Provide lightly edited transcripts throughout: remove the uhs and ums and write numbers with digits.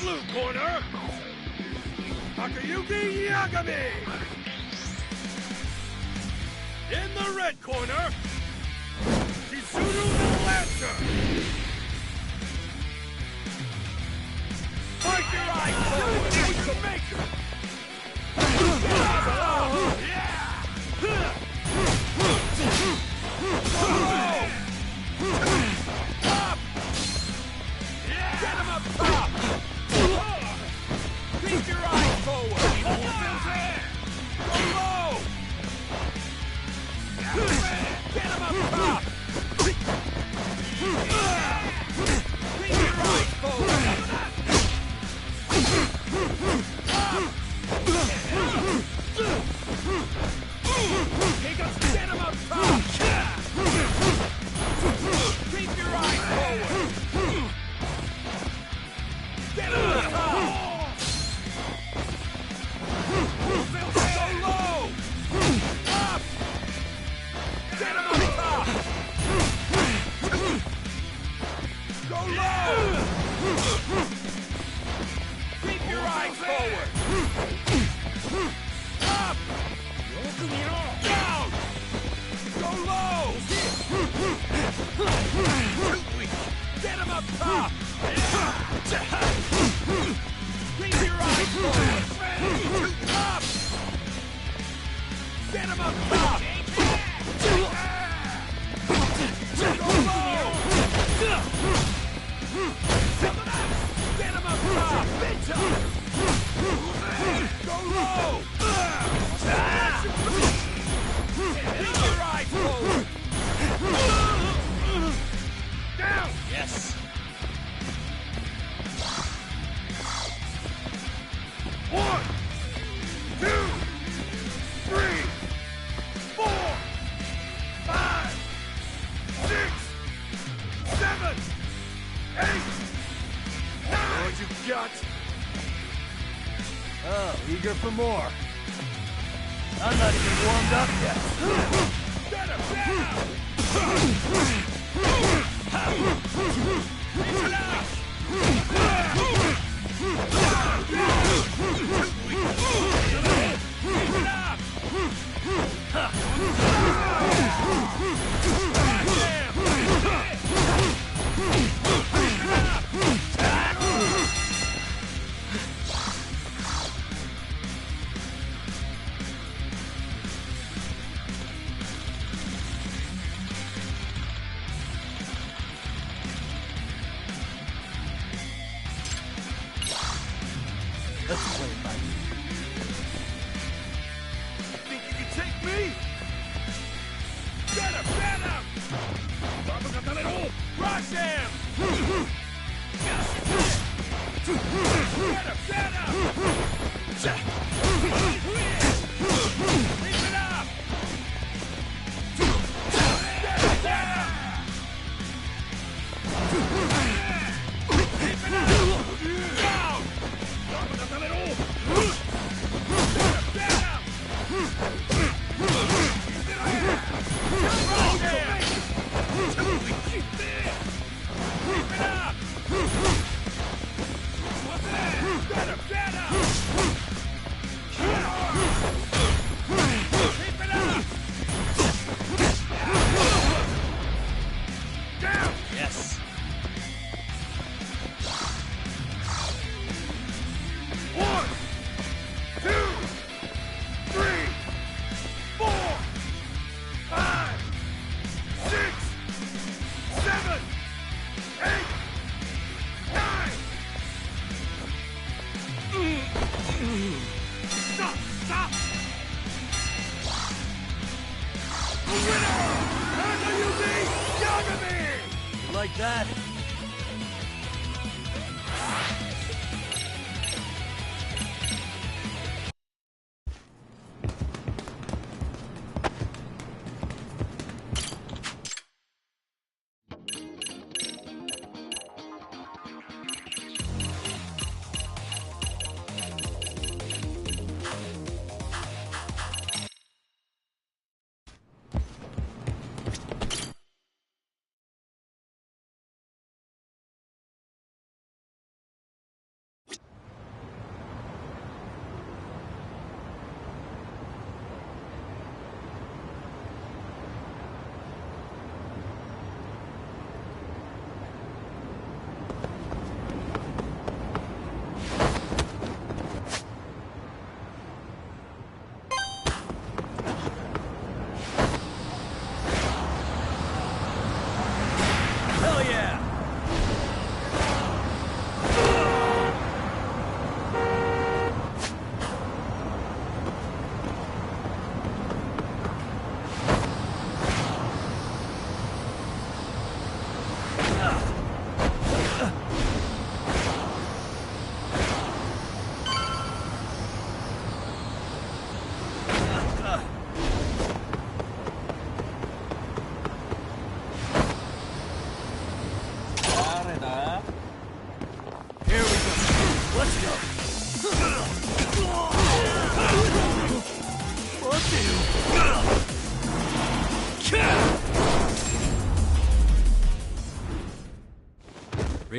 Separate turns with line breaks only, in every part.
Blue corner, Takayuki Yagami. In the red corner, Chizuru the Lancer. Fight your eyes forward, the maker.
Get him up top! Keep your eyes forward! Go low! Get him up top! Keep your eyes forward! Get him up top! Keep your eyes forward! Get him up top! Go low! Up! Get him up top! Go low! Keep your eyes forward! Up! Down! Go low! Get him up top! Keep your eyes forward! Up! Get him up top! Go low! Get him up top! Go low! Keep your eyes forward! Down!
Yes. 1, 2, 3, 4, 5, 6, 7, 8, 9. What you got?
Oh, eager for more. I'm not even warmed up yet.
Get him down! Keep it up!
Let's play it by ear.
Think you can take me? Get him! Get him! Rush him! Get him! Get him! Keep it up! Get him! Get him! Keep it up! Down! Get him! Rush him! Keep it up! Get him! Get him! Keep it up! Down!
Yes.
1, 2, 3, 4, 5, 6, 7, 8, 9. Stop! Stop! The winner! Takayuki Yagami!
You like that?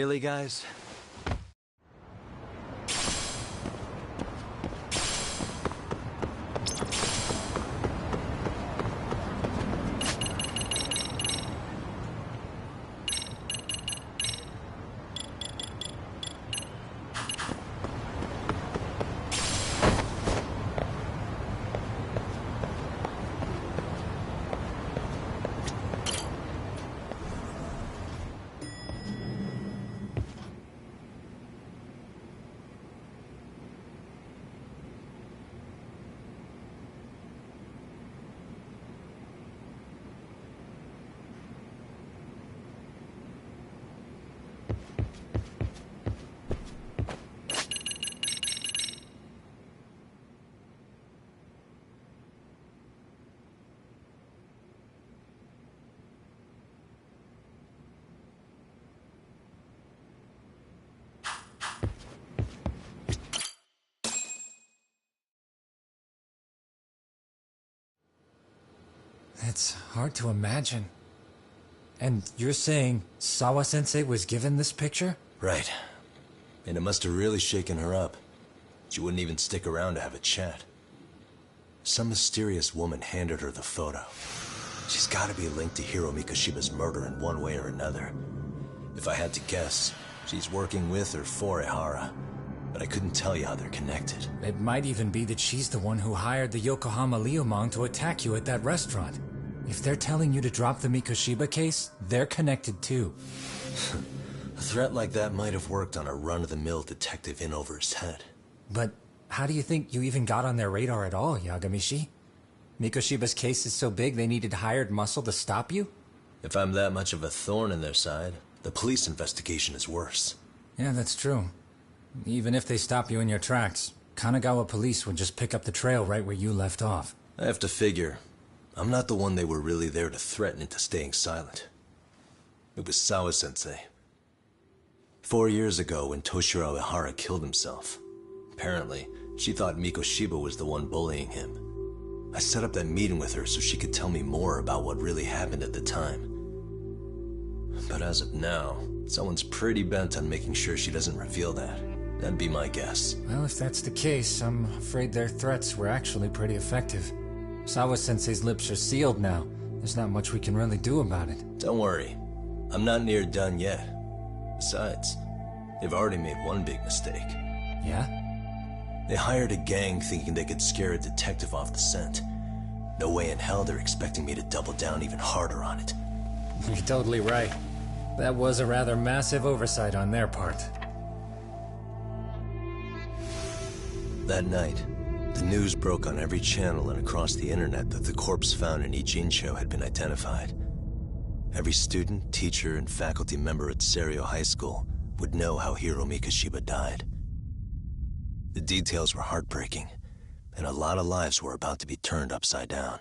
Really, guys?
It's hard to imagine. And you're saying Sawa-sensei was given this picture?
Right. And it must have really shaken her up. She wouldn't even stick around to have a chat. Some mysterious woman handed her the photo. She's gotta be linked to Hiro Mikoshiba's murder in one way or another. If I had to guess, she's working with or for Ehara. But I couldn't tell you how they're connected.
It might even be that she's the one who hired the Yokohama Liumang to attack you at that restaurant. If they're telling you to drop the Mikoshiba case, they're connected too.
A threat like that might have worked on a run-of-the-mill detective in over his head.
But how do you think you even got on their radar at all, Yagamishi? Mikoshiba's case is so big they needed hired muscle to stop you?
If I'm that much of a thorn in their side, the police investigation is worse.
Yeah, that's true. Even if they stop you in your tracks, Kanagawa police would just pick up the trail right where you left off.
I have to figure, I'm not the one they were really there to threaten into staying silent. It was Sawa-sensei. 4 years ago when Toshiro Ehara killed himself, apparently, she thought Mikoshiba was the one bullying him. I set up that meeting with her so she could tell me more about what really happened at the time. But as of now, someone's pretty bent on making sure she doesn't reveal that. That'd be my guess.
Well, if that's the case, I'm afraid their threats were actually pretty effective. Sawa-sensei's lips are sealed now. There's not much we can really do about it.
Don't worry. I'm not near done yet. Besides, they've already made one big mistake.
Yeah?
They hired a gang thinking they could scare a detective off the scent. No way in hell they're expecting me to double down even harder on it.
You're totally right. That was a rather massive oversight on their part.
That night, the news broke on every channel and across the internet that the corpse found in Ijincho had been identified. Every student, teacher, and faculty member at Serio High School would know how Hiro Mikoshiba died. The details were heartbreaking, and a lot of lives were about to be turned upside down.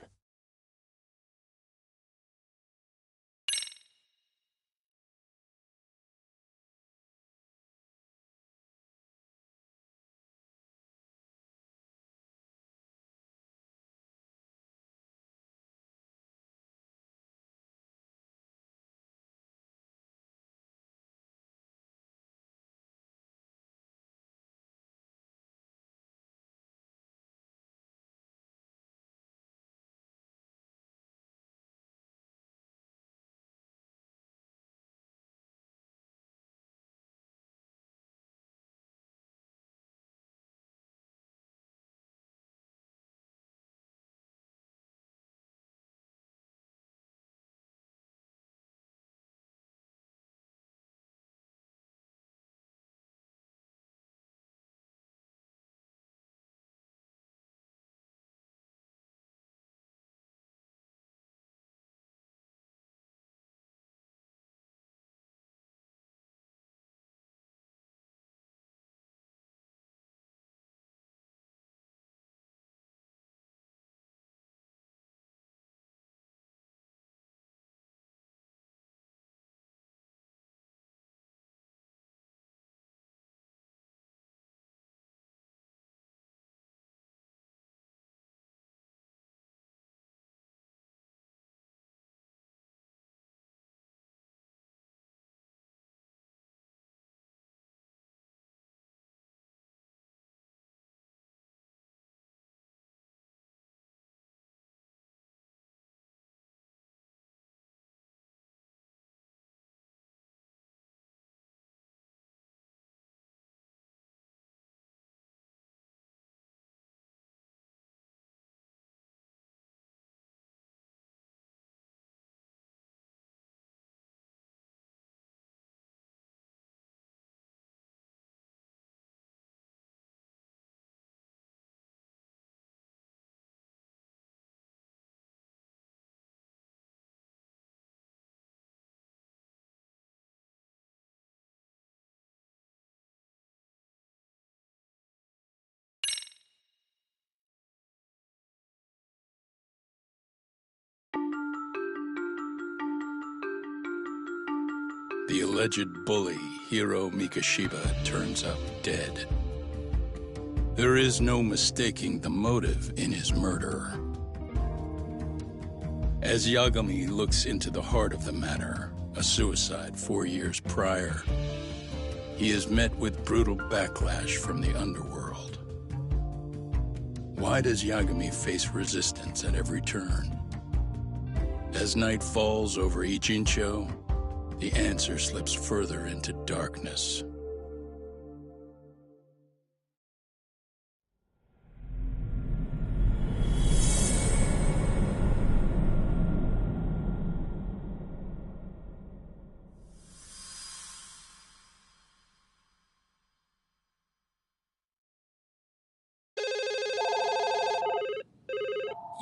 The alleged bully, Hiro Mikoshiba, turns up dead. There is no mistaking the motive in his murder. As Yagami looks into the heart of the matter, a suicide 4 years prior, he is met with brutal backlash from the underworld. Why does Yagami face resistance at every turn? As night falls over Ichincho, the answer slips further into darkness.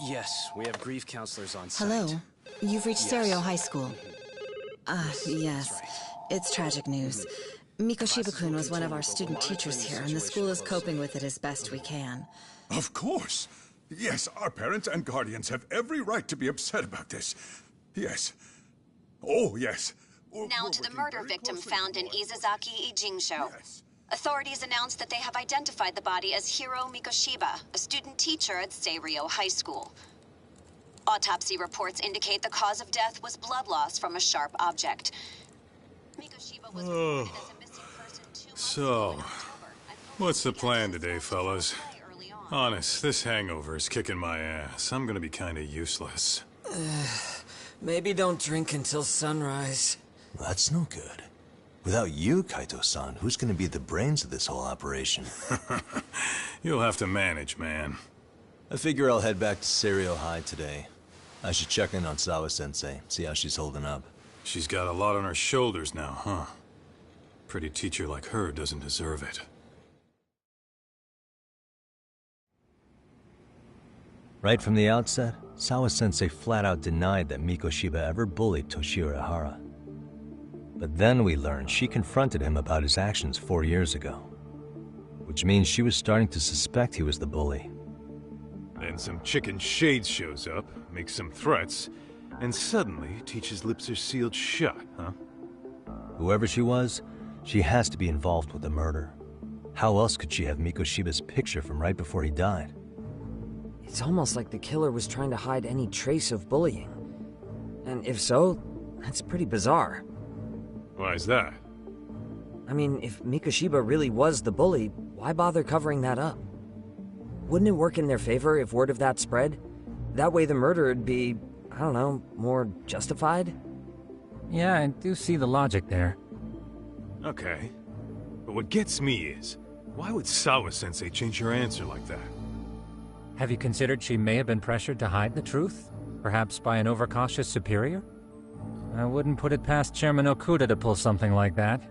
Yes, we have grief counselors on site.
Hello. You've reached
Yes.
Stereo High School. Yes.
That's right.
It's tragic news. Mikoshiba-kun was one of our student teachers here, and the school is coping with it as best we can.
Of course. Yes, our parents and guardians have every right to be upset about this. Yes. Oh, yes.
Now to the murder victim found in Izazaki Ijincho.
Yes.
Authorities announced that they have identified the body as Hiro Mikoshiba, a student teacher at Seirio High School. Autopsy reports indicate the cause of death was blood loss from a sharp object. Mikoshiba was reported as a missing person 2 months ago in October, and
What's the
police
plan
began
today,
to
fellas?
play early on.
Honest, this hangover is kicking my ass. I'm gonna be kinda useless.
Maybe don't drink until sunrise.
That's no good. Without you, Kaito-san, who's gonna be the brains of this whole operation?
You'll have to manage, man.
I figure I'll head back to Seirio High today. I should check in on Sawa-sensei, see how she's holding up.
She's got a lot on her shoulders now, huh? Pretty teacher like her doesn't deserve it.
Right from the outset, Sawa-sensei flat out denied that Mikoshiba ever bullied Toshiro Ihara. But then we learned she confronted him about his actions 4 years ago. Which means she was starting to suspect he was the bully.
Then some chicken shades shows up, makes some threats, and suddenly teacher's lips are sealed shut, huh?
Whoever she was, she has to be involved with the murder. How else could she have Mikoshiba's picture from right before he died?
It's almost like the killer was trying to hide any trace of bullying. And if so, that's pretty bizarre.
Why's that?
I mean, if Mikoshiba really was the bully, why bother covering that up? Wouldn't it work in their favor if word of that spread? That way the murder would be, I don't know, more justified?
Yeah, I do see the logic there.
Okay. But what gets me is, why would Sawa-sensei change her answer like that?
Have you considered she may have been pressured to hide the truth? Perhaps by an overcautious superior? I wouldn't put it past Chairman Okuda to pull something like that.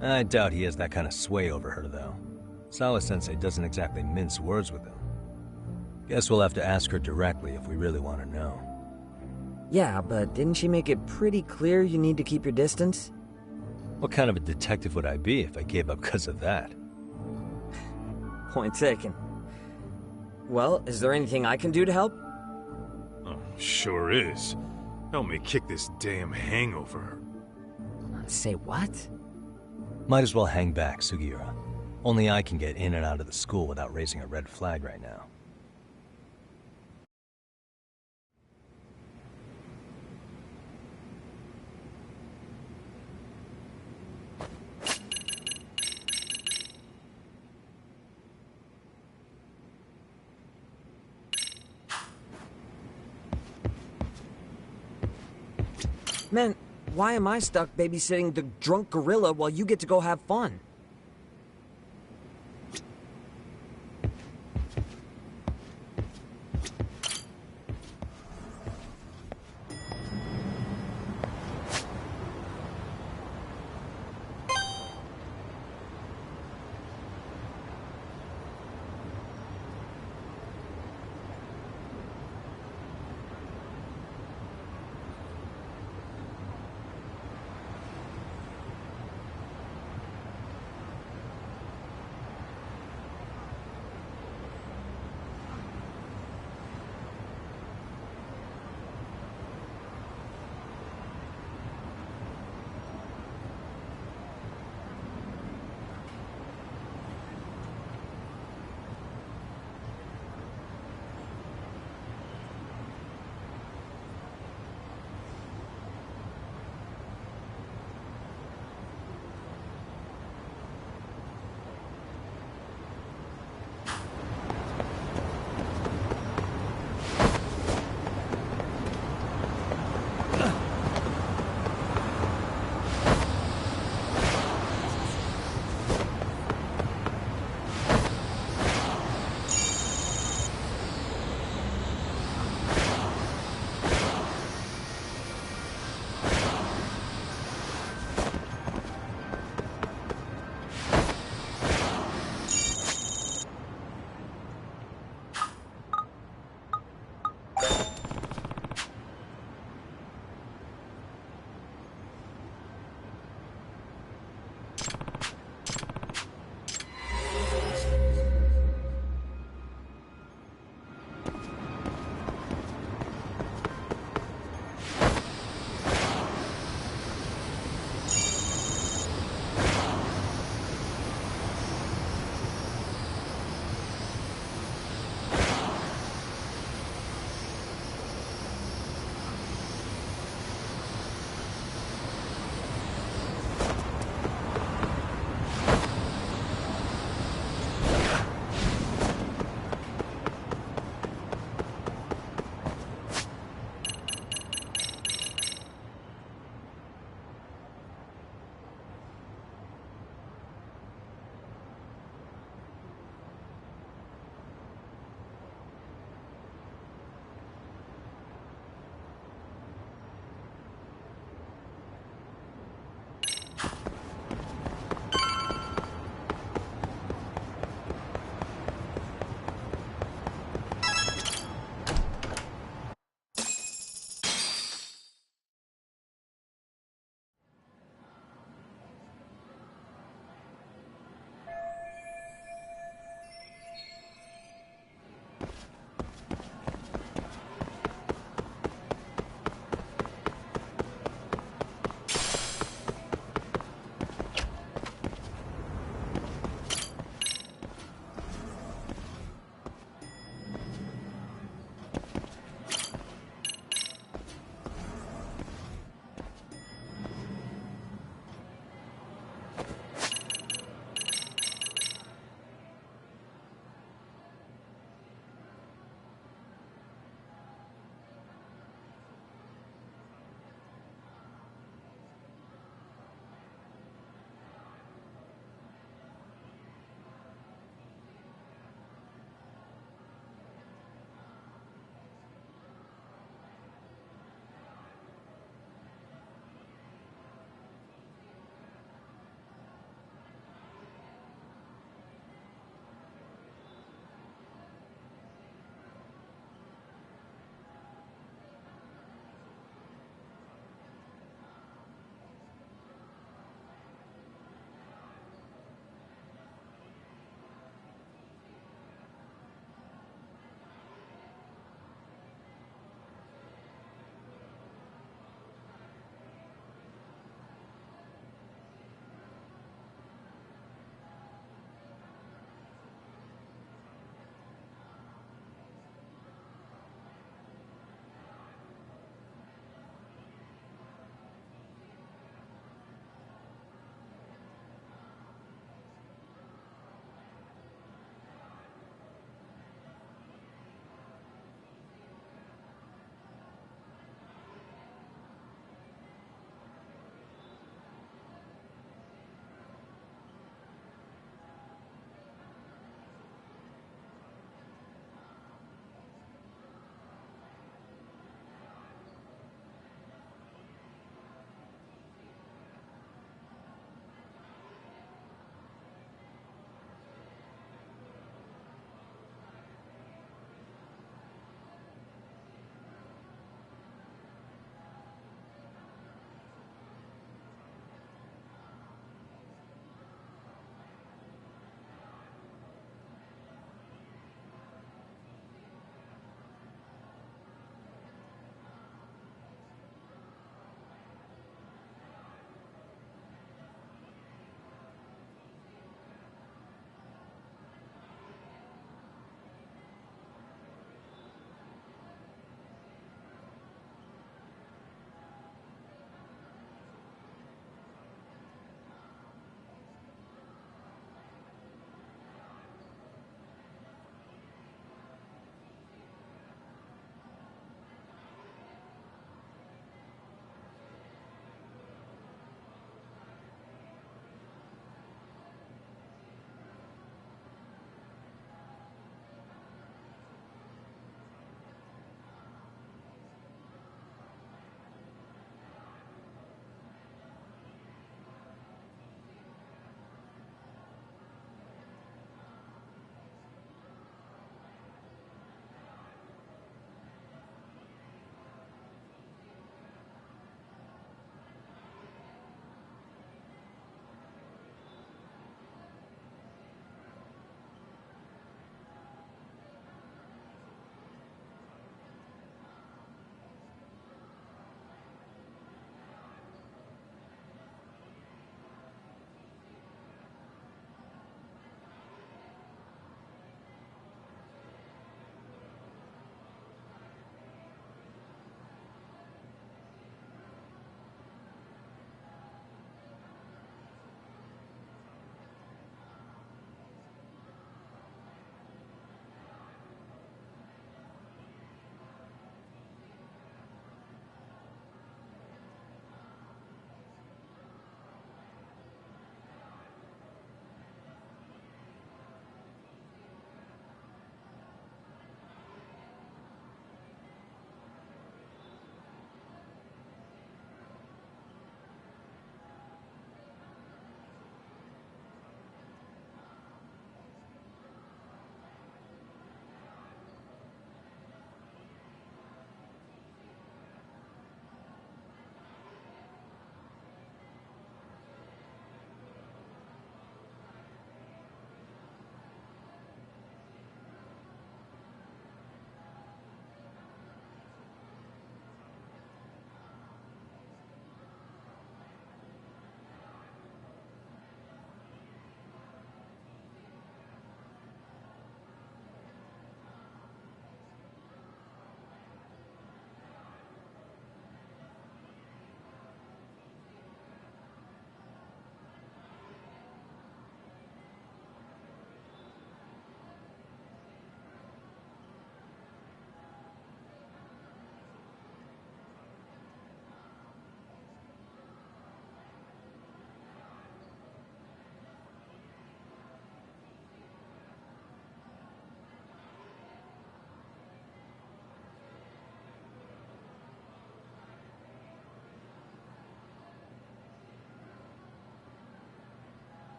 I doubt he has that kind of sway over her, though. Sawa-sensei doesn't exactly mince words with him. Guess we'll have to ask her directly if we really want to know.
Yeah, but didn't she make it pretty clear you need to keep your distance?
What kind of a detective would I be if I gave up because of that?
Point taken. Well, is there anything I can do to help?
Oh, sure is. Help me kick this damn hangover.
Say what?
Might as well hang back, Sugiura. Only I can get in and out of the school without raising a red flag right now.
Man, why am I stuck babysitting the drunk gorilla while you get to go have fun?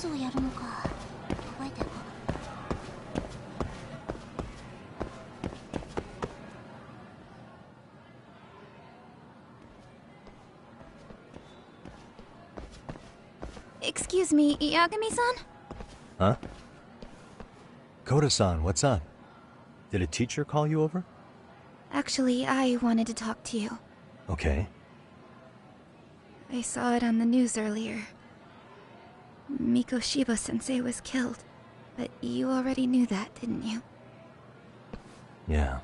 スをやるのか覚えてる。
Excuse me, Yagami-san?
Huh? Koda-san, what's up? Did a teacher call you over?
Actually, I wanted to talk to you.
Okay.
I saw it on the news earlier. Mikoshiba-sensei was killed. But you already knew that, didn't you?
Yeah.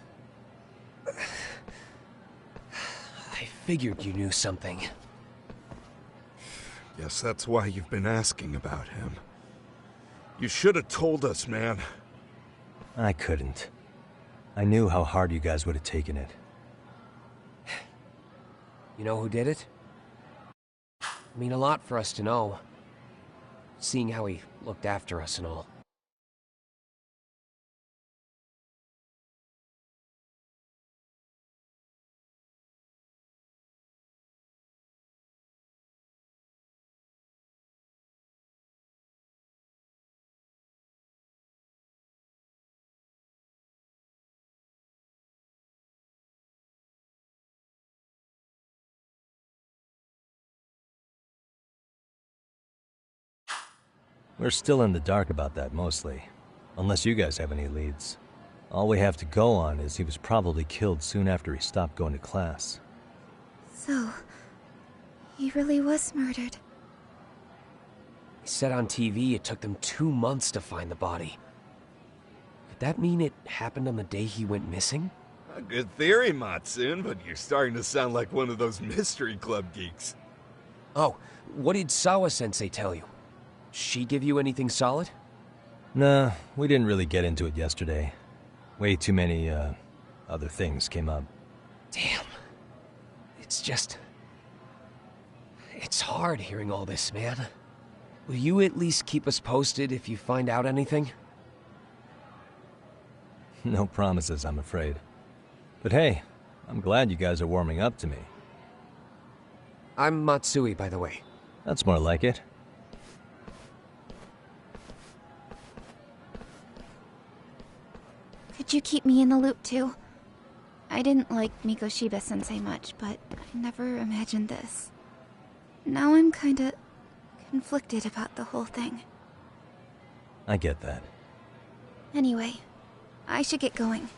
I figured you knew something.
Guess that's why you've been asking about him. You should have told us, man.
I couldn't. I knew how hard you guys would have taken it.
You know who did it? I mean a lot for us to know. Seeing how he looked after us and all.
We're still in the dark about that, mostly. Unless you guys have any leads. All we have to go on is he was probably killed soon after he stopped going to class.
So, he really was murdered.
He said on TV it took them 2 months to find the body. Could that mean it happened on the day he went missing?
A good theory, Matsun, but you're starting to sound like one of those mystery club geeks.
Oh, what did Sawa-sensei tell you? She give you anything solid?
Nah, we didn't really get into it yesterday. Way too many, other things came up.
Damn. It's just... It's hard hearing all this, man. Will you at least keep us posted if you find out anything?
No promises, I'm afraid. But hey, I'm glad you guys are warming up to me.
I'm Matsui, by the way.
That's more like it.
Could you keep me in the loop too? I didn't like Mikoshiba-sensei much, but I never imagined this. Now I'm kinda conflicted about the whole thing.
I get that.
Anyway, I should get going.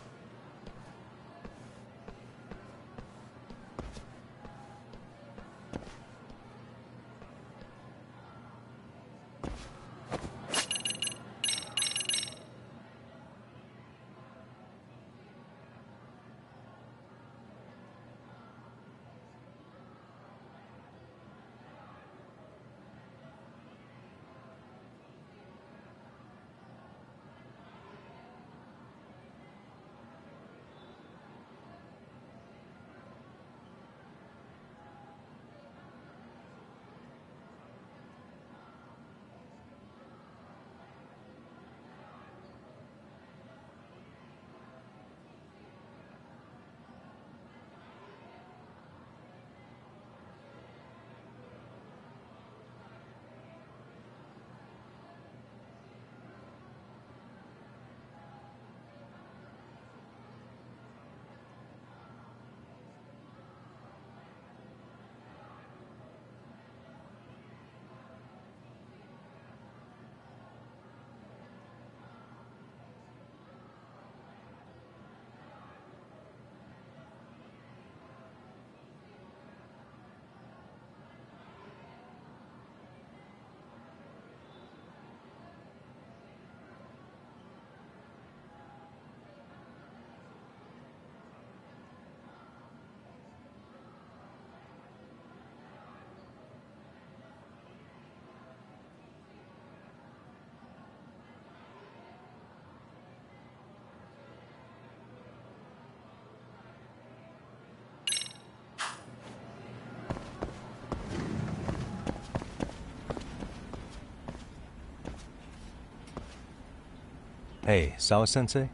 Hey, Sawa-sensei?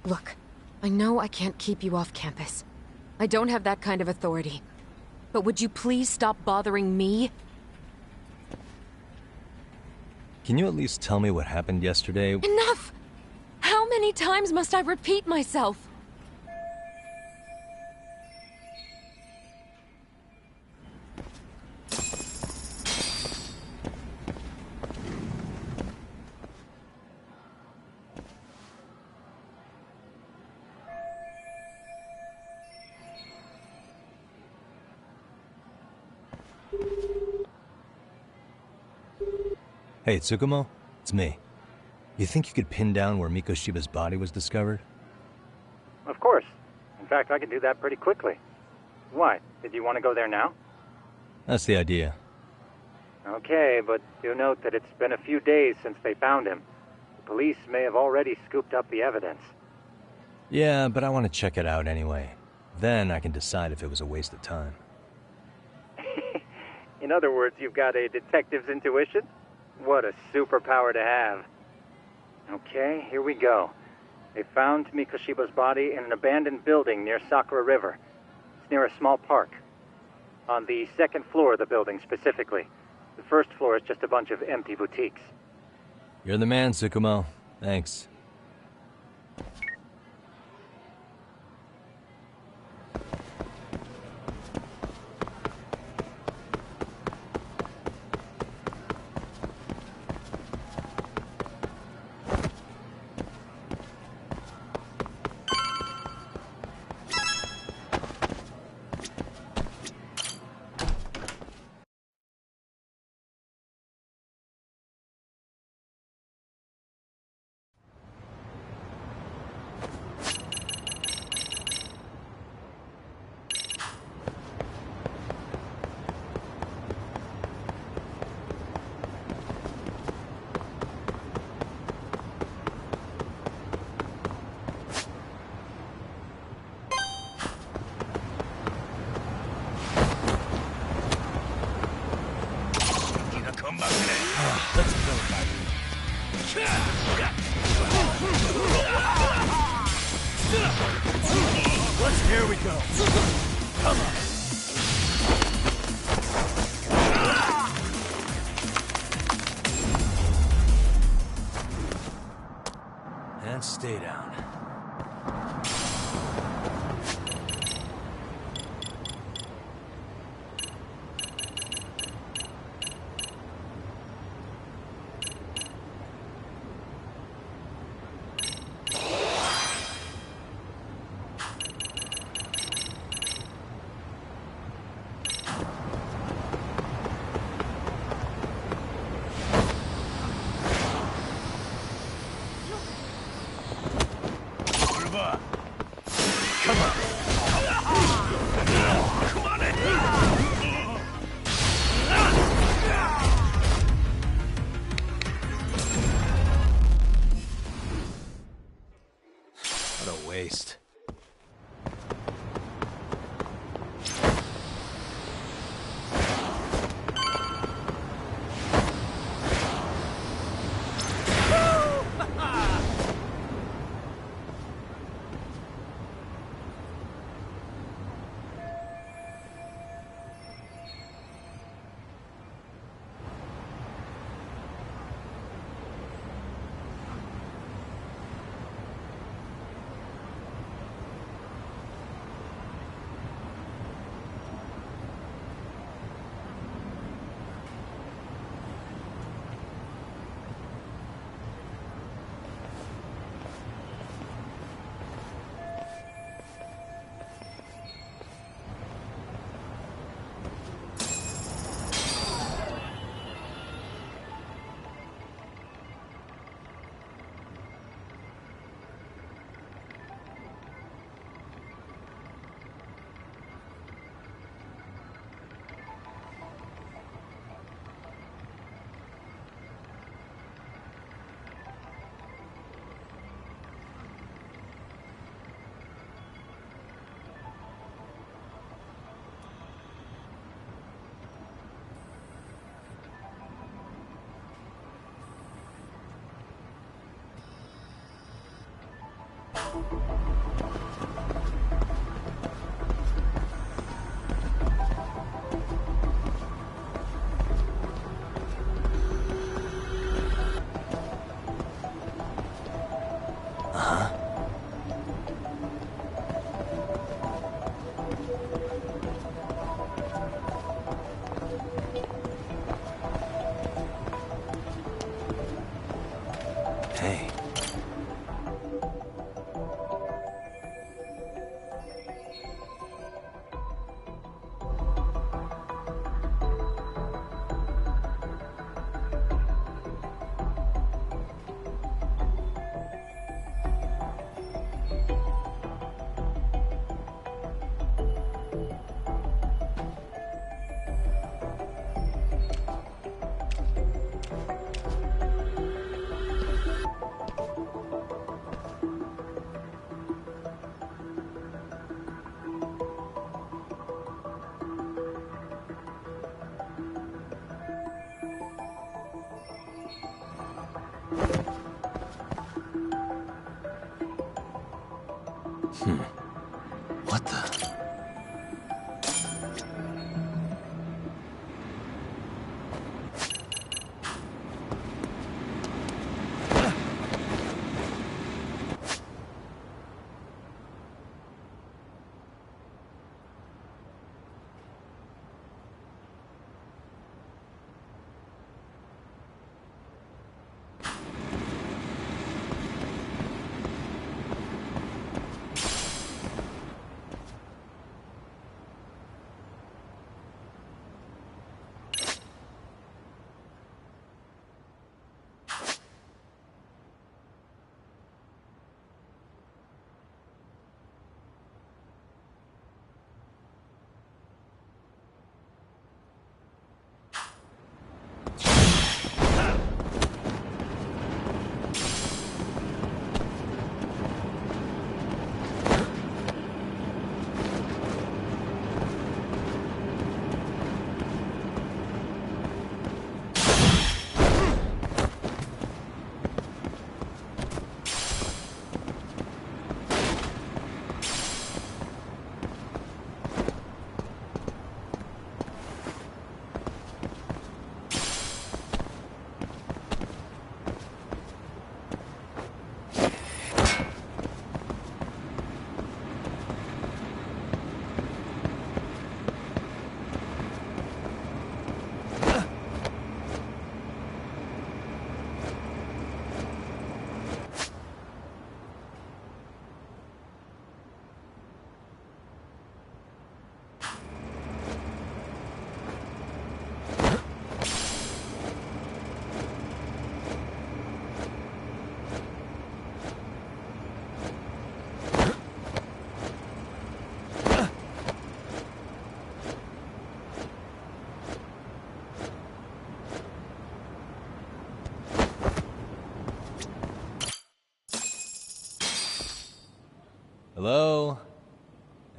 Look, I know I can't keep you off campus. I don't have that kind of authority. But would you please stop bothering me?
Can you at least tell me what happened yesterday?
Enough! How many times must I repeat myself?
Hey, Tsukumo? It's me. You think you could pin down where Mikoshiba's body was discovered?
Of course. In fact, I can do that pretty quickly. Why? Did you want to go there now?
That's the idea.
Okay, but do note that it's been a few days since they found him. The police may have already scooped up the evidence.
Yeah, but I want to check it out anyway. Then I can decide if it was a waste of time.
In other words, you've got a detective's intuition? What a superpower to have. Okay, here we go. They found Mikoshiba's body in an abandoned building near Sakura River. It's near a small park. On the second floor of the building, specifically. The first floor is just a bunch of empty boutiques.
You're the man, Tsukumo. Thanks.
Here we go. Come on.
And stay down. Waste.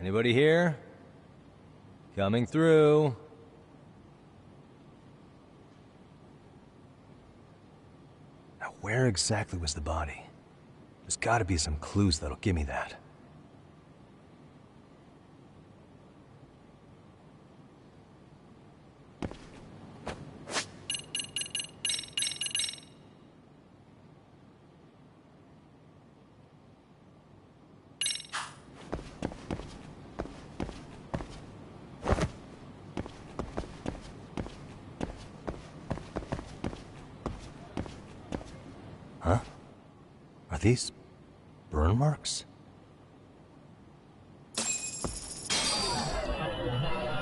Anybody here? Coming through. Now, where exactly was the body? There's gotta be some clues that'll give me that. Huh? Are these burn marks?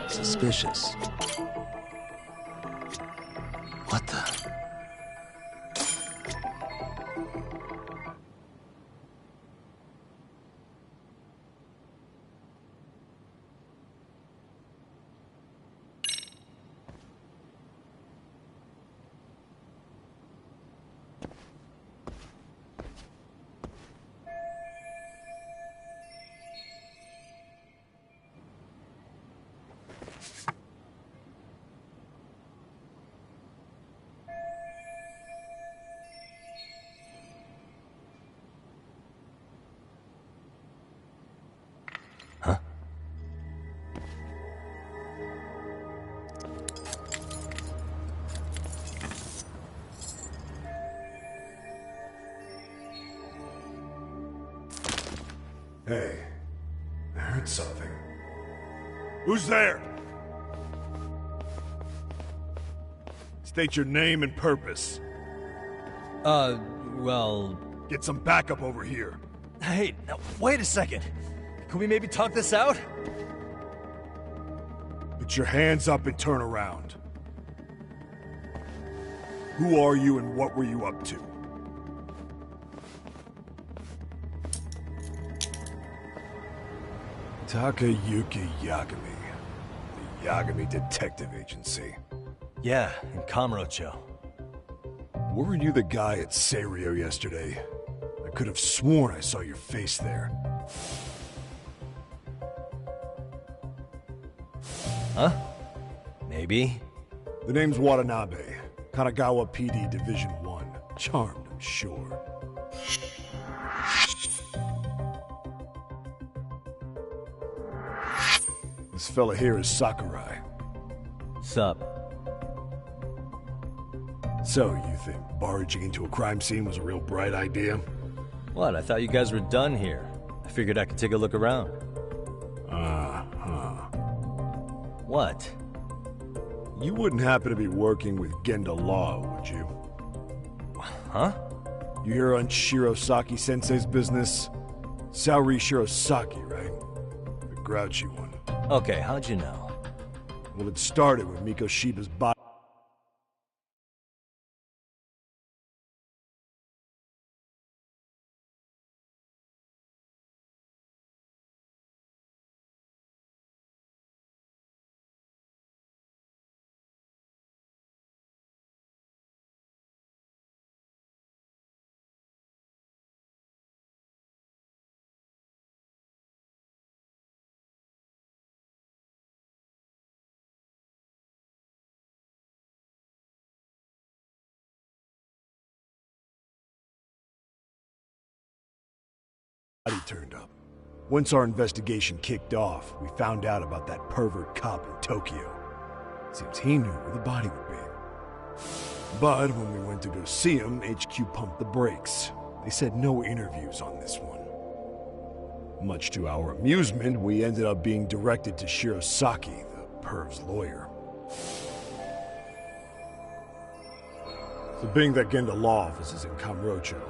Suspicious. What the?
Hey, I heard something.
Who's there? State your name and purpose.
Well...
Get some backup over here.
Hey, now, wait a second. Can we maybe talk this out?
Put your hands up and turn around. Who are you and what were you up to? Takayuki Yagami. The Yagami Detective Agency.
Yeah, in Kamurocho.
Weren't you the guy at Seirio yesterday? I could have sworn I saw your face there.
Huh? Maybe.
The name's Watanabe. Kanagawa PD Division 1. Charmed, I'm sure. This fella here is Sakurai.
Sup?
So, you think barging into a crime scene was a real bright idea?
What? I thought you guys were done here. I figured I could take a look around. What?
You wouldn't happen to be working with Genda Law, would you?
Huh?
You hear on Shirosaki-sensei's business? Saori Shirosaki, right? The grouchy one.
Okay, how'd you know?
Well, it started with Mikoshiba's body. Turned up. Once our investigation kicked off, we found out about that pervert cop in Tokyo. Seems he knew where the body would be. But when we went to go see him, HQ pumped the brakes. They said no interviews on this one. Much to our amusement, we ended up being directed to Shirosaki, the perv's lawyer. So being that Genda Law office is in Kamurocho,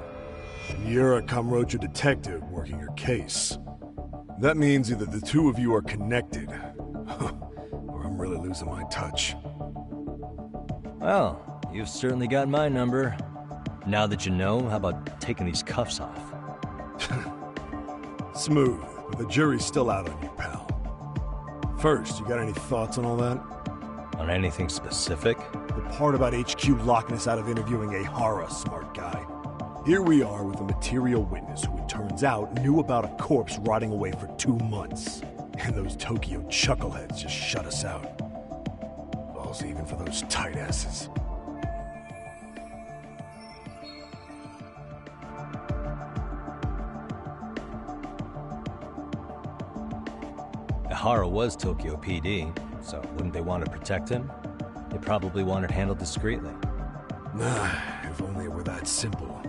and you're a Kamurocho detective working your case, that means either the two of you are connected, or I'm really losing my touch.
Well, you've certainly got my number. Now that you know, how about taking these cuffs off?
Smooth, but the jury's still out on you, pal. First, you got any thoughts on all that?
On anything specific?
The part about HQ locking us out of interviewing a Hara, smart guy. Here we are with a material witness who it turns out knew about a corpse rotting away for 2 months. And those Tokyo chuckleheads just shut us out. Balls even for those tight asses.
Ihara was Tokyo PD, so wouldn't they want to protect him? They probably want it handled discreetly.
Nah, if only it were that simple.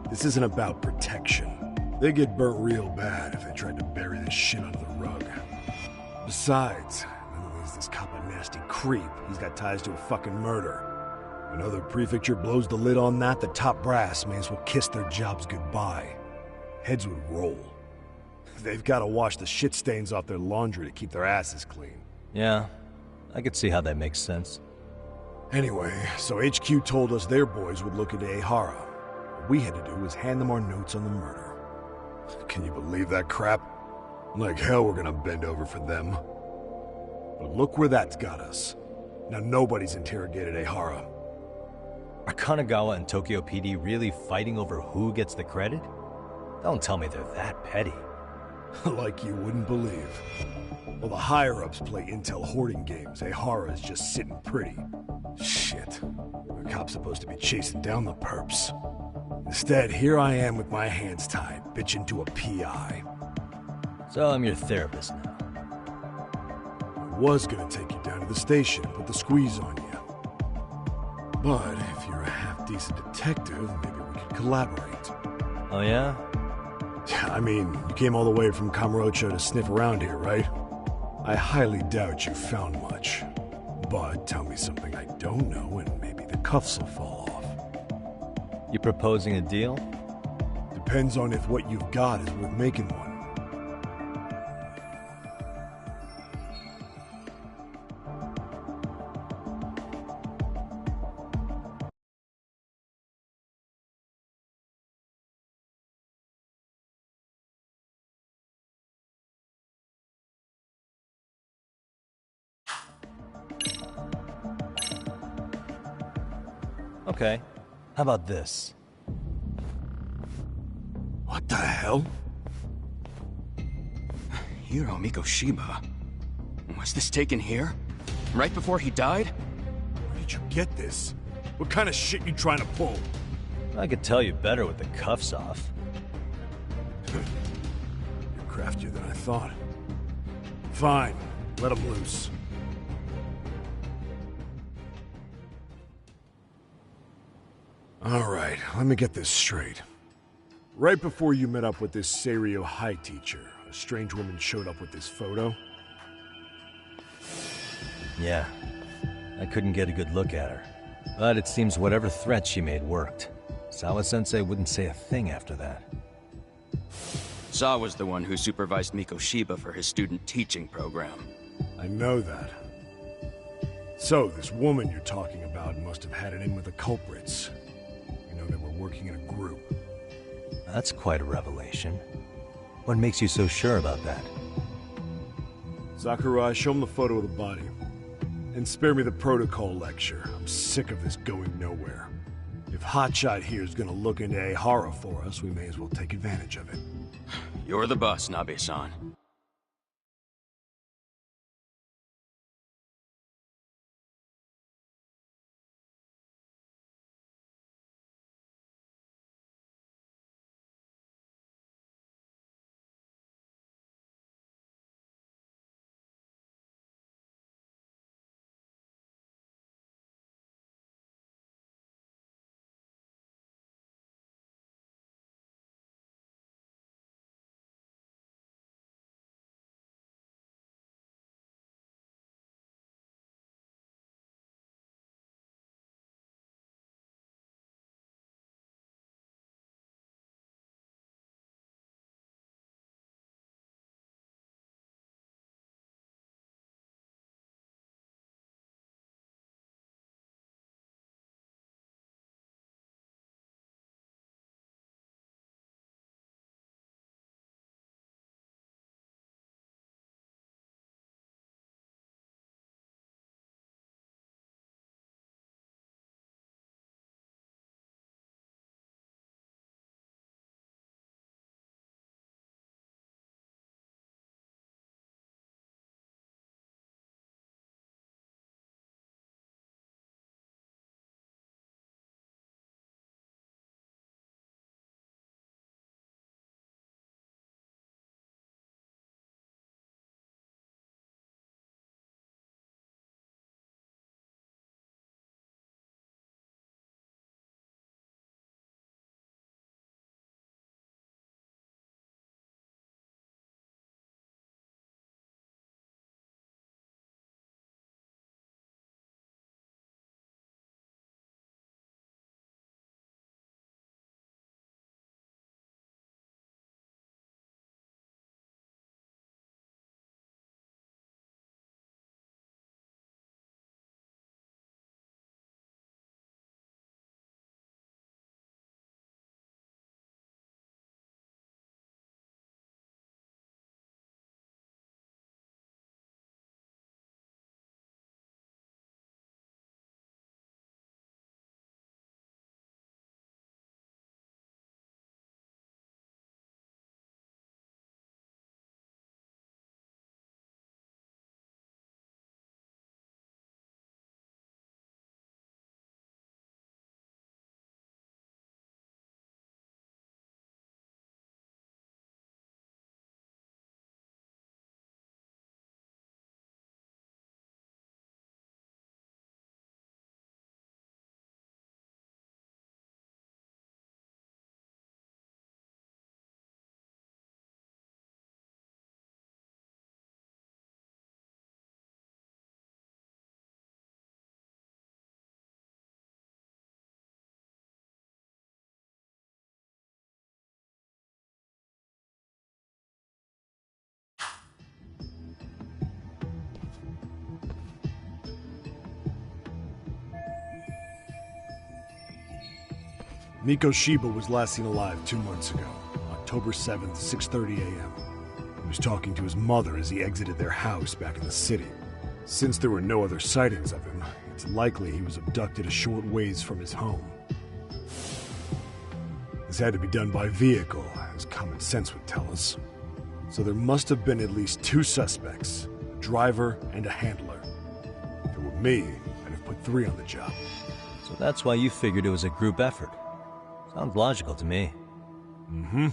This isn't about protection. They'd get burnt real bad if they tried to bury this shit under the rug. Besides, not only is this cop a nasty creep, he's got ties to a fucking murder. Another prefecture blows the lid on that, the top brass may as well kiss their jobs goodbye. Heads would roll. They've got to wash the shit stains off their laundry to keep their asses clean.
Yeah, I could see how that makes sense.
Anyway, so HQ told us their boys would look into Ihara. What we had to do was hand them our notes on the murder. Can you believe that crap? Like hell we're gonna bend over for them. But look where that's got us. Now nobody's interrogated Ihara.
Are Kanagawa and Tokyo PD really fighting over who gets the credit? Don't tell me they're that petty.
Like you wouldn't believe. While the higher-ups play intel hoarding games, Ihara is just sitting pretty. Shit. The cop's supposed to be chasing down the perps. Instead, here I am with my hands tied, bitching to a PI.
So I'm your therapist now.
I was gonna take you down to the station and put the squeeze on you. But if you're a half-decent detective, maybe we could collaborate.
Oh yeah?
I mean, you came all the way from Kamurocho to sniff around here, right? I highly doubt you found much. But tell me something I don't know and maybe the cuffs will fall off.
You proposing a deal?
Depends on if what you've got is worth making one.
Okay. How about this?
What the hell?
Hiro Mikoshiba. Was this taken here? Right before he died?
Where did you get this? What kind of shit you trying to pull?
I could tell you better with the cuffs off.
You're craftier than I thought. Fine, let him loose. Alright, let me get this straight. Right before you met up with this Seiryo High teacher, a strange woman showed up with this photo?
Yeah. I couldn't get a good look at her. But it seems whatever threat she made worked. Sawa-sensei wouldn't say a thing after that.
Sawa's the one who supervised Mikoshiba for his student teaching program.
I know that. So, this woman you're talking about must have had it in with the culprits. You know, they were working in a group.
That's quite a revelation. What makes you so sure about that?
Sakurai, show him the photo of the body. And spare me the protocol lecture. I'm sick of this going nowhere. If Hotshot here is gonna look into Ihara for us, we may as well take advantage of it.
You're the boss, Nabe-san.
Mikoshiba was last seen alive 2 months ago, October 7th, 6:30 a.m. He was talking to his mother as he exited their house back in the city. Since there were no other sightings of him, it's likely he was abducted a short ways from his home. This had to be done by vehicle, as common sense would tell us. So there must have been at least 2 suspects, a driver and a handler. If it were me, I'd have put 3 on the job.
So that's why you figured it was a group effort. Sounds logical to me.
Mm-hmm.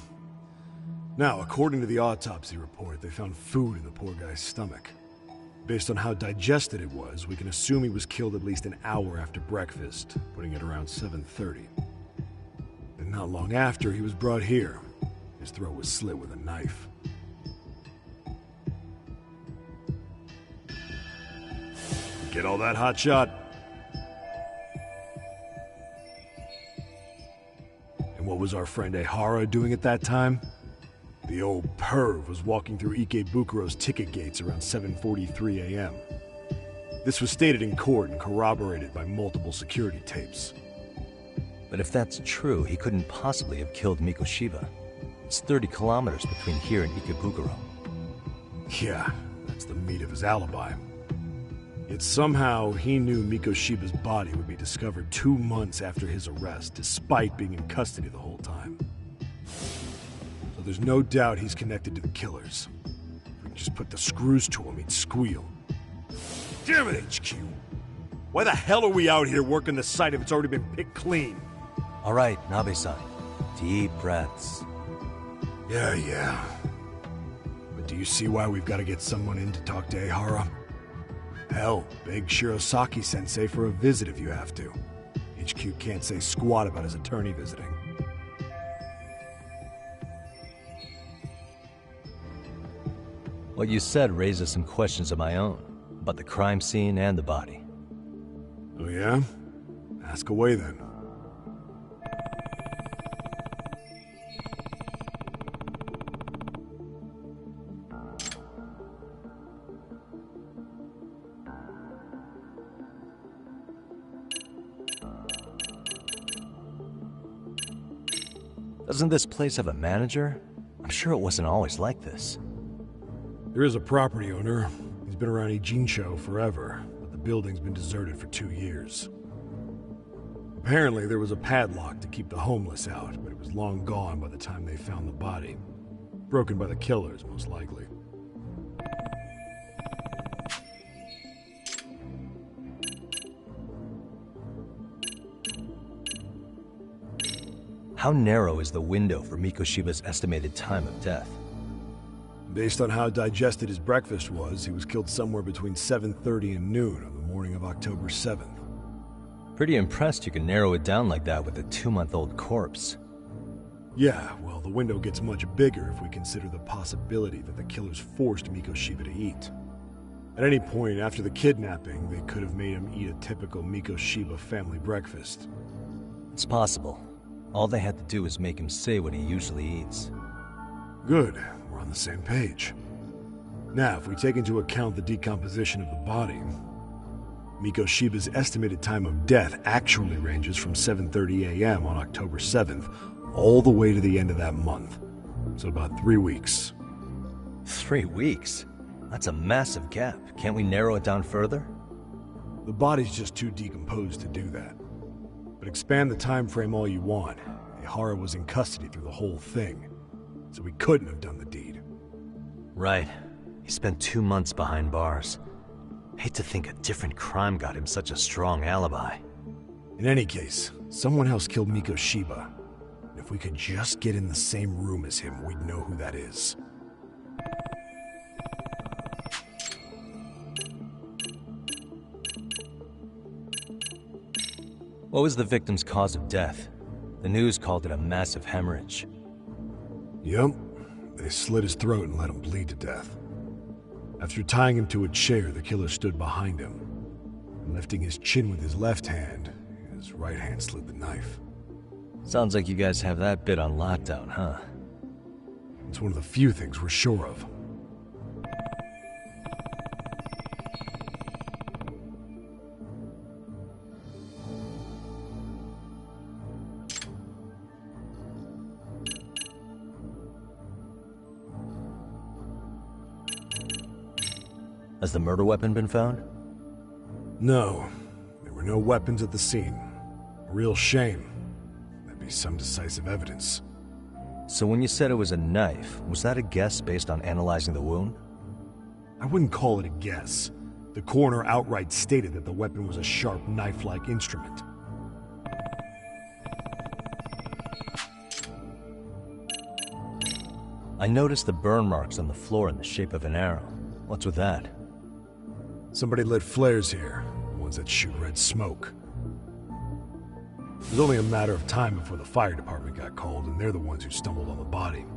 Now, according to the autopsy report, they found food in the poor guy's stomach. Based on how digested it was, we can assume he was killed at least an hour after breakfast, putting it around 7:30. And not long after, he was brought here. His throat was slit with a knife. Get all that, hotshot? And what was our friend Ehara doing at that time? The old perv was walking through Ikebukuro's ticket gates around 7:43 a.m. This was stated in court and corroborated by multiple security tapes.
But if that's true, he couldn't possibly have killed Mikoshiba. It's 30 kilometers between here and Ikebukuro.
Yeah, that's the meat of his alibi. Yet somehow he knew Mikoshiba's body would be discovered 2 months after his arrest, despite being in custody the whole time. So there's no doubt he's connected to the killers. If we can just put the screws to him, he'd squeal. Damn it, HQ! Why the hell are we out here working the site if it's already been picked clean?
All right, Nabe-san. Deep breaths.
Yeah. But do you see why we've got to get someone in to talk to Ehara? Hell, beg Shirosaki-sensei for a visit if you have to. HQ can't say squat about his attorney visiting.
What you said raises some questions of my own, about the crime scene and the body.
Oh yeah? Ask away then.
Doesn't this place have a manager? I'm sure it wasn't always like this.
There is a property owner. He's been around Ijincho forever, but the building's been deserted for 2 years. Apparently, there was a padlock to keep the homeless out, but it was long gone by the time they found the body. Broken by the killers, most likely.
How narrow is the window for Mikoshiba's estimated time of death?
Based on how digested his breakfast was, he was killed somewhere between 7:30 and noon on the morning of October 7th.
Pretty impressed you can narrow it down like that with a 2-month-old corpse.
Yeah, well, the window gets much bigger if we consider the possibility that the killers forced Mikoshiba to eat. At any point after the kidnapping, they could have made him eat a typical Mikoshiba family breakfast.
It's possible. All they had to do was make him say what he usually eats.
Good. We're on the same page. Now, if we take into account the decomposition of the body, Mikoshiba's estimated time of death actually ranges from 7:30 a.m. on October 7th all the way to the end of that month. So about 3 weeks.
3 weeks? That's a massive gap. Can't we narrow it down further?
The body's just too decomposed to do that. But expand the time frame all you want. Ehara was in custody through the whole thing, so he couldn't have done the deed.
Right. He spent 2 months behind bars. Hate to think a different crime got him such a strong alibi.
In any case, someone else killed Mikoshiba. If we could just get in the same room as him, we'd know who that is.
What was the victim's cause of death? The news called it a massive hemorrhage.
Yup. They slit his throat and let him bleed to death. After tying him to a chair, the killer stood behind him. And lifting his chin with his left hand, his right hand slid the knife.
Sounds like you guys have that bit on lockdown, huh?
It's one of the few things we're sure of.
Has the murder weapon been found?
No. There were no weapons at the scene. A real shame. That'd be some decisive evidence.
So when you said it was a knife, was that a guess based on analyzing the wound?
I wouldn't call it a guess. The coroner outright stated that the weapon was a sharp knife-like instrument.
I noticed the burn marks on the floor in the shape of an arrow. What's with that?
Somebody lit flares here, the ones that shoot red smoke. It was only a matter of time before the fire department got called, and they're the ones who stumbled on the body.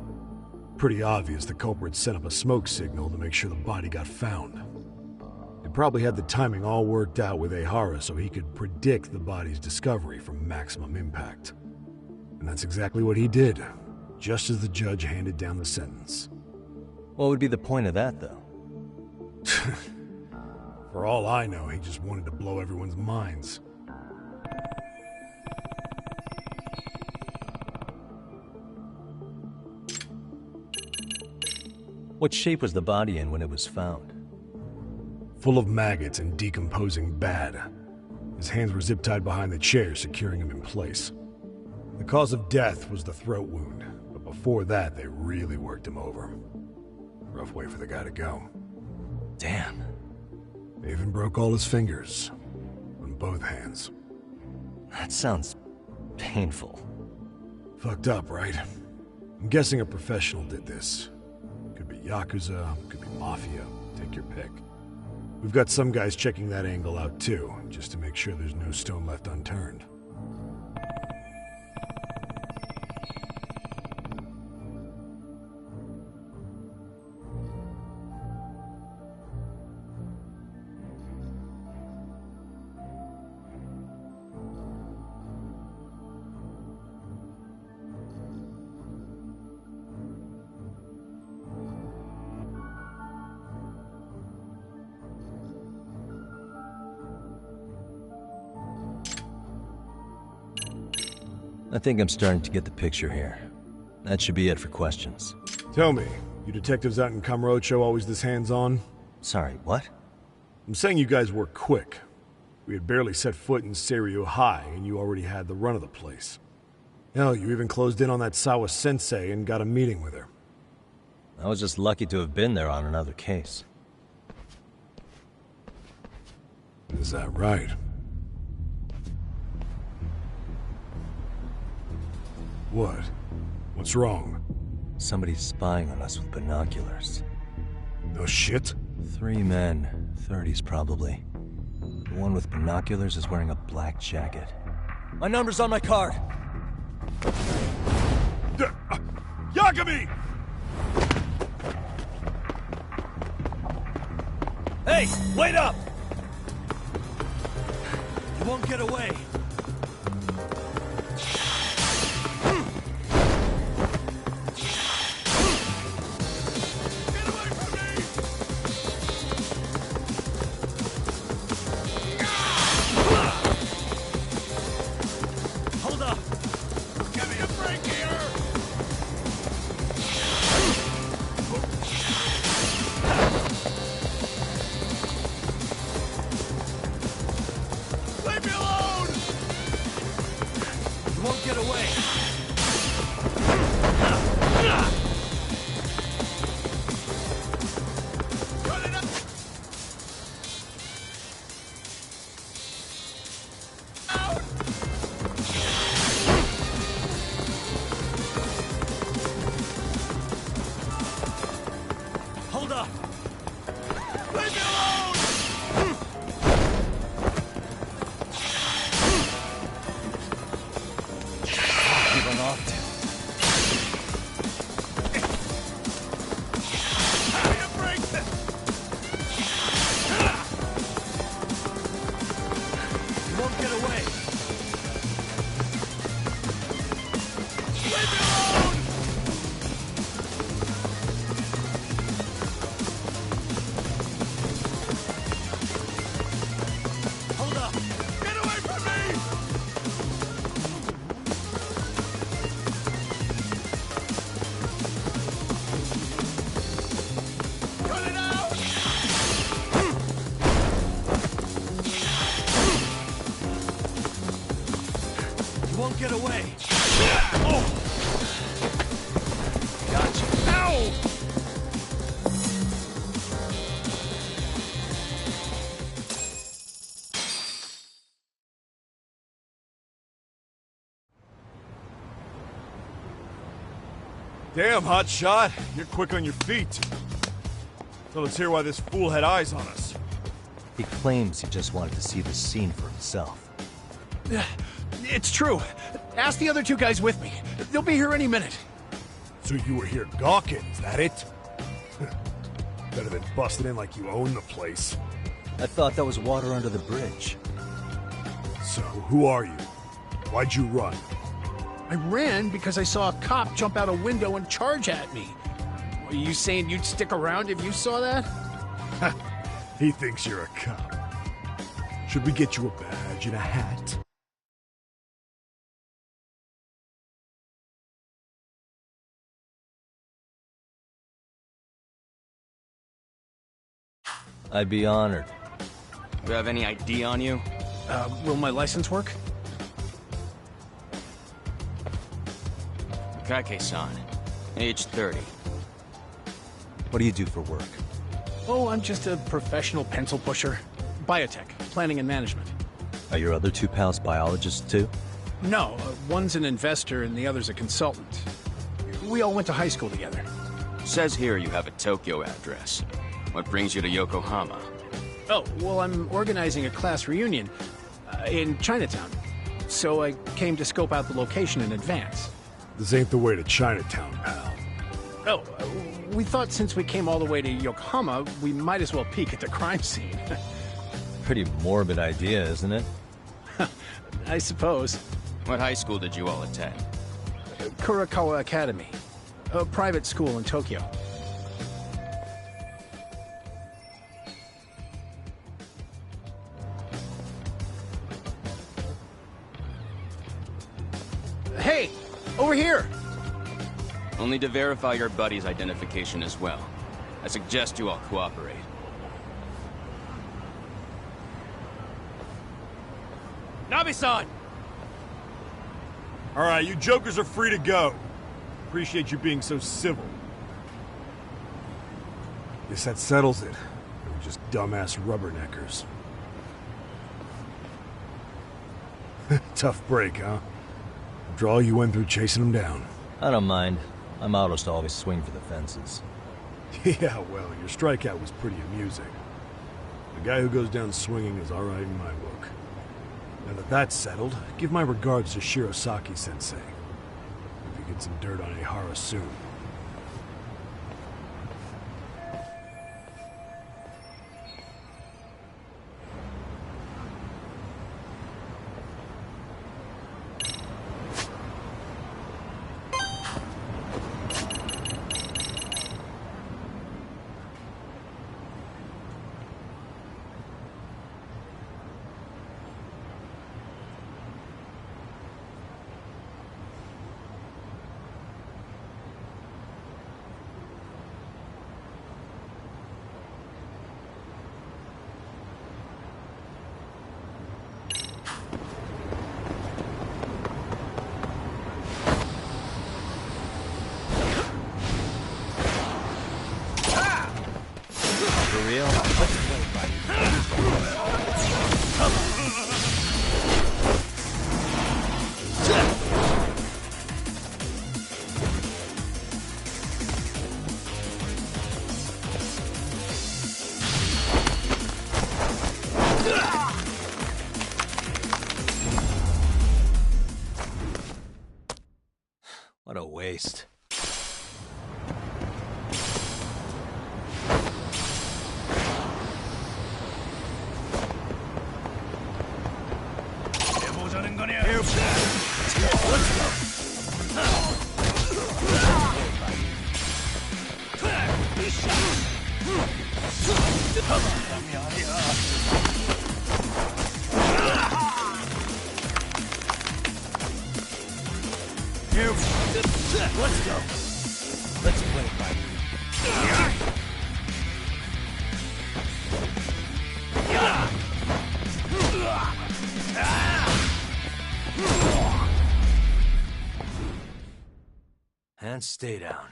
Pretty obvious the culprit set up a smoke signal to make sure the body got found. They probably had the timing all worked out with Ehara so he could predict the body's discovery from maximum impact. And that's exactly what he did, just as the judge handed down the sentence.
What would be the point of that, though?
For all I know, he just wanted to blow everyone's minds.
What shape was the body in when it was found?
Full of maggots and decomposing bad. His hands were zip-tied behind the chair, securing him in place. The cause of death was the throat wound, but before that, they really worked him over. Rough way for the guy to go.
Damn.
They even broke all his fingers. On both hands.
That sounds painful.
Fucked up, right? I'm guessing a professional did this. Could be Yakuza, could be Mafia, take your pick. We've got some guys checking that angle out too, just to make sure there's no stone left unturned.
I think I'm starting to get the picture here. That should be it for questions.
Tell me, you detectives out in Kamurocho always this hands-on?
Sorry, what?
I'm saying you guys work quick. We had barely set foot in Seiryu High, and you already had the run of the place. Hell, you even closed in on that Sawa sensei and got a meeting with her.
I was just lucky to have been there on another case.
Is that right? What? What's wrong?
Somebody's spying on us with binoculars.
No shit?
3 men, 30s probably. The one with binoculars is wearing a black jacket. My number's on my card!
Yagami!
Hey, wait up! You won't get away.
Leave me alone! Don't get away!
Oh! Gotcha. Ow!
Damn, hot shot. You're quick on your feet. So let's hear why this fool had eyes on us.
He claims he just wanted to see the scene for himself.
It's true. Ask the other two guys with me. They'll be here any minute.
So you were here gawking, is that it? Better than busting in like you own the place.
I thought that was water under the bridge.
So, who are you? Why'd you run?
I ran because I saw a cop jump out a window and charge at me. Are you saying you'd stick around if you saw that?
He thinks you're a cop. Should we get you a badge and a hat?
I'd be honored.
Do you have any ID on you?
Will my license work?
Kake-san, age 30.
What do you do for work?
Oh, I'm just a professional pencil pusher. Biotech, planning and management.
Are your other two pals biologists too?
No, one's an investor and the other's a consultant. We all went to high school together.
Says here you have a Tokyo address. What brings you to Yokohama?
Oh, well, I'm organizing a class reunion in Chinatown. So I came to scope out the location in advance.
This ain't the way to Chinatown, pal.
Oh, we thought since we came all the way to Yokohama, we might as well peek at the crime scene.
Pretty morbid idea, isn't it?
I suppose.
What high school did you all attend?
Kurakawa Academy, a private school in Tokyo. Hey! Over here!
Only to verify your buddy's identification as well. I suggest you all cooperate.
Nabe-san!
Alright, you jokers are free to go. Appreciate you being so civil. Guess that settles it. We're just dumbass rubberneckers. Tough break, huh? After all you went through chasing them down.
I don't mind. My motto's to always swing for the fences.
Yeah, well, your strikeout was pretty amusing. The guy who goes down swinging is alright in my book. Now that that's settled, give my regards to Shirosaki-sensei. If you get some dirt on Ihara soon.
For real? What a waste.
Let's go.
Let's play it by And stay down.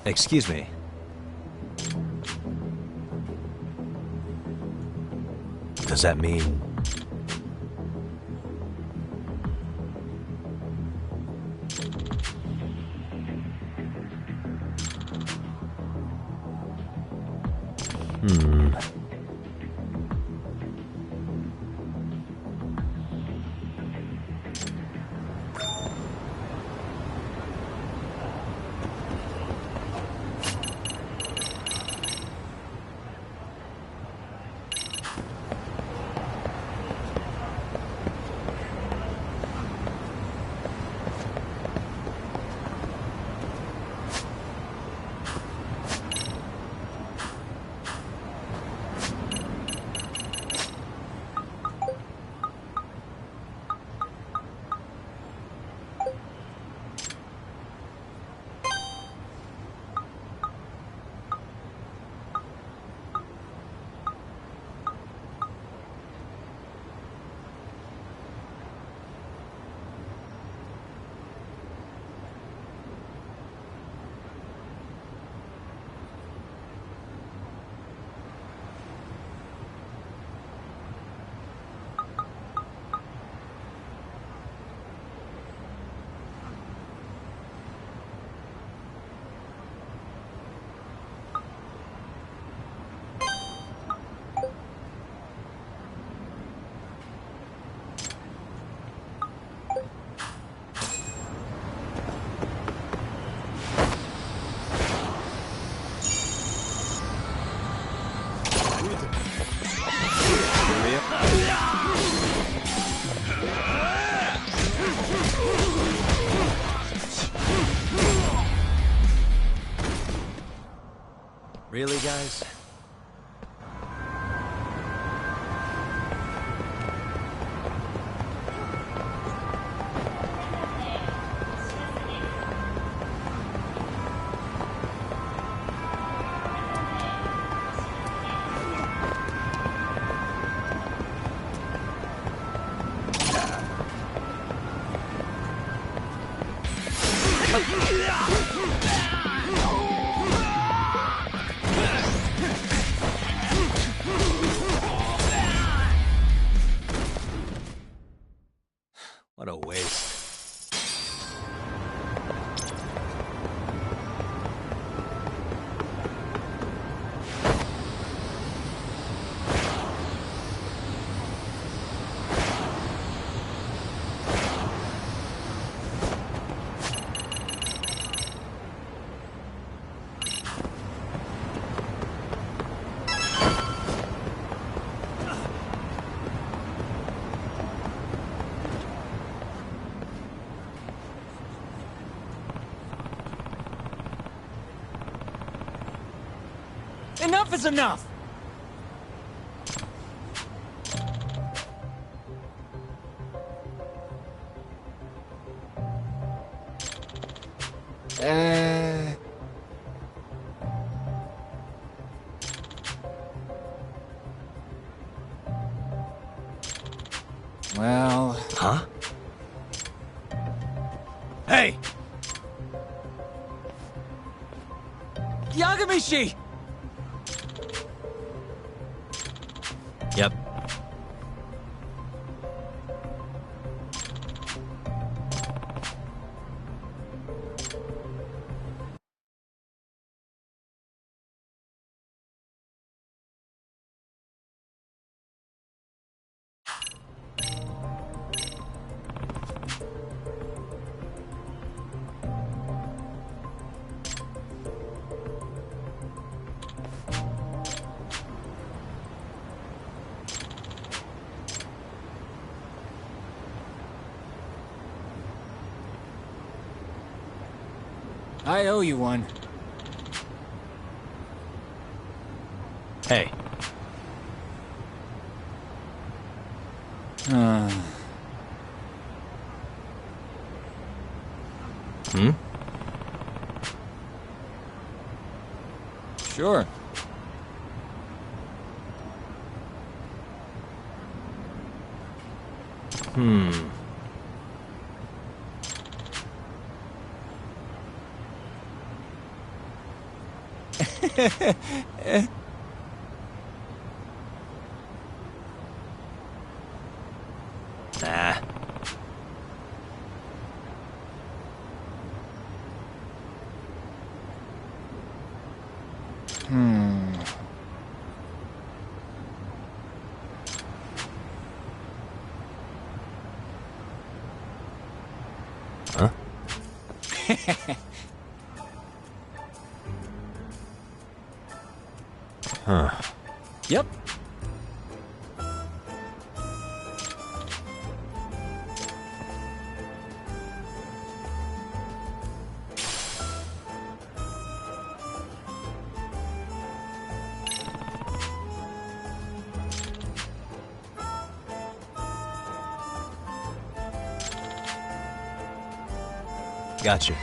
Excuse me. Does that mean... Really, guys? What a waste.
Enough is enough!
Well...
Huh?
Hey! Yagamishi!
Yep.
I owe you one.
Hey.
Hmm? Sure.
Nah.
Huh? Huh.
Yep.
Gotcha.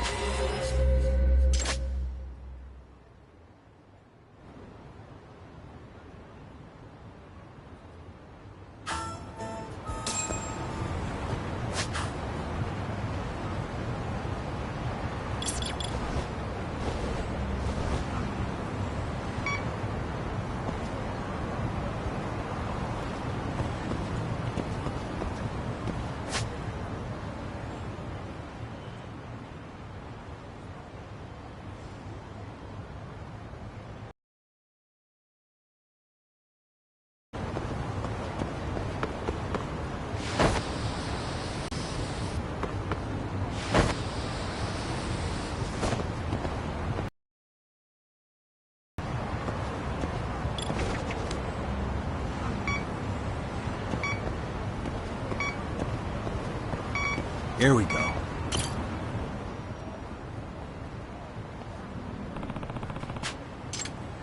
Here we go.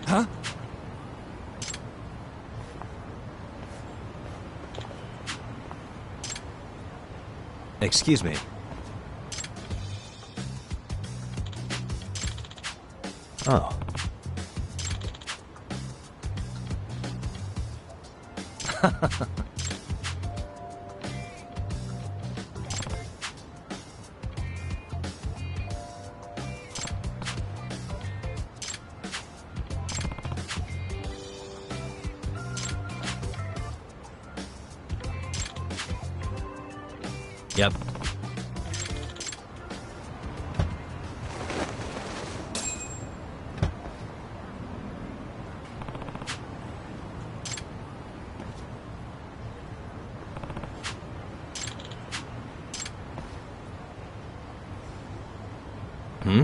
Huh?
Excuse me. Oh. Yep. Hmm?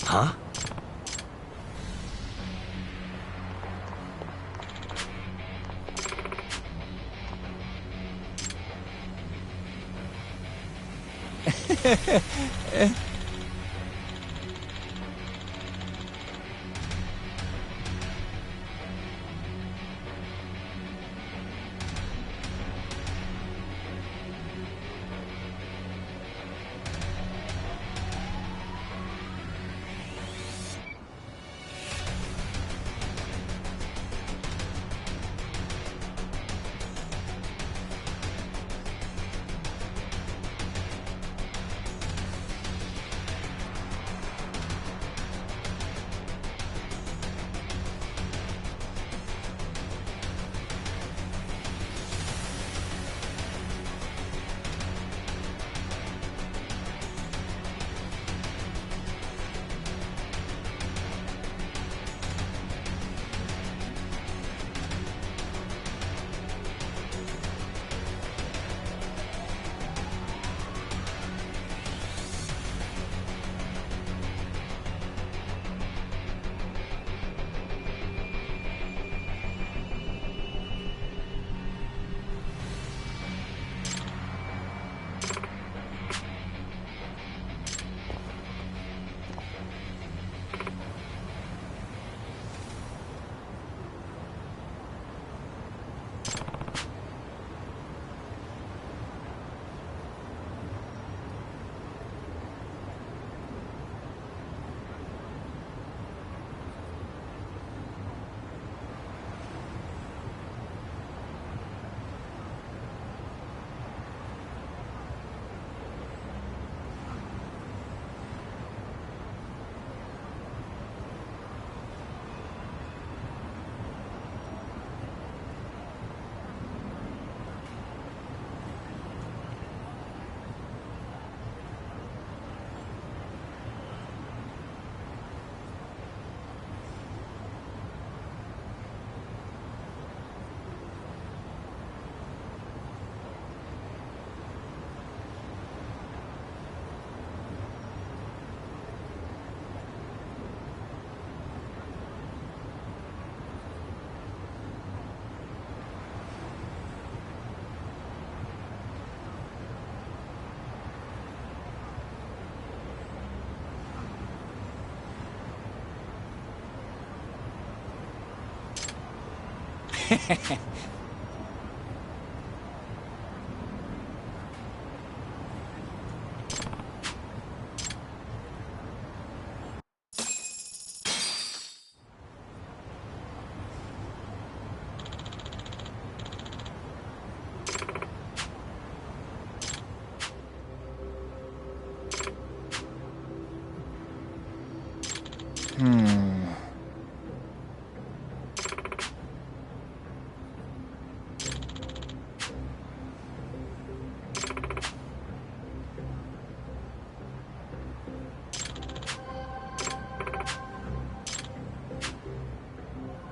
Huh?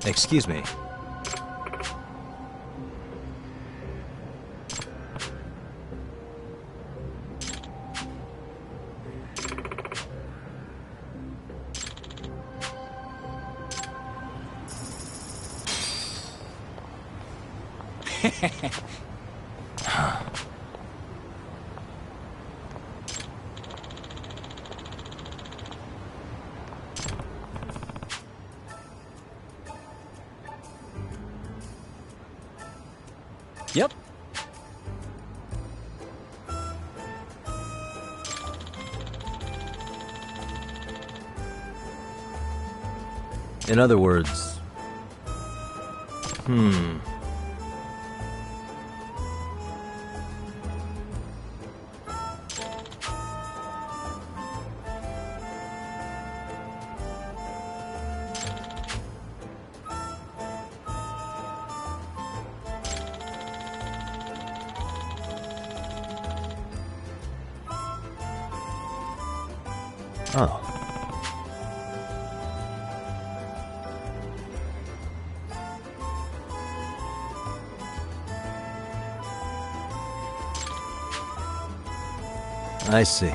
Excuse me.
Yep.
In other words... Oh. I see.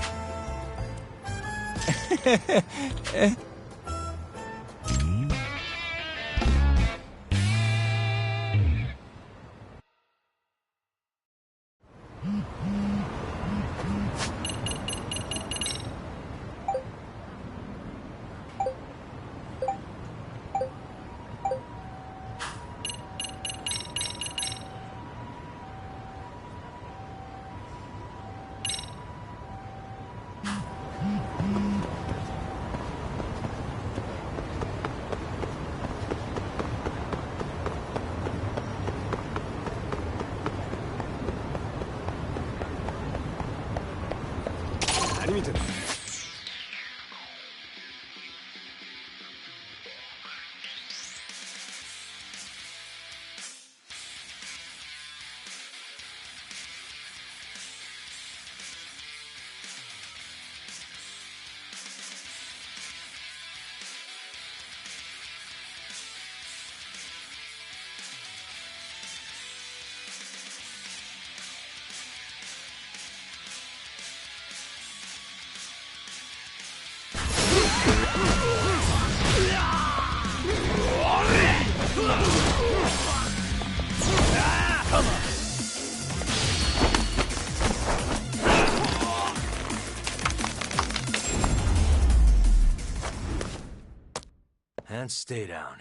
And stay down.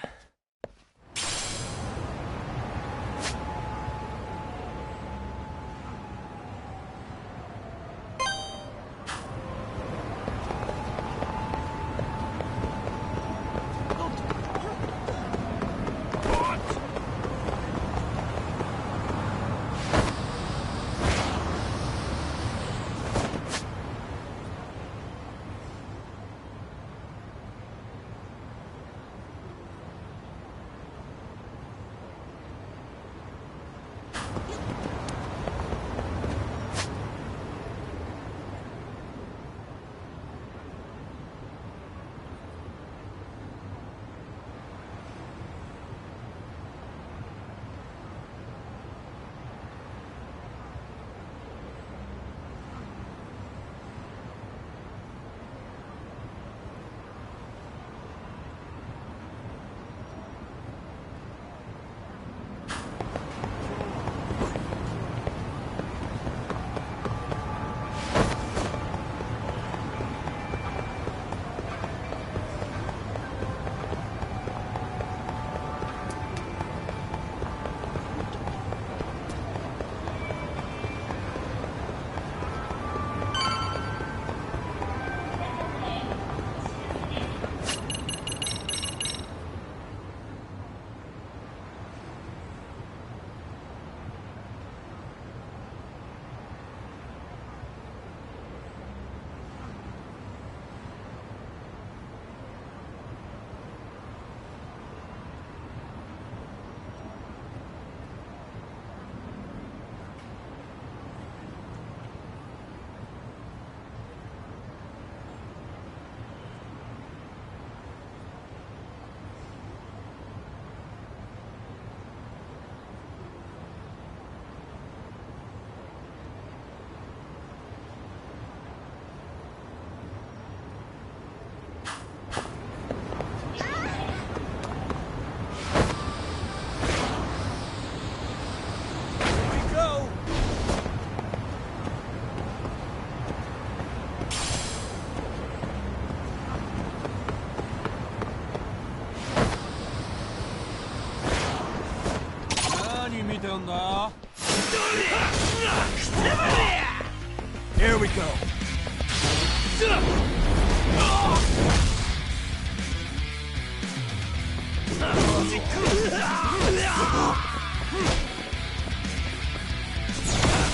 Here we go.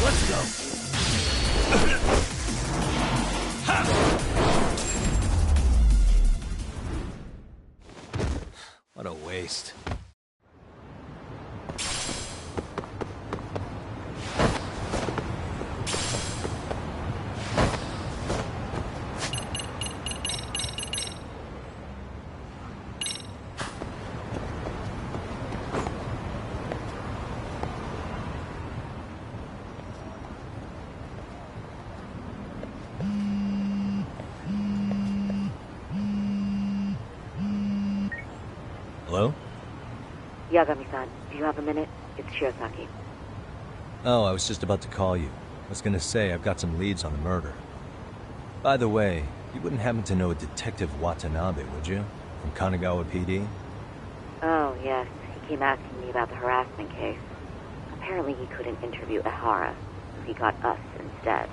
Let's go.
What a waste. Hello?
Yagami-san, do you have a minute? It's Shirosaki.
Oh, I was just about to call you. I was gonna say I've got some leads on the murder. By the way, you wouldn't happen to know a Detective Watanabe, would you? From Kanagawa PD?
Oh, yes. He came asking me about the harassment case. Apparently he couldn't interview Ehara, so he got us instead.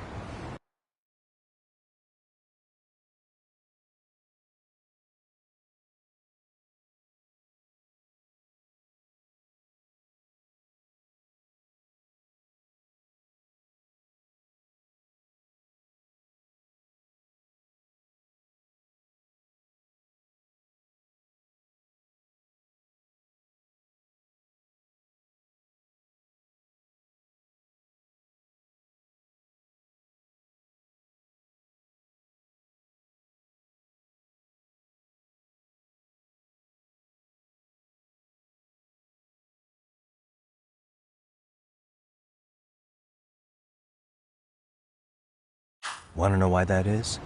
Wanna know why that is?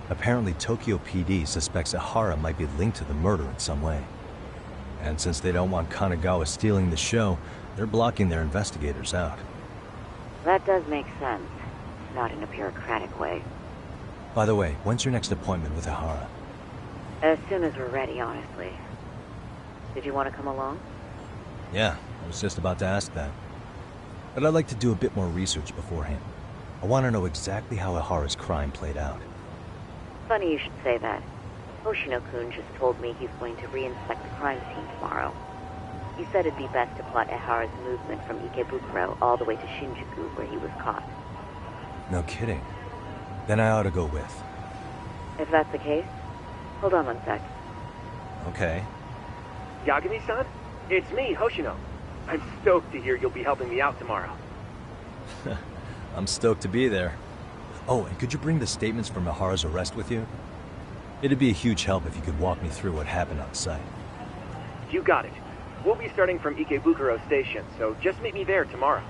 Apparently Tokyo PD suspects Ehara might be linked to the murder in some way. And since they don't want Kanagawa stealing the show, they're blocking their investigators out.
That does make sense. Not in a bureaucratic way.
By the way, when's your next appointment with Ehara?
As soon as we're ready, honestly. Did you want to come along?
Yeah, I was just about to ask that. But I'd like to do a bit more research beforehand. I want to know exactly how Ehara's crime played out.
Funny you should say that. Hoshino-kun just told me he's going to re-inspect the crime scene tomorrow. He said it'd be best to plot Ehara's movement from Ikebukuro all the way to Shinjuku, where he was caught.
No kidding. Then I ought to go with.
If that's the case, hold on one sec.
Okay.
Yagami-san? It's me, Hoshino. I'm stoked to hear you'll be helping me out tomorrow.
I'm stoked to be there. Oh, and could you bring the statements from Ehara's arrest with you? It'd be a huge help if you could walk me through what happened on site.
You got it. We'll be starting from Ikebukuro Station, so just meet me there tomorrow.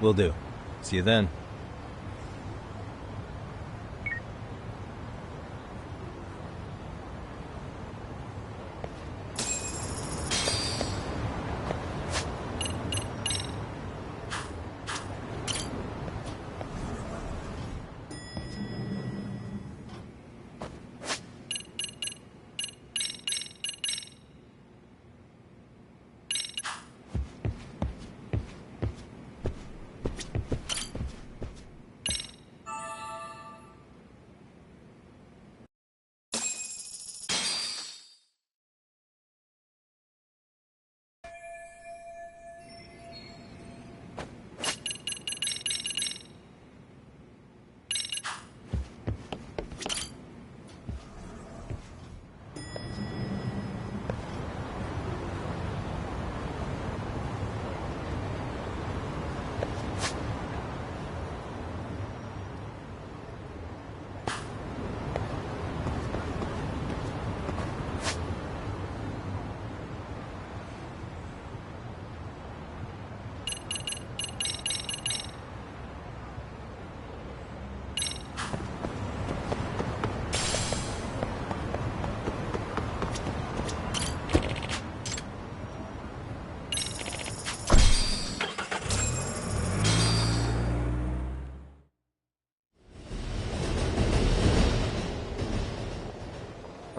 Will do. See you then.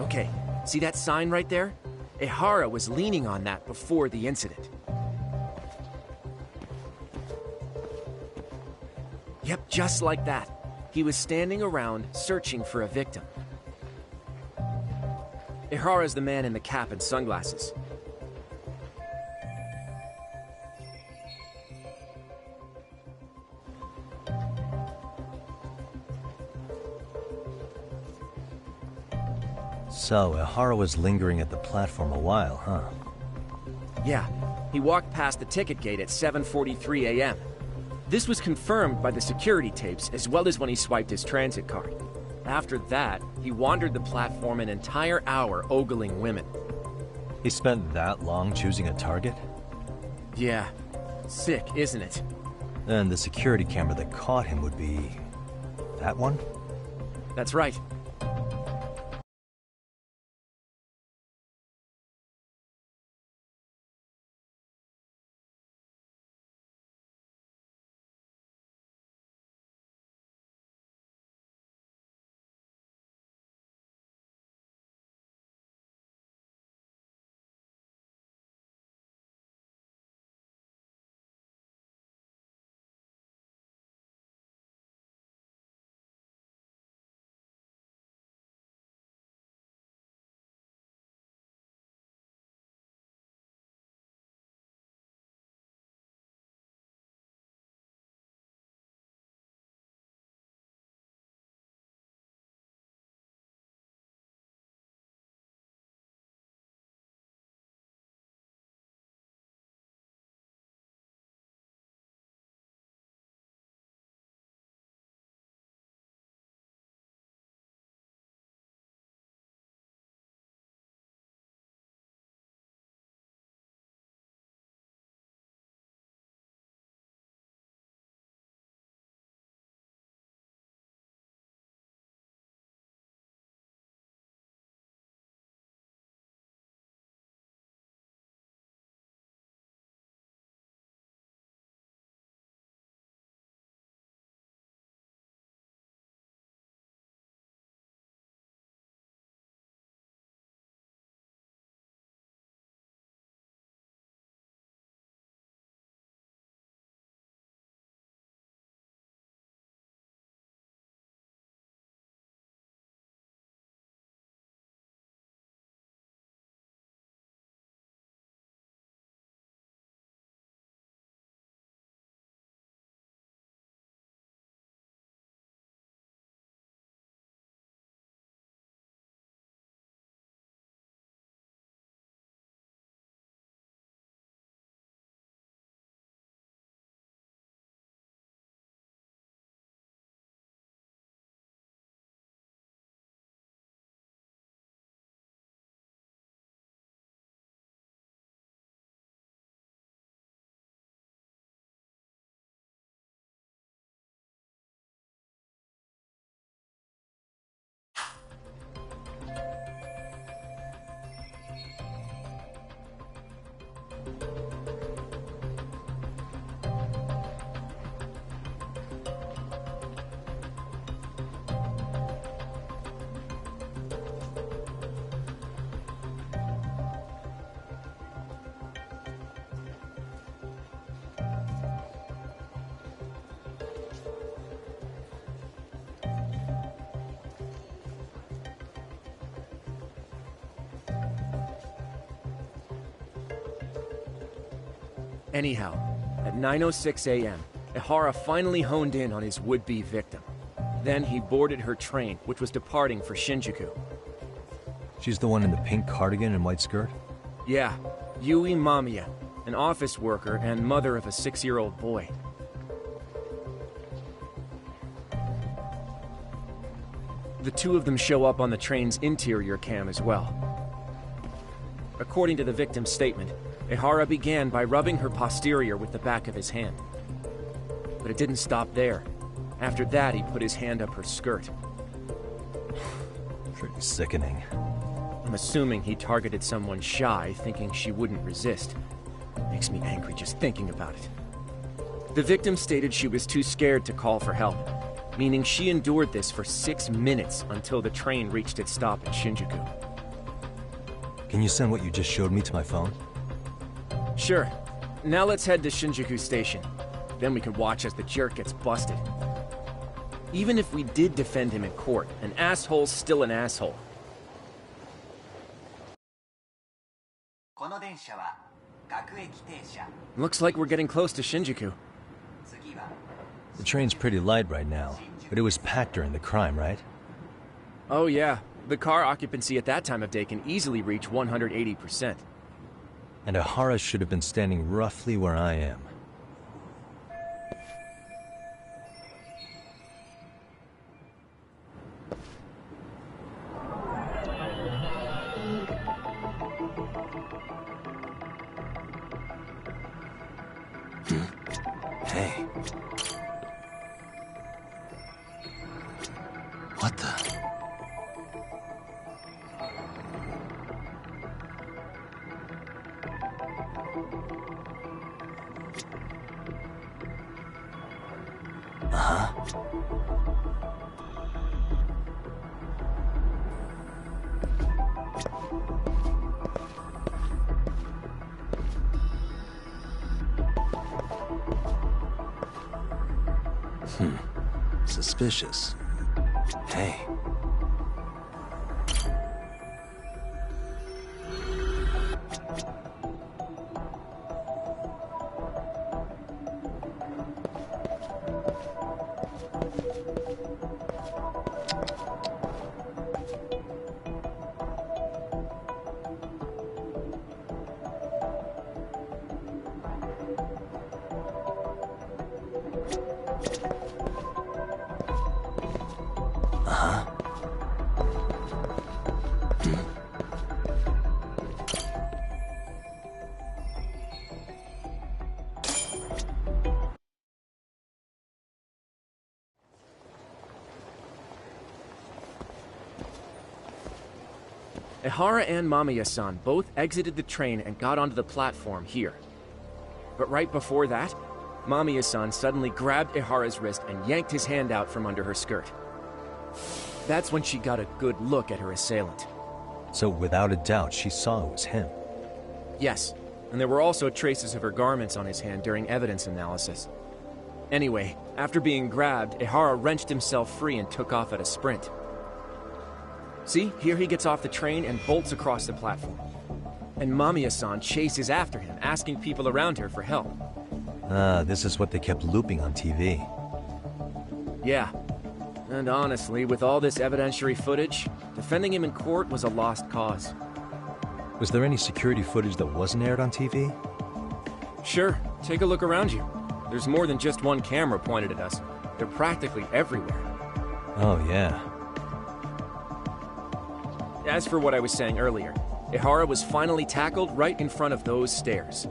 Okay, see that sign right there? Ehara was leaning on that before the incident.
Yep, just like that. He was standing around, searching for a victim. Ihara's the man in the cap and sunglasses.
So, Ihara was lingering at the platform a while, huh?
Yeah, he walked past the ticket gate at 7:43 a.m. This was confirmed by the security tapes, as well as when he swiped his transit card. After that, he wandered the platform an entire hour ogling women.
He spent that long choosing a target?
Yeah. Sick, isn't it?
And the security camera that caught him would be... that one?
That's right. Anyhow, at 9:06 a.m., Ihara finally honed in on his would-be victim. Then he boarded her train, which was departing for Shinjuku.
She's the one in the pink cardigan and white skirt?
Yeah, Yui Mamiya, an office worker and mother of a 6-year-old boy. The two of them show up on the train's interior cam as well. According to the victim's statement, Ihara began by rubbing her posterior with the back of his hand. But it didn't stop there. After that, he put his hand up her skirt.
Pretty sickening.
I'm assuming he targeted someone shy, thinking she wouldn't resist. Makes me angry just thinking about it. The victim stated she was too scared to call for help, meaning she endured this for 6 minutes until the train reached its stop at Shinjuku.
Can you send what you just showed me to my phone?
Sure. Now let's head to Shinjuku Station. Then we can watch as the jerk gets busted. Even if we did defend him in court, an asshole's still an asshole. Looks like we're getting close to Shinjuku.
The train's pretty light right now, but it was packed during the crime, right?
Oh yeah, the car occupancy at that time of day can easily reach 180%.
And Ihara should have been standing roughly where I am. Hey. What the? Uh-huh. Suspicious. Hey.
Ihara and Mamiya-san both exited the train and got onto the platform here. But right before that, Mamiya-san suddenly grabbed Ihara's wrist and yanked his hand out from under her skirt. That's when she got a good look at her assailant.
So without a doubt, she saw it was him.
Yes, and there were also traces of her garments on his hand during evidence analysis. Anyway, after being grabbed, Ihara wrenched himself free and took off at a sprint. See, here he gets off the train and bolts across the platform. And Mamiya-san chases after him, asking people around her for help.
This is what they kept looping on TV.
Yeah. And honestly, with all this evidentiary footage, defending him in court was a lost cause.
Was there any security footage that wasn't aired on TV?
Sure, take a look around you. There's more than just one camera pointed at us. They're practically everywhere.
Oh, yeah.
As for what I was saying earlier, Ihara was finally tackled right in front of those stairs.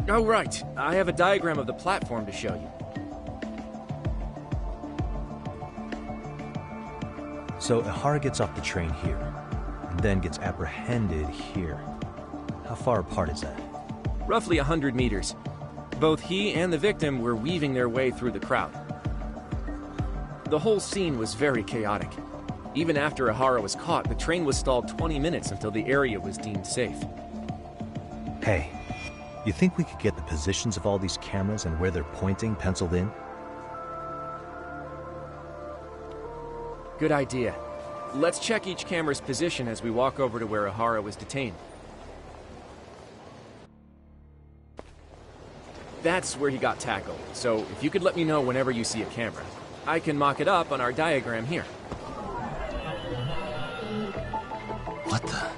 Oh, right. I have a diagram of the platform to show you.
So Ihara gets off the train here, and then gets apprehended here. How far apart is that?
Roughly 100 meters. Both he and the victim were weaving their way through the crowd. The whole scene was very chaotic. Even after Ihara was caught, the train was stalled 20 minutes until the area was deemed safe.
Hey, you think we could get the positions of all these cameras and where they're pointing penciled in?
Good idea. Let's check each camera's position as we walk over to where Ihara was detained. That's where he got tackled, so if you could let me know whenever you see a camera, I can mock it up on our diagram here.
What the?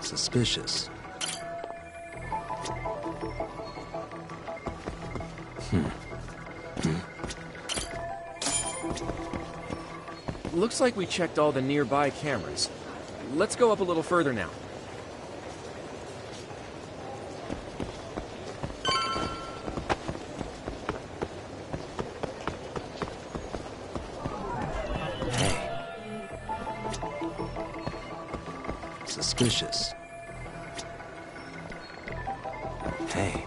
Suspicious.
Looks like we checked all the nearby cameras. Let's go up a little further now.
Suspicious. Hey.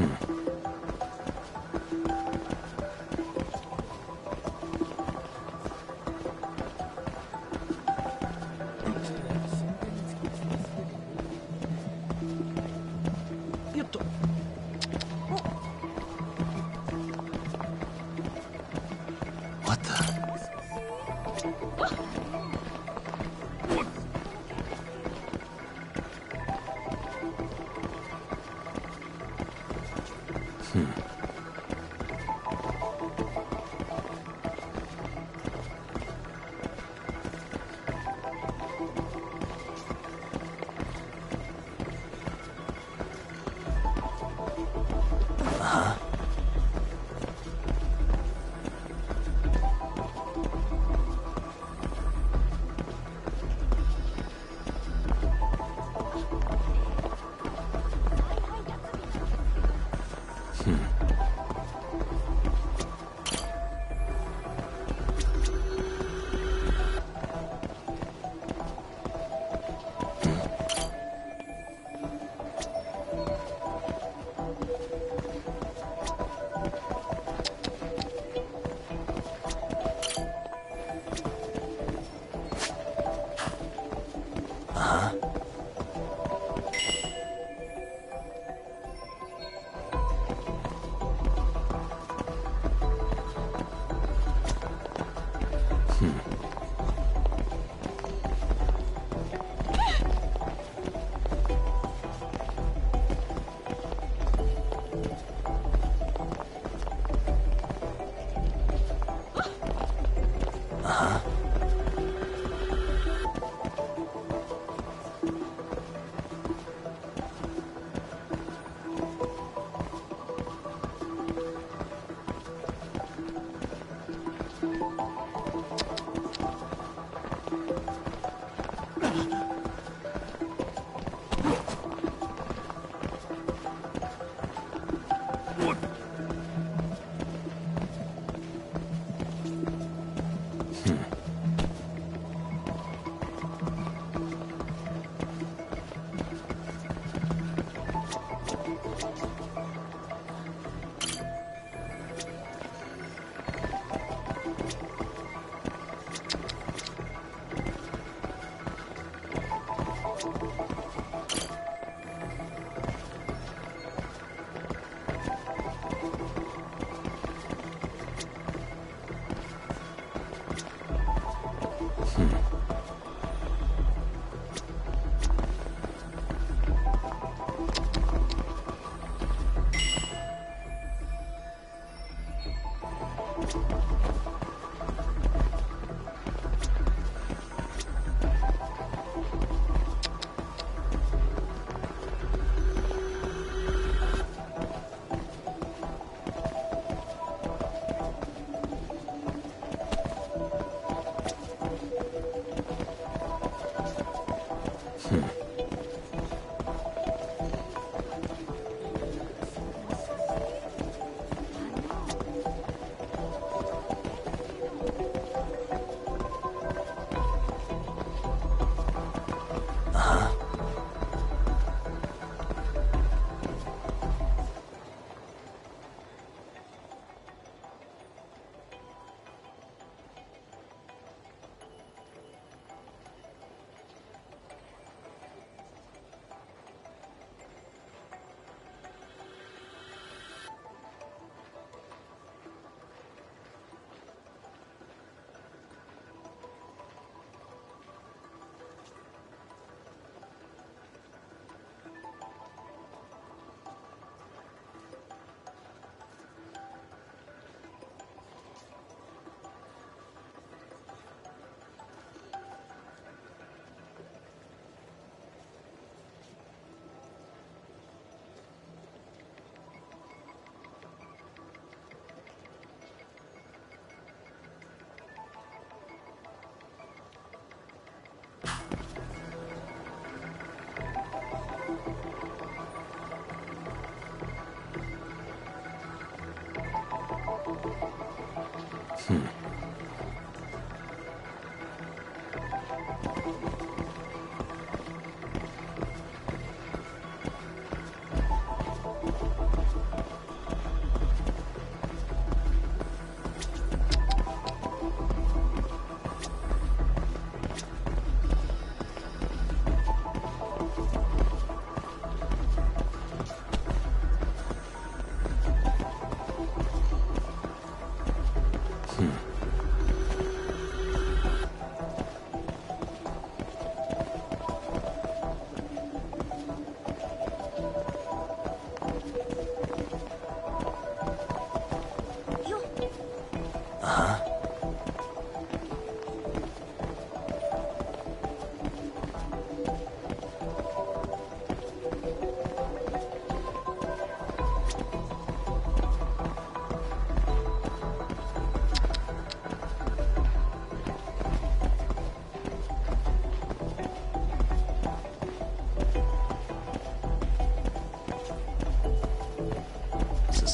What the?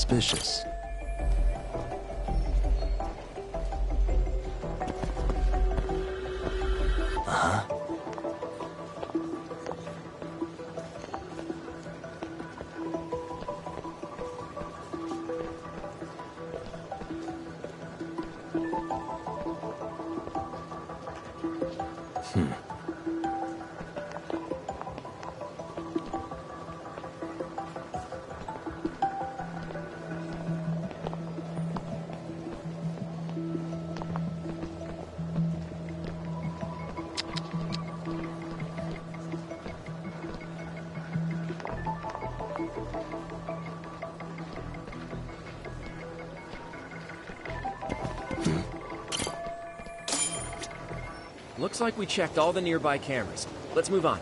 Suspicious. Uh-huh.
Looks like we checked all the nearby cameras. Let's move on.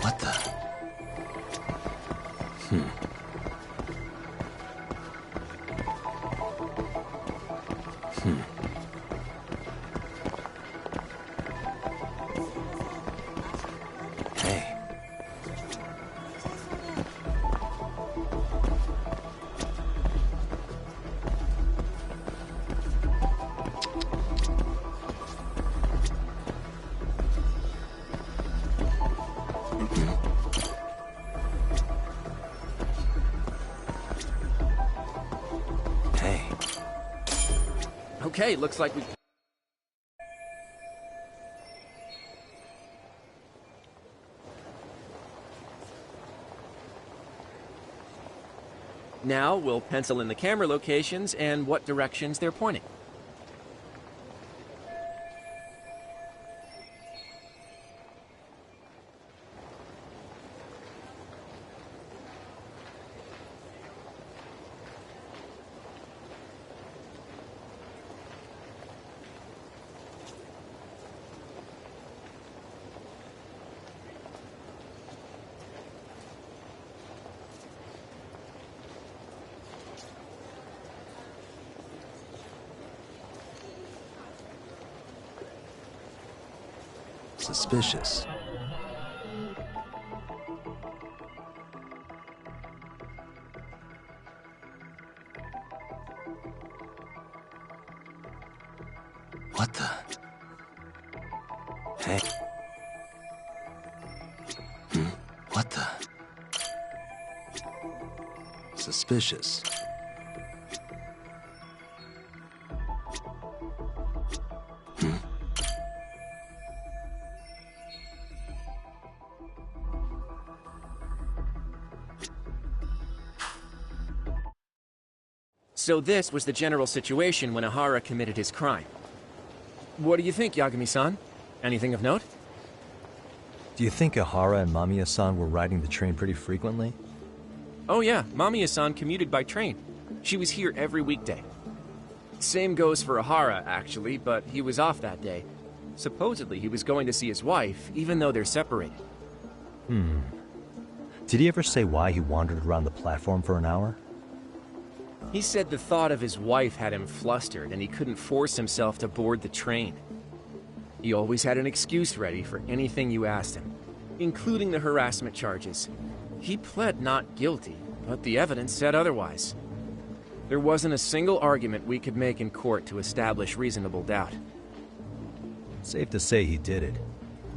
What the? Hey. Okay, looks like we... Now we'll pencil in the camera locations and what directions they're pointing.
Suspicious. What the? Hey. What the? Suspicious.
So this was the general situation when Ahara committed his crime. What do you think, Yagami-san? Anything of note?
Do you think Ahara and Mamiya-san were riding the train pretty frequently?
Oh yeah, Mamiya-san commuted by train. She was here every weekday. Same goes for Ahara, actually, but he was off that day. Supposedly he was going to see his wife, even though they're separated.
Did he ever say why he wandered around the platform for an hour?
He said the thought of his wife had him flustered and he couldn't force himself to board the train. He always had an excuse ready for anything you asked him, including the harassment charges. He pled not guilty, but the evidence said otherwise. There wasn't a single argument we could make in court to establish reasonable doubt.
Safe to say he did it.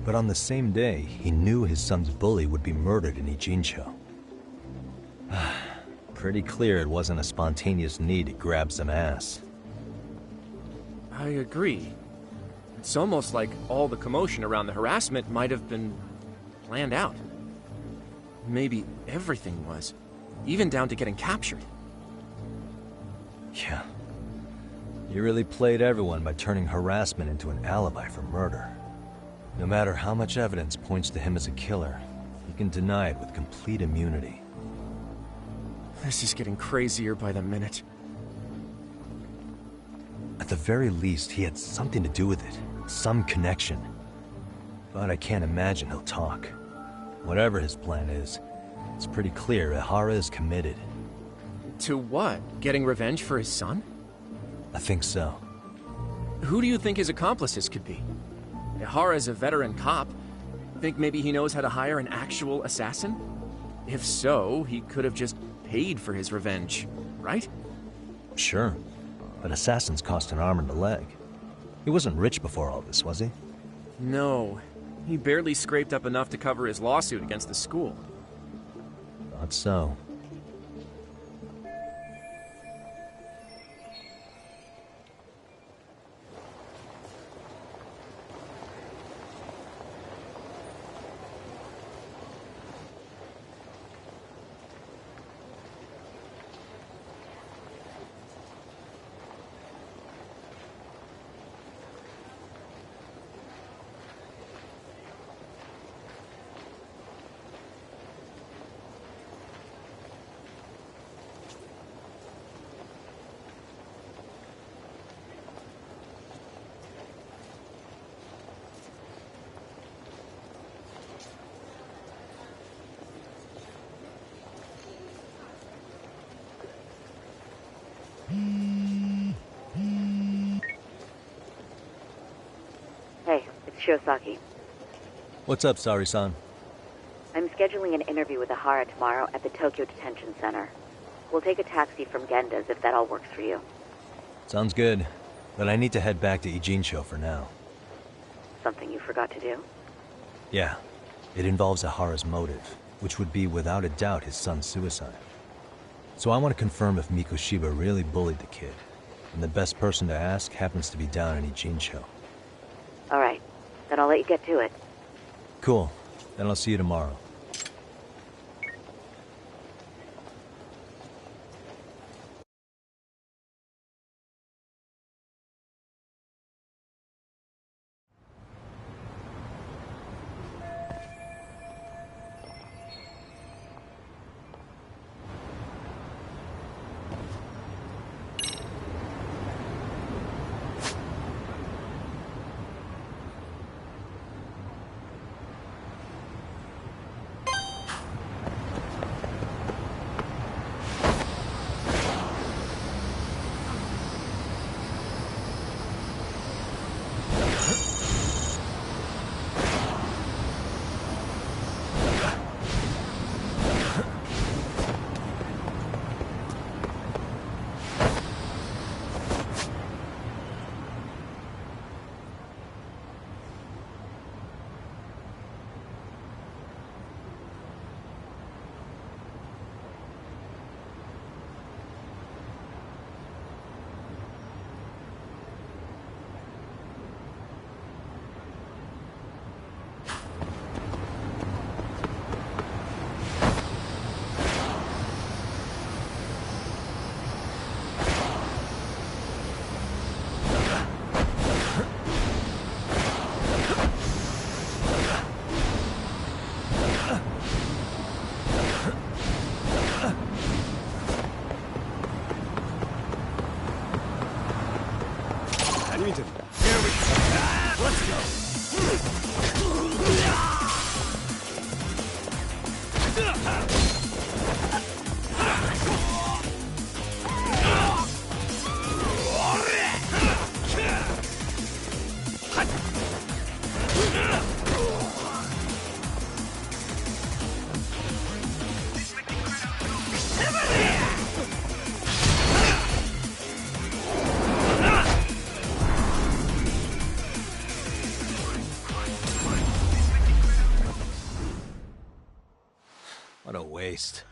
But on the same day, he knew his son's bully would be murdered in Ijincho. Pretty clear it wasn't a spontaneous need to grab some ass.
I agree. It's almost like all the commotion around the harassment might have been planned out. Maybe everything was, even down to getting captured.
Yeah. You really played everyone by turning harassment into an alibi for murder. No matter how much evidence points to him as a killer, he can deny it with complete immunity.
This is getting crazier by the minute.
At the very least, he had something to do with it. Some connection. But I can't imagine he'll talk. Whatever his plan is, it's pretty clear Ihara is committed.
To what? Getting revenge for his son?
I think so.
Who do you think his accomplices could be? Ihara's a veteran cop. Think maybe he knows how to hire an actual assassin? If so, he could have just paid for his revenge, right?
Sure. But assassins cost an arm and a leg. He wasn't rich before all this, was he?
No. He barely scraped up enough to cover his lawsuit against the school.
Thought so.
Hey, it's Shiosaki.
What's up, Sari-san?
I'm scheduling an interview with Ihara tomorrow at the Tokyo Detention Center. We'll take a taxi from Genda's if that all works for you.
Sounds good, but I need to head back to Ijincho for now.
Something you forgot to do?
Yeah, it involves Ihara's motive, which would be without a doubt his son's suicide. So I want to confirm if Mikoshiba really bullied the kid, and the best person to ask happens to be down in Ijincho.
All right, then I'll let you get to it.
Cool, then I'll see you tomorrow. What a waste.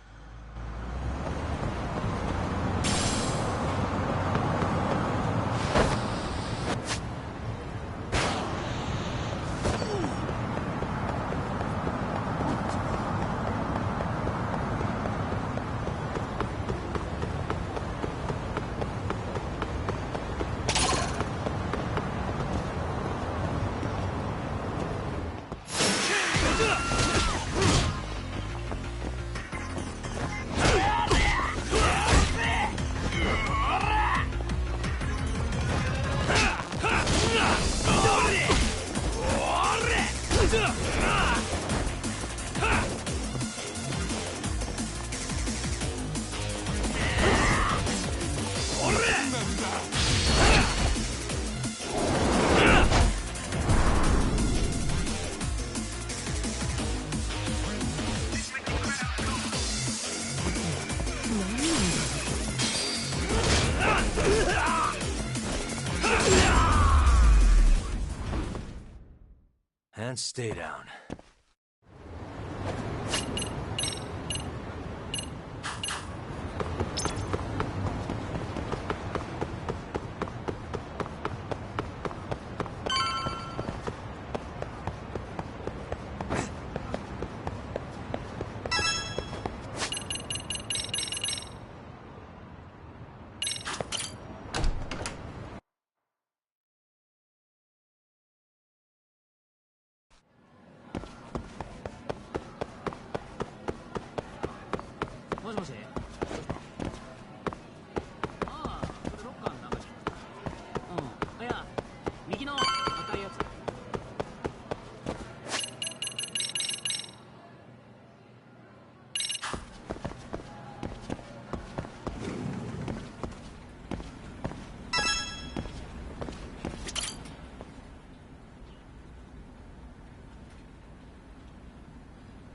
And stay down.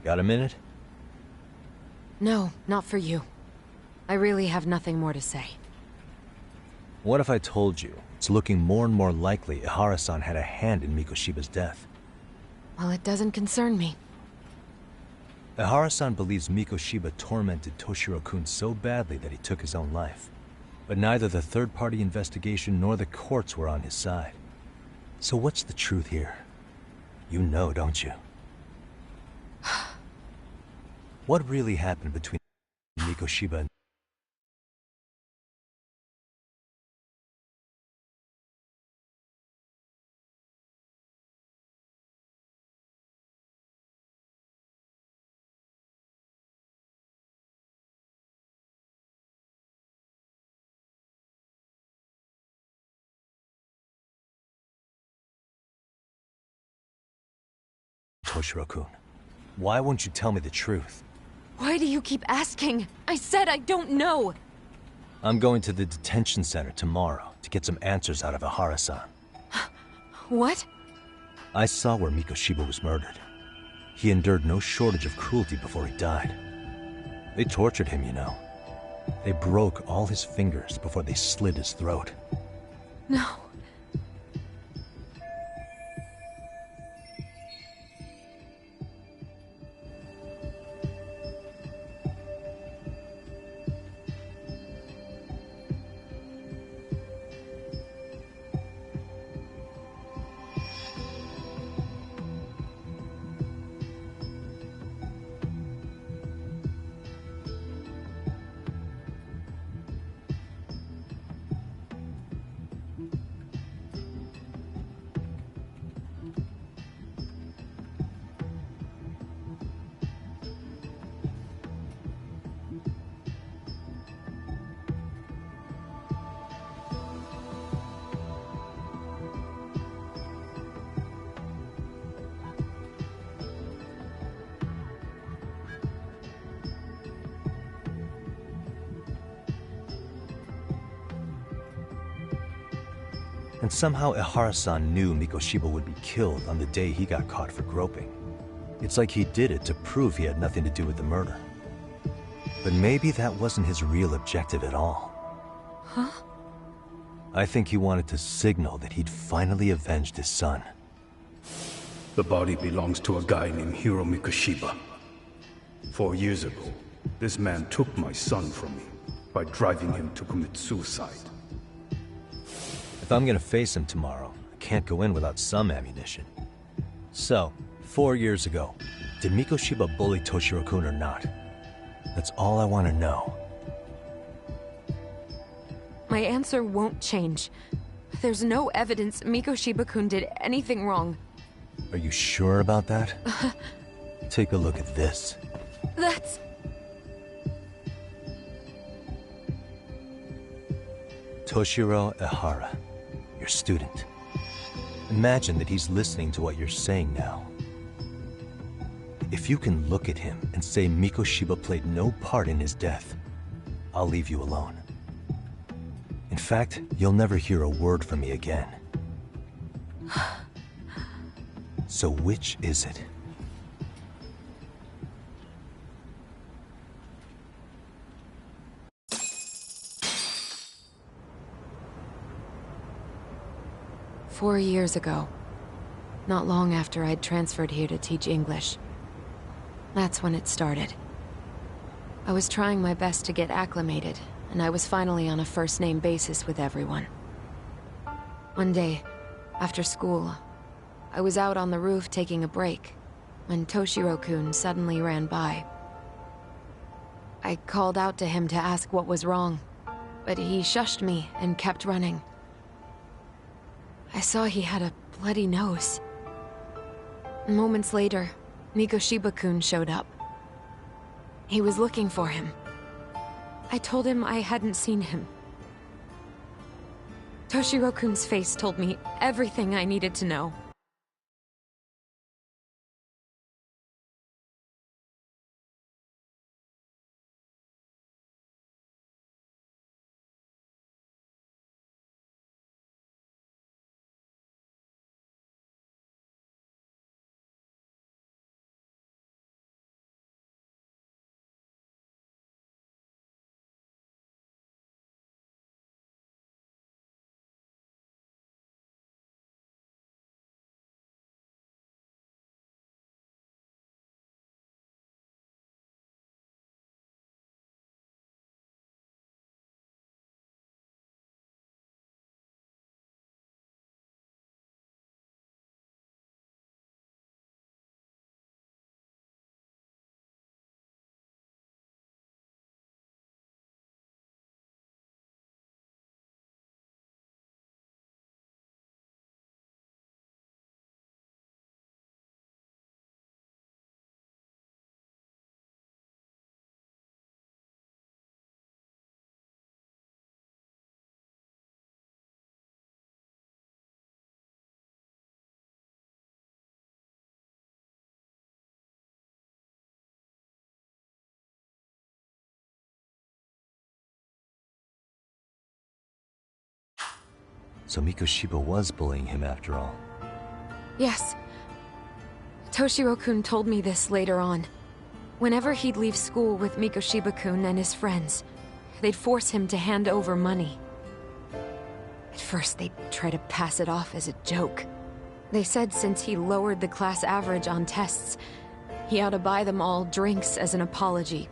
Got a minute?
No, not for you. I really have nothing more to say.
What if I told you it's looking more and more likely Ihara-san had a hand in Mikoshiba's death?
Well, it doesn't concern me.
Ihara-san believes Mikoshiba tormented Toshiro-kun so badly that he took his own life. But neither the third-party investigation nor the courts were on his side. So what's the truth here? You know, don't you? What really happened between Mikoshiba and Toshiro-kun? Why won't you tell me the truth?
Why do you keep asking? I said I don't know!
I'm going to the detention center tomorrow to get some answers out of Ihara-san.
What?
I saw where Mikoshiba was murdered. He endured no shortage of cruelty before he died. They tortured him, you know. They broke all his fingers before they slit his throat.
No.
And somehow Ihara-san knew Mikoshiba would be killed on the day he got caught for groping. It's like he did it to prove he had nothing to do with the murder. But maybe that wasn't his real objective at all.
Huh?
I think he wanted to signal that he'd finally avenged his son.
The body belongs to a guy named Hiro Mikoshiba. 4 years ago, this man took my son from me by driving him to commit suicide.
If I'm gonna face him tomorrow, I can't go in without some ammunition. So, 4 years ago, did Mikoshiba bully Toshiro-kun or not? That's all I want to know.
My answer won't change. There's no evidence Mikoshiba-kun did anything wrong.
Are you sure about that? Take a look at this.
That's...
Toshiro Ihara, your student. Imagine that he's listening to what you're saying now. If you can look at him and say Mikoshiba played no part in his death, I'll leave you alone. In fact, you'll never hear a word from me again. So which is it?
"4 years ago, not long after I'd transferred here to teach English. That's when it started. I was trying my best to get acclimated, and I was finally on a first-name basis with everyone. One day, after school, I was out on the roof taking a break, when Toshiro-kun suddenly ran by. I called out to him to ask what was wrong, but he shushed me and kept running. I saw he had a bloody nose. Moments later, Mikoshiba-kun showed up. He was looking for him. I told him I hadn't seen him. Toshiro-kun's face told me everything I needed to know.
So Mikoshiba was bullying him after all.
Yes. Toshiro-kun told me this later on. Whenever he'd leave school with Mikoshiba-kun and his friends, they'd force him to hand over money. At first, they'd try to pass it off as a joke. They said since he lowered the class average on tests, he ought to buy them all drinks as an apology.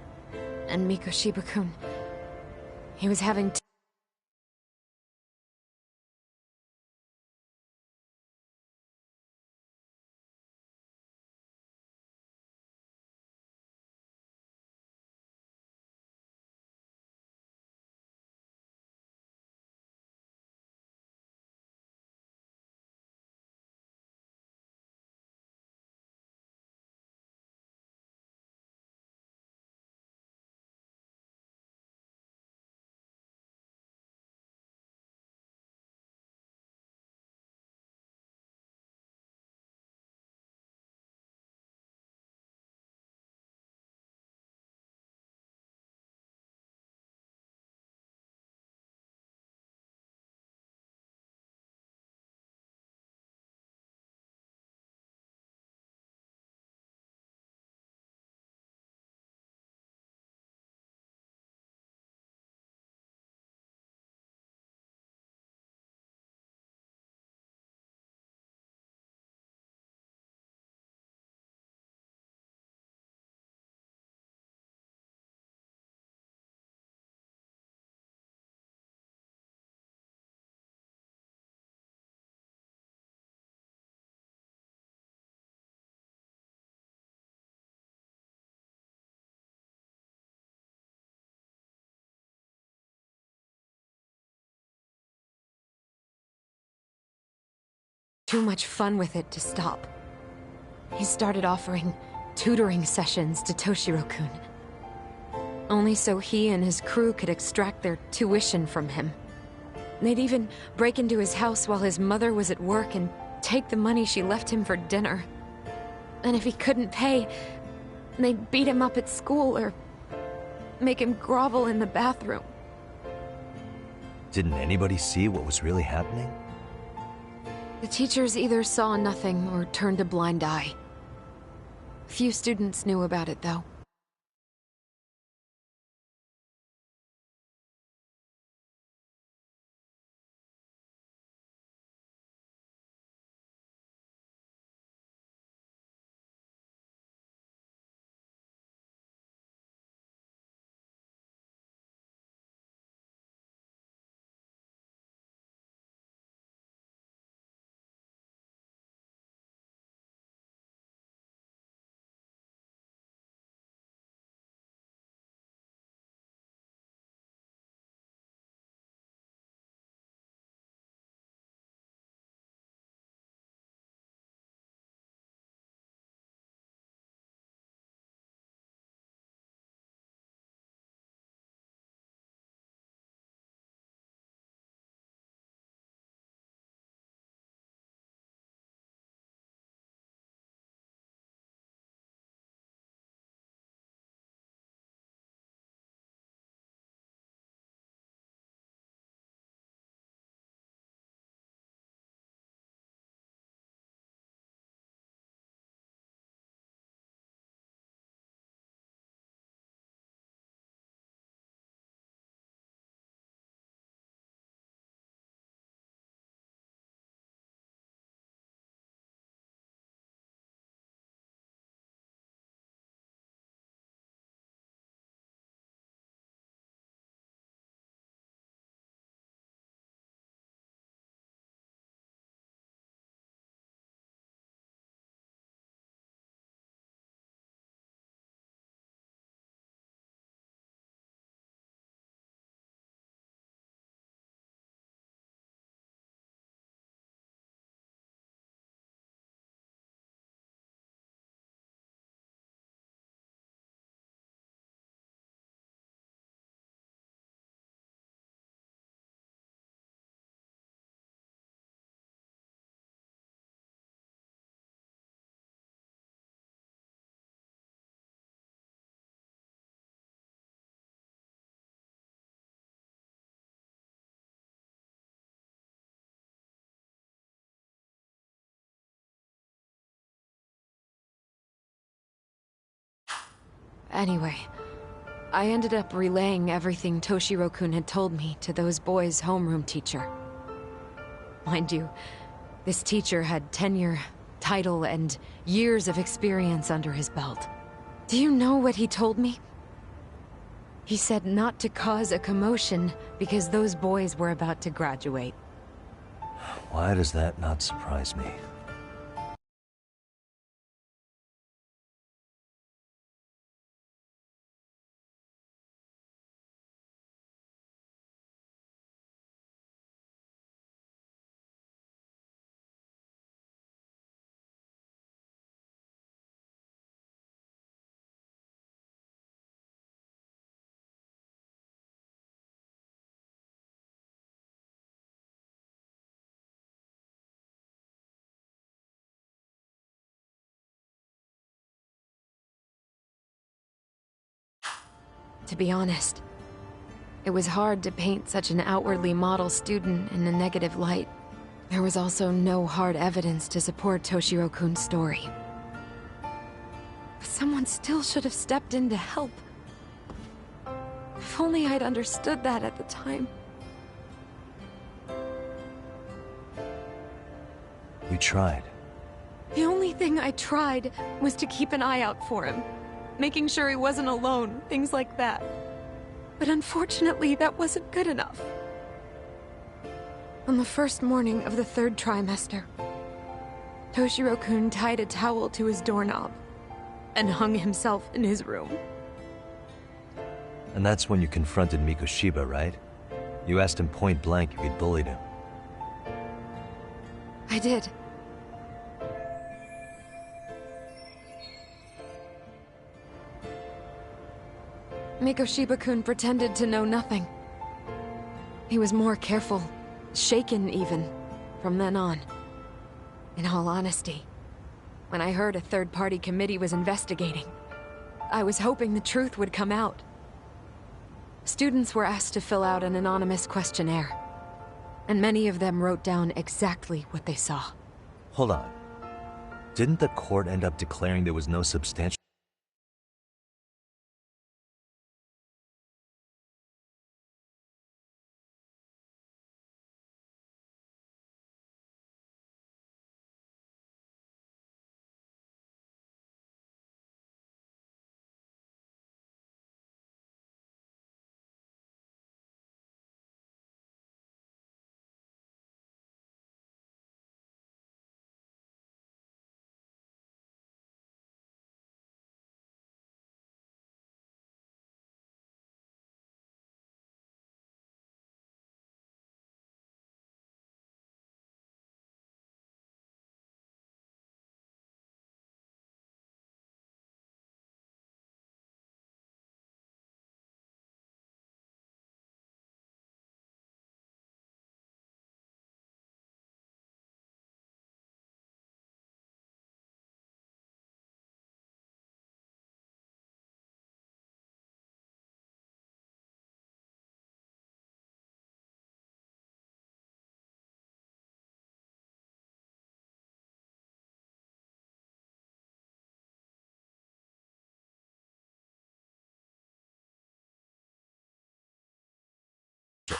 And Mikoshiba-kun, he was having too much fun with it to stop. He started offering tutoring sessions to Toshiro-kun. Only so he and his crew could extract their tuition from him. They'd even break into his house while his mother was at work and take the money she left him for dinner. And if he couldn't pay, They'd beat him up at school or make him grovel in the bathroom.
Didn't anybody see what was really happening?
The teachers either saw nothing or turned a blind eye. Few students knew about it, though. Anyway, I ended up relaying everything Toshiro-kun had told me to those boys' homeroom teacher. Mind you, this teacher had tenure, title, and years of experience under his belt. Do you know what he told me? He said not to cause a commotion because those boys were about to graduate.
Why does that not surprise me?
To be honest, it was hard to paint such an outwardly model student in a negative light. There was also no hard evidence to support Toshiro-kun's story. But someone still should have stepped in to help. If only I'd understood that at the time.
You tried.
The only thing I tried was to keep an eye out for him. Making sure he wasn't alone, things like that. But unfortunately, that wasn't good enough. On the first morning of the 3rd trimester, Toshiro-kun tied a towel to his doorknob and hung himself in his room.
And that's when you confronted Mikoshiba, right? You asked him point blank if he'd bullied him.
I did. Mikoshiba-kun pretended to know nothing. He was more careful, shaken even, from then on. In all honesty, when I heard a third-party committee was investigating, I was hoping the truth would come out. Students were asked to fill out an anonymous questionnaire, and many of them wrote down exactly what they saw.
Hold on. Didn't the court end up declaring there was no substantial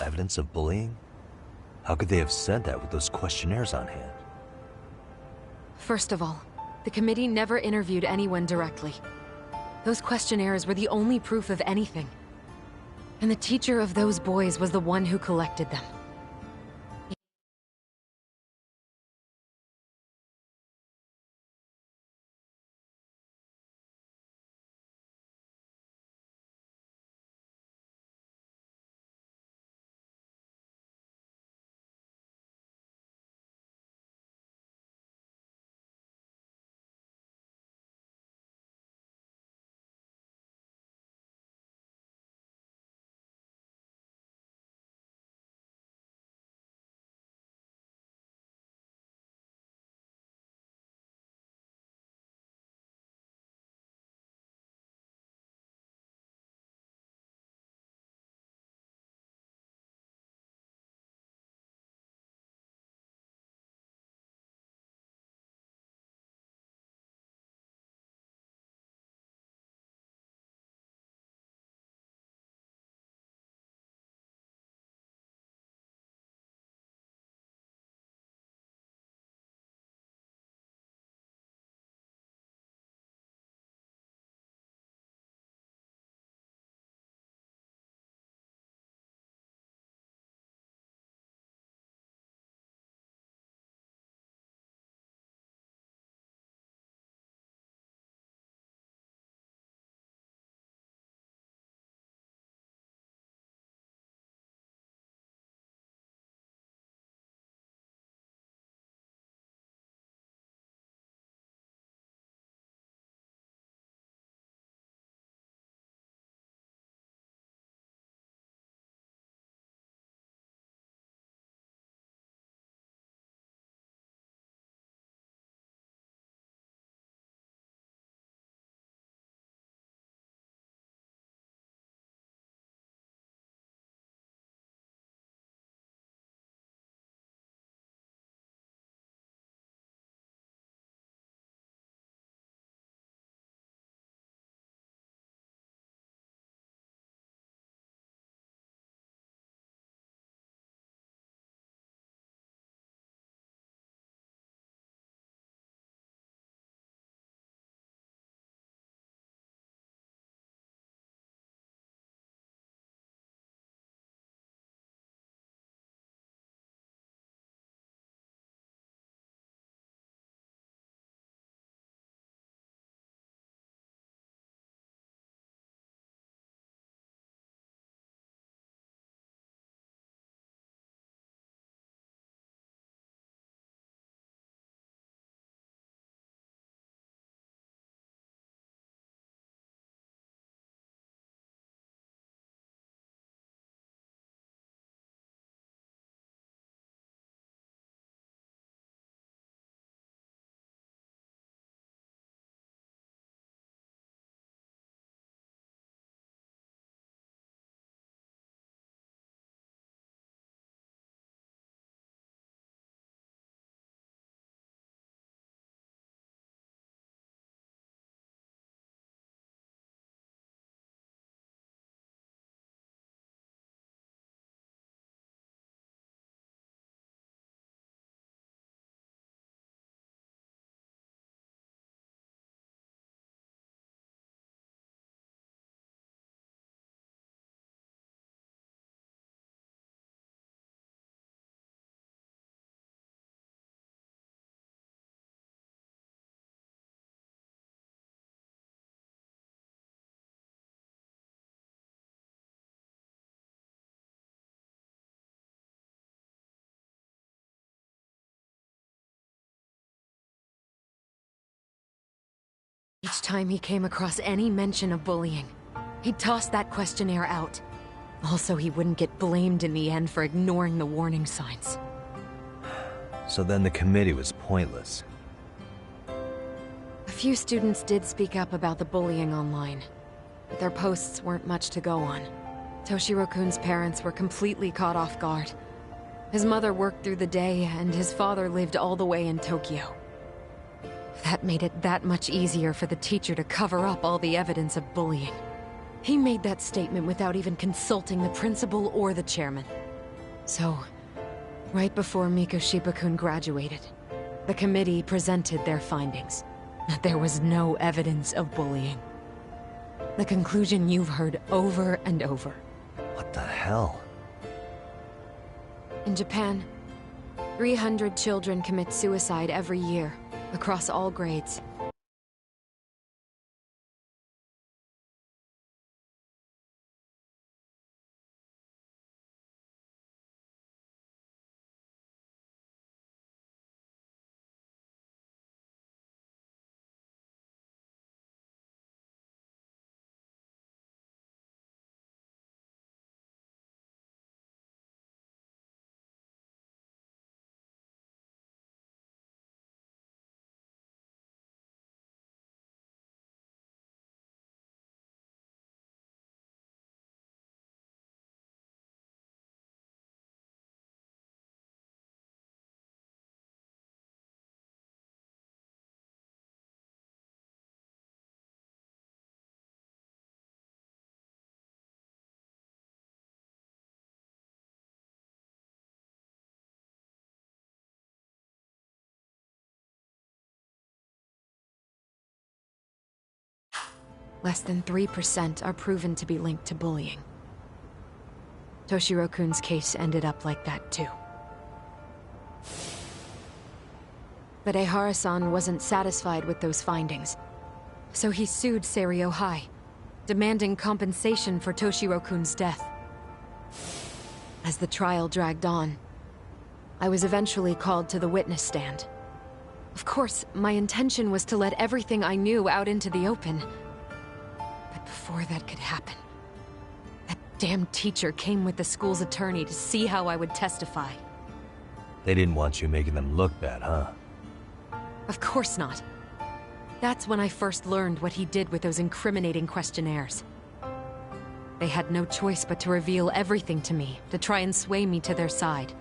evidence of bullying? How could they have said that with those questionnaires on hand?
First of all, the committee never interviewed anyone directly. Those questionnaires were the only proof of anything. And the teacher of those boys was the one who collected them. time he came across any mention of bullying, he'd toss that questionnaire out. Also, he wouldn't get blamed in the end for ignoring the warning signs.
So then the committee was pointless.
A few students did speak up about the bullying online, but their posts weren't much to go on. Toshiro-kun's parents were completely caught off guard. His mother worked through the day, and his father lived all the way in Tokyo. That made it that much easier for the teacher to cover up all the evidence of bullying. He made that statement without even consulting the principal or the chairman. So, right before Mikoshiba-kun graduated, the committee presented their findings. That there was no evidence of bullying. The conclusion you've heard over and over.
What the hell?
In Japan, 300 children commit suicide every year, across all grades. Less than 3% are proven to be linked to bullying. Toshiro-kun's case ended up like that too. But Ehara-san wasn't satisfied with those findings, so he sued Seiryo High, demanding compensation for Toshiro-kun's death. As the trial dragged on, I was eventually called to the witness stand. Of course, my intention was to let everything I knew out into the open. But before that could happen, that damn teacher came with the school's attorney to see how I would testify.
They didn't want you making them look bad, huh?
Of course not. That's when I first learned what he did with those incriminating questionnaires. They had no choice but to reveal everything to me, to try and sway me to their side.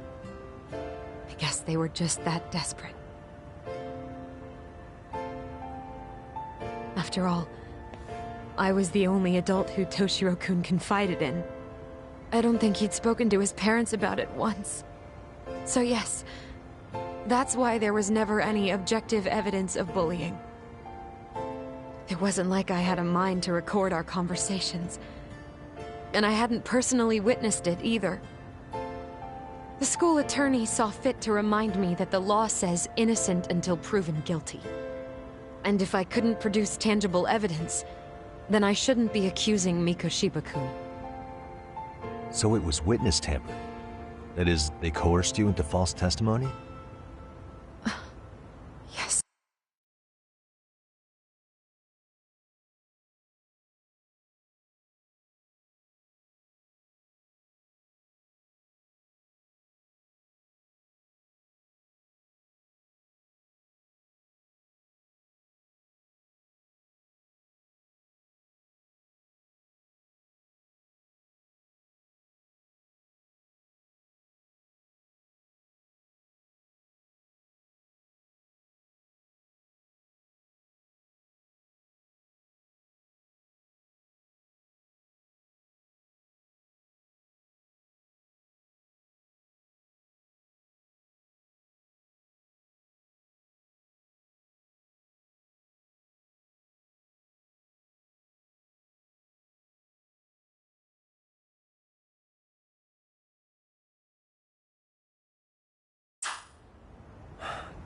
I guess they were just that desperate. After all, I was the only adult who Toshiro-kun confided in. I don't think he'd spoken to his parents about it once. So yes, that's why there was never any objective evidence of bullying. It wasn't like I had a mind to record our conversations. And I hadn't personally witnessed it either. The school attorney saw fit to remind me that the law says innocent until proven guilty. And if I couldn't produce tangible evidence, then I shouldn't be accusing Mikoshiba-kun.
So it was witness tampering? That is, they coerced you into false testimony?
Yes.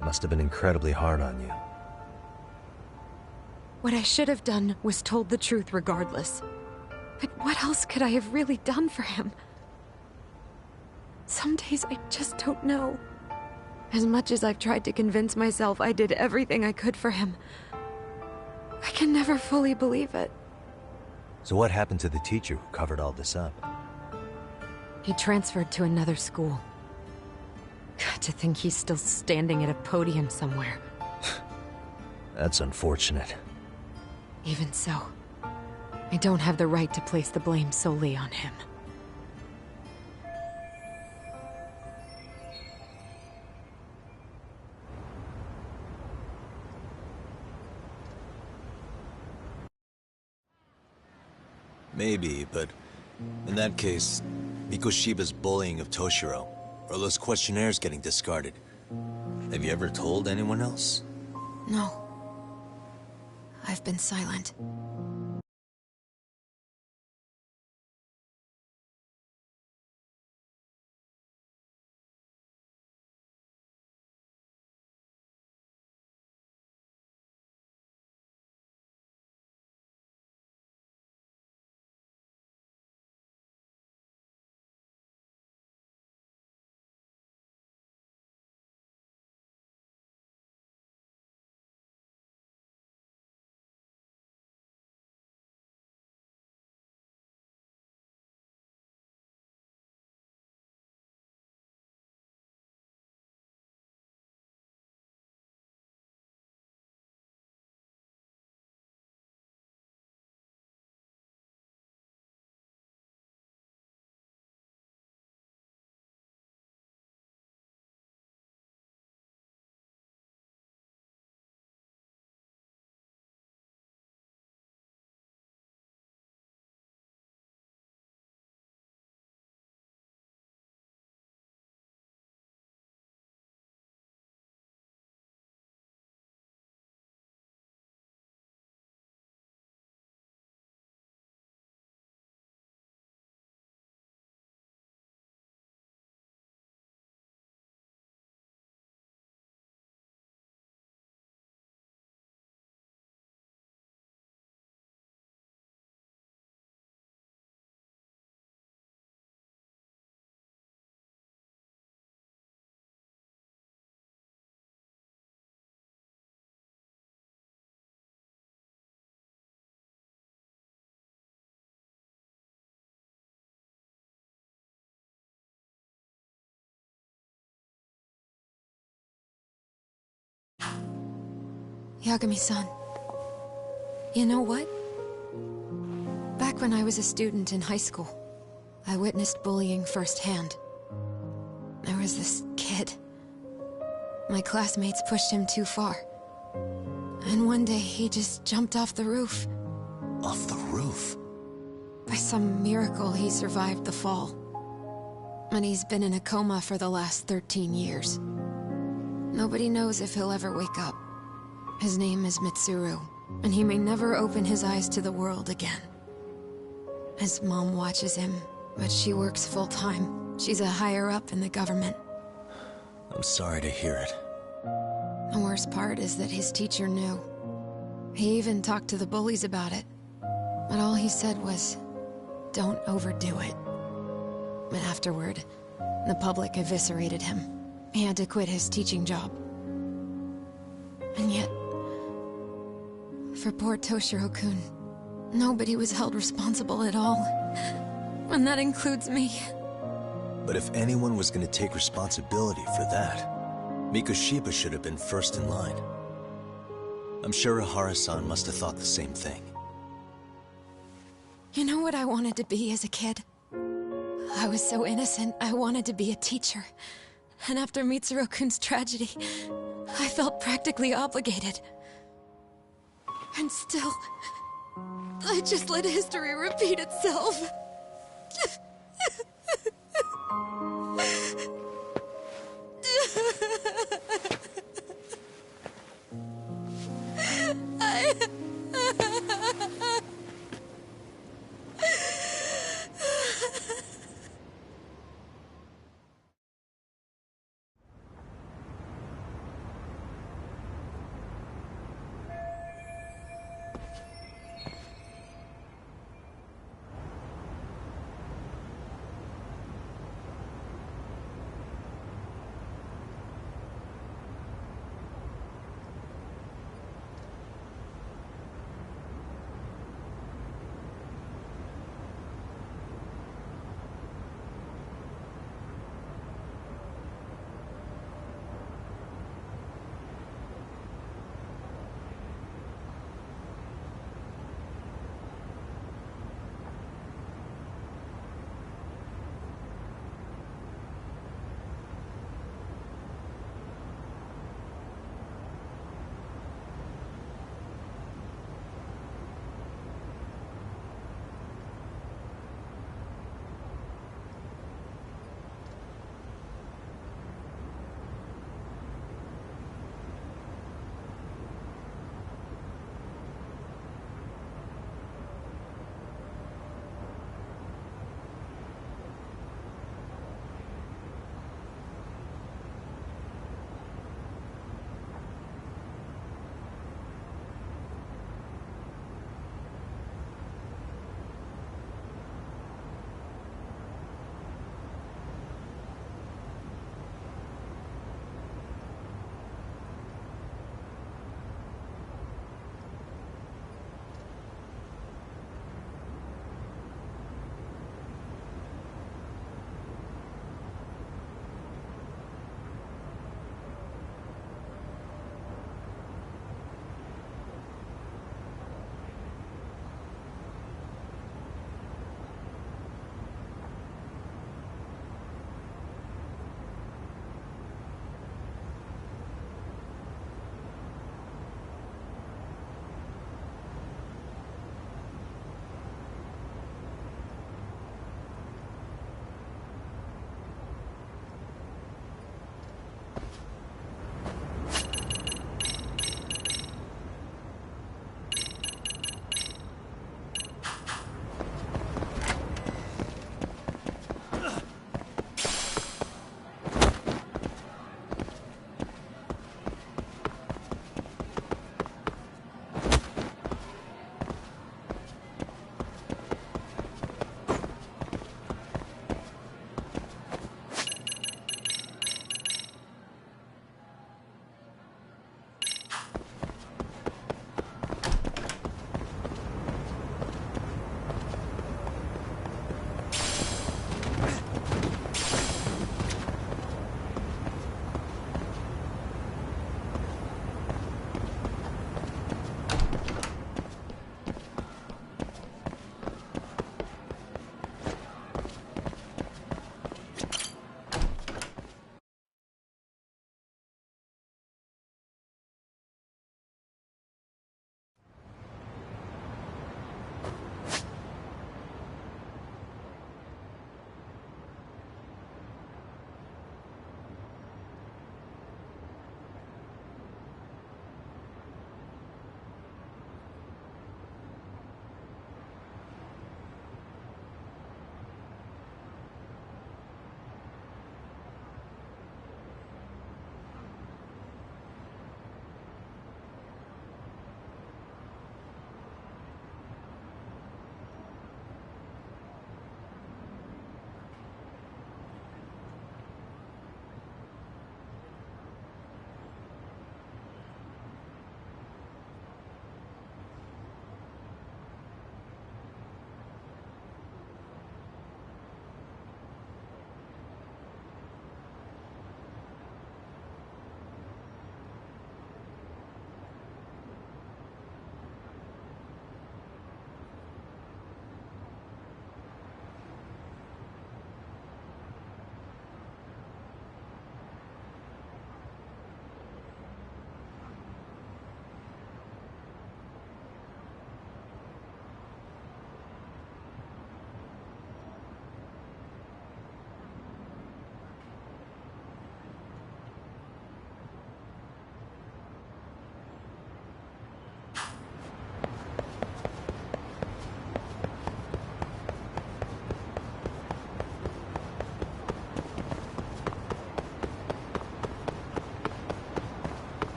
Must have been incredibly hard on you.
What I should have done was told the truth regardless. But what else could I have really done for him? Some days I just don't know. As much as I've tried to convince myself I did everything I could for him, I can never fully believe it.
So what happened to the teacher who covered all this up?
He transferred to another school. God, to think he's still standing at a podium somewhere.
That's unfortunate.
Even so, I don't have the right to place the blame solely on him.
Maybe, but in that case, Mikoshiba's bullying of Toshiro, or those questionnaires getting discarded. Have you ever told anyone else?
No. I've been silent. Yagami-san. You know what? Back when I was a student in high school, I witnessed bullying firsthand. There was this kid. My classmates pushed him too far. And one day he just jumped off the roof.
Off the roof?
By some miracle, he survived the fall. And he's been in a coma for the last 13 years. Nobody knows if he'll ever wake up. His name is Mitsuru, and he may never open his eyes to the world again. His mom watches him, but she works full-time. She's a higher-up in the government.
I'm sorry to hear it.
The worst part is that his teacher knew. He even talked to the bullies about it. But all he said was, don't overdo it. But afterward, the public eviscerated him. He had to quit his teaching job. And yet, for poor Toshiro-kun, nobody was held responsible at all. And that includes me.
But if anyone was going to take responsibility for that, Mikoshiba should have been first in line. I'm sure Ihara-san must have thought the same thing.
You know what I wanted to be as a kid? I was so innocent, I wanted to be a teacher. And after Mitsuru-kun's tragedy, I felt practically obligated. And still, I just let history repeat itself.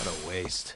What a waste.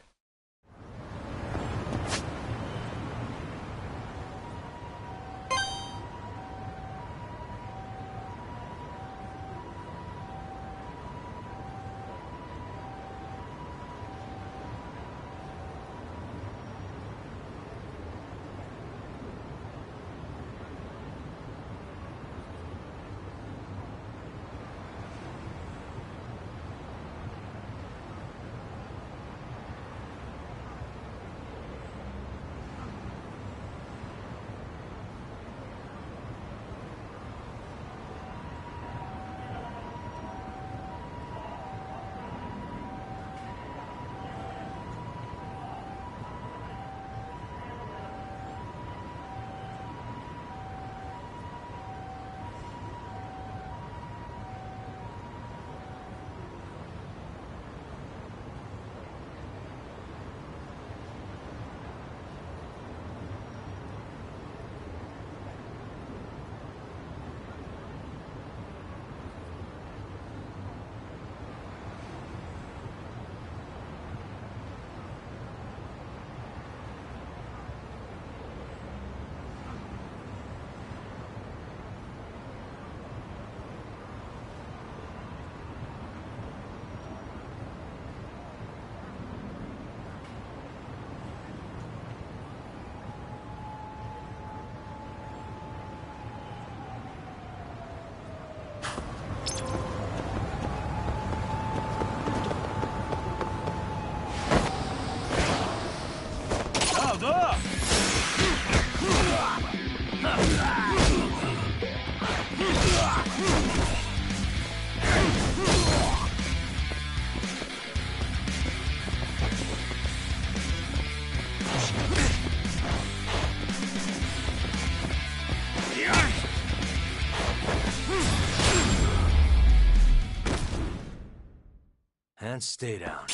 And stay down.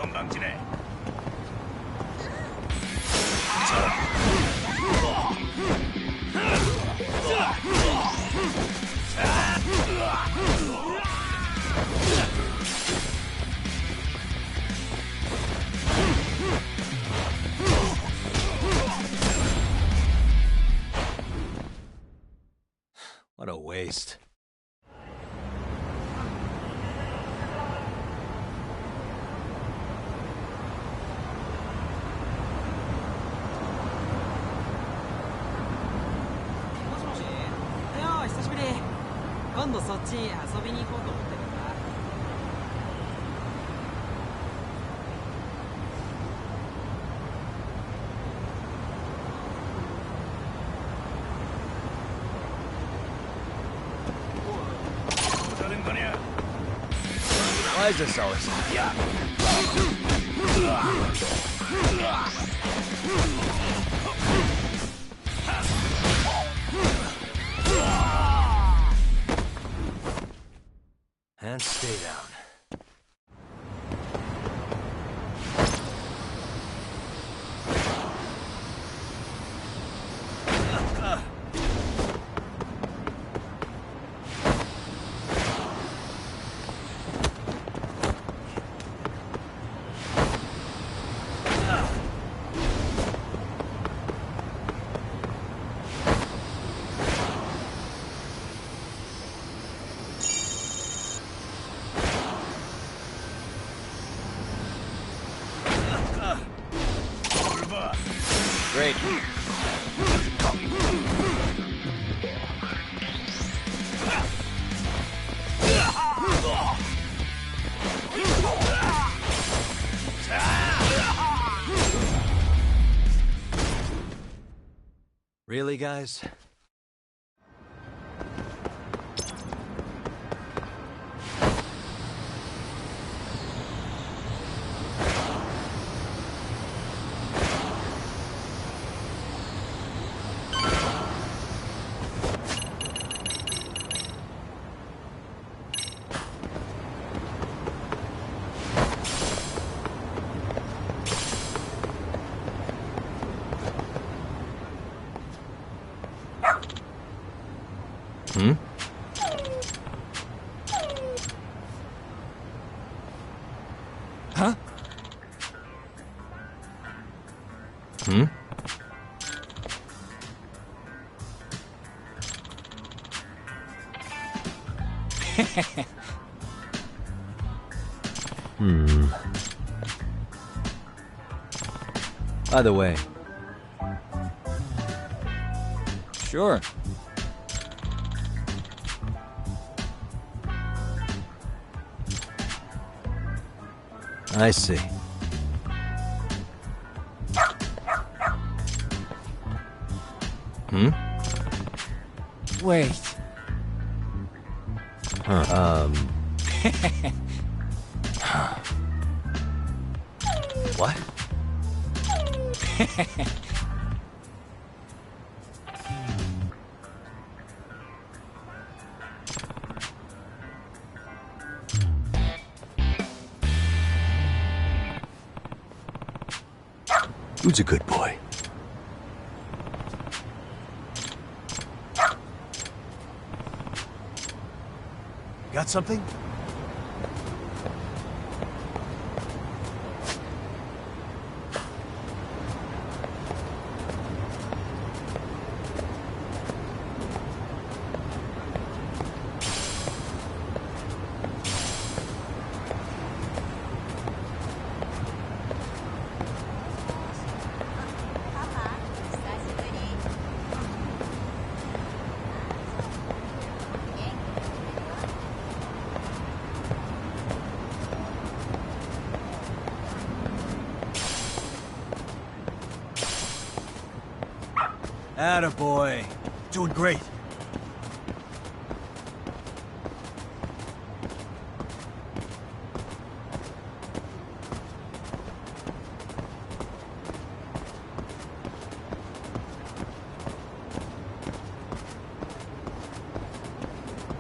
건방지네.
What a waste. Why is this always? Yeah. And stay down. Great. Really, guys? Hmm? Huh? Hmm? By the way. Sure. I see. Hmm?
Wait.
Huh. What? Who's a good boy? Got something? Attaboy. Doing great.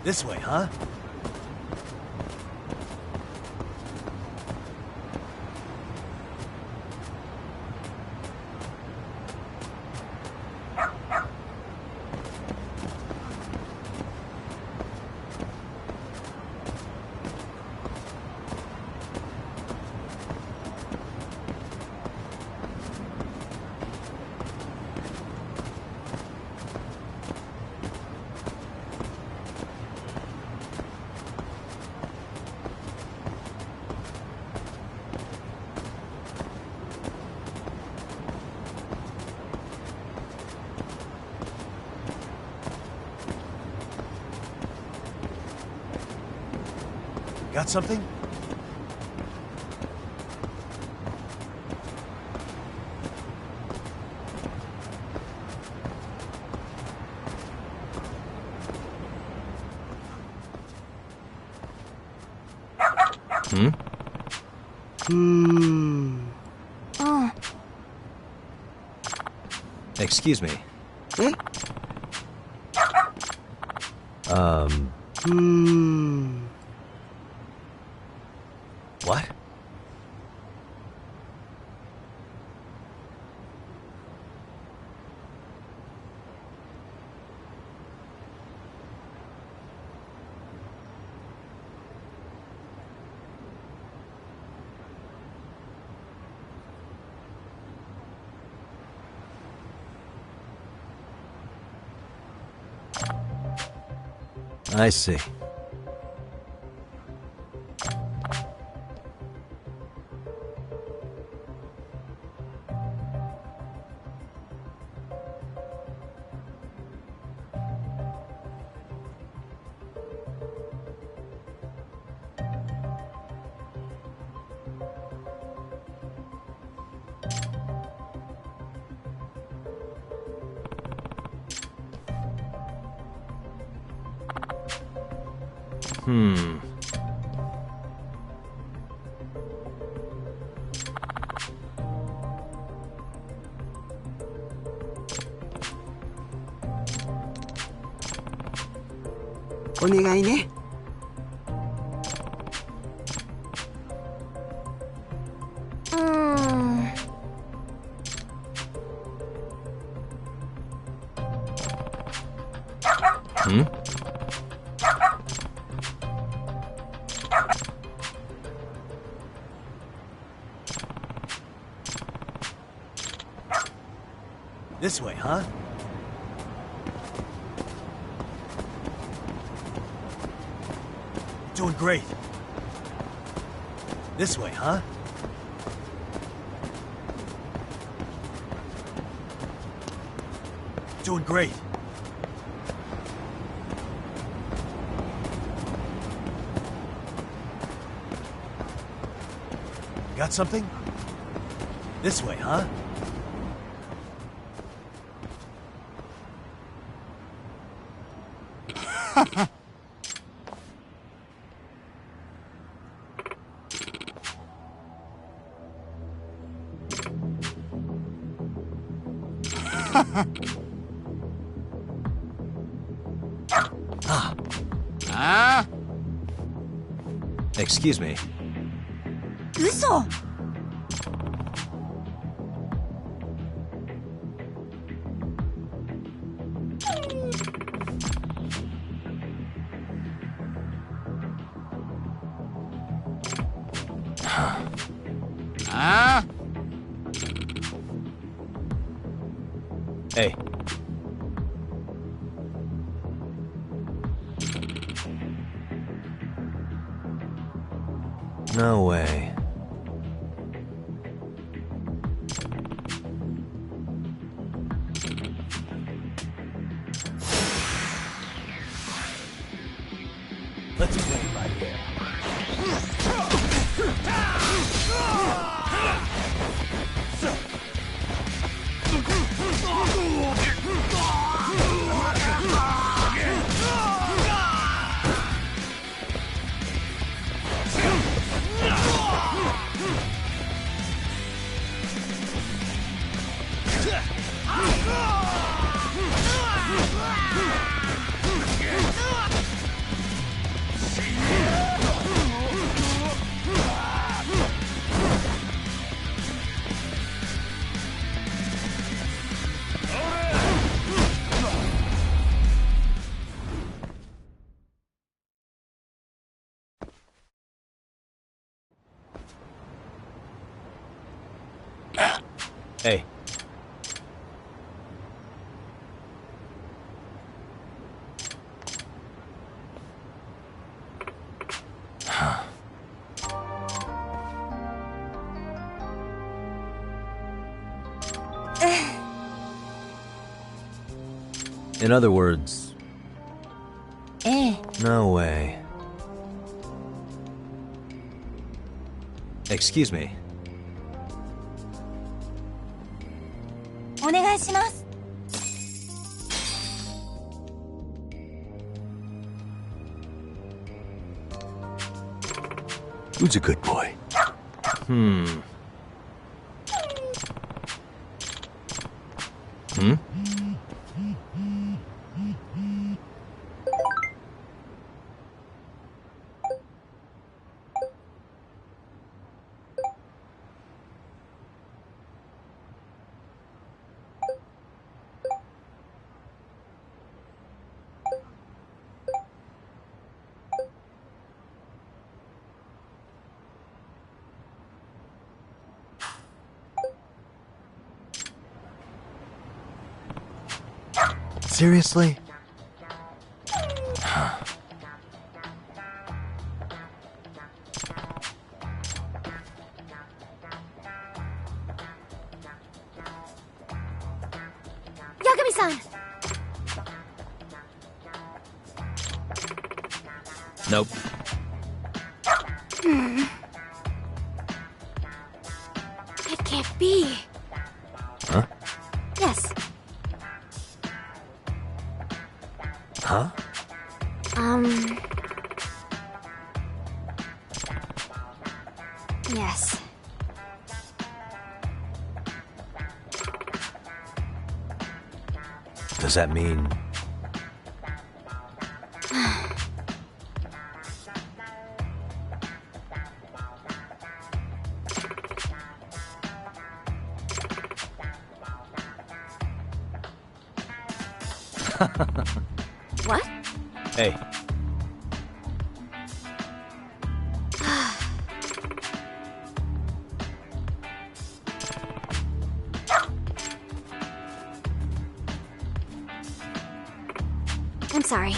This way, huh? Got something?
Oh.
Excuse me. What? I see. This way, huh? Doing great. This way, huh? Doing great. Got something? This way, huh? Excuse me.
嘘。
Hey. No way. Let's play right here. Hey. In other words, no way. Excuse me.
お願いします。
Who's a good boy?
Hmm. Hmm? Seriously?
Yagami-san!
Nope.
It can't be.
Huh?
Yes.
Huh?
Yes.
Does that mean...
What?
Hey.
I'm sorry.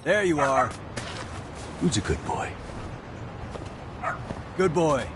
There you are.
Who's a good boy?
Good boy.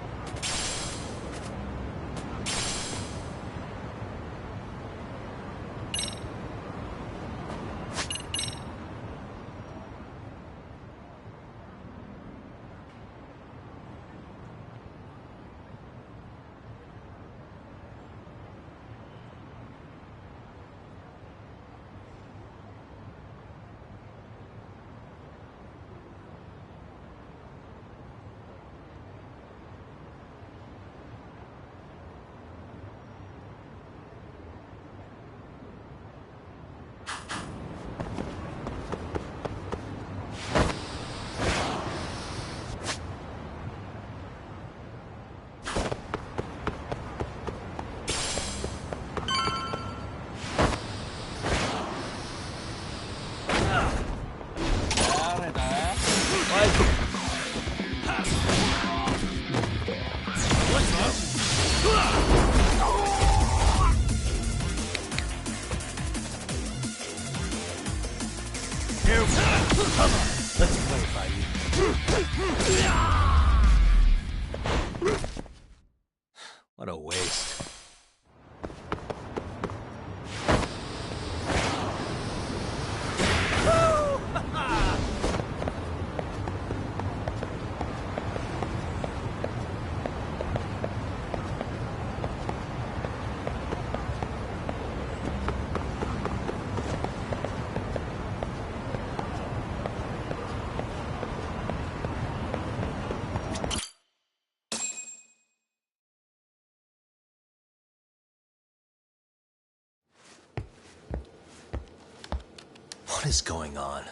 What is going on?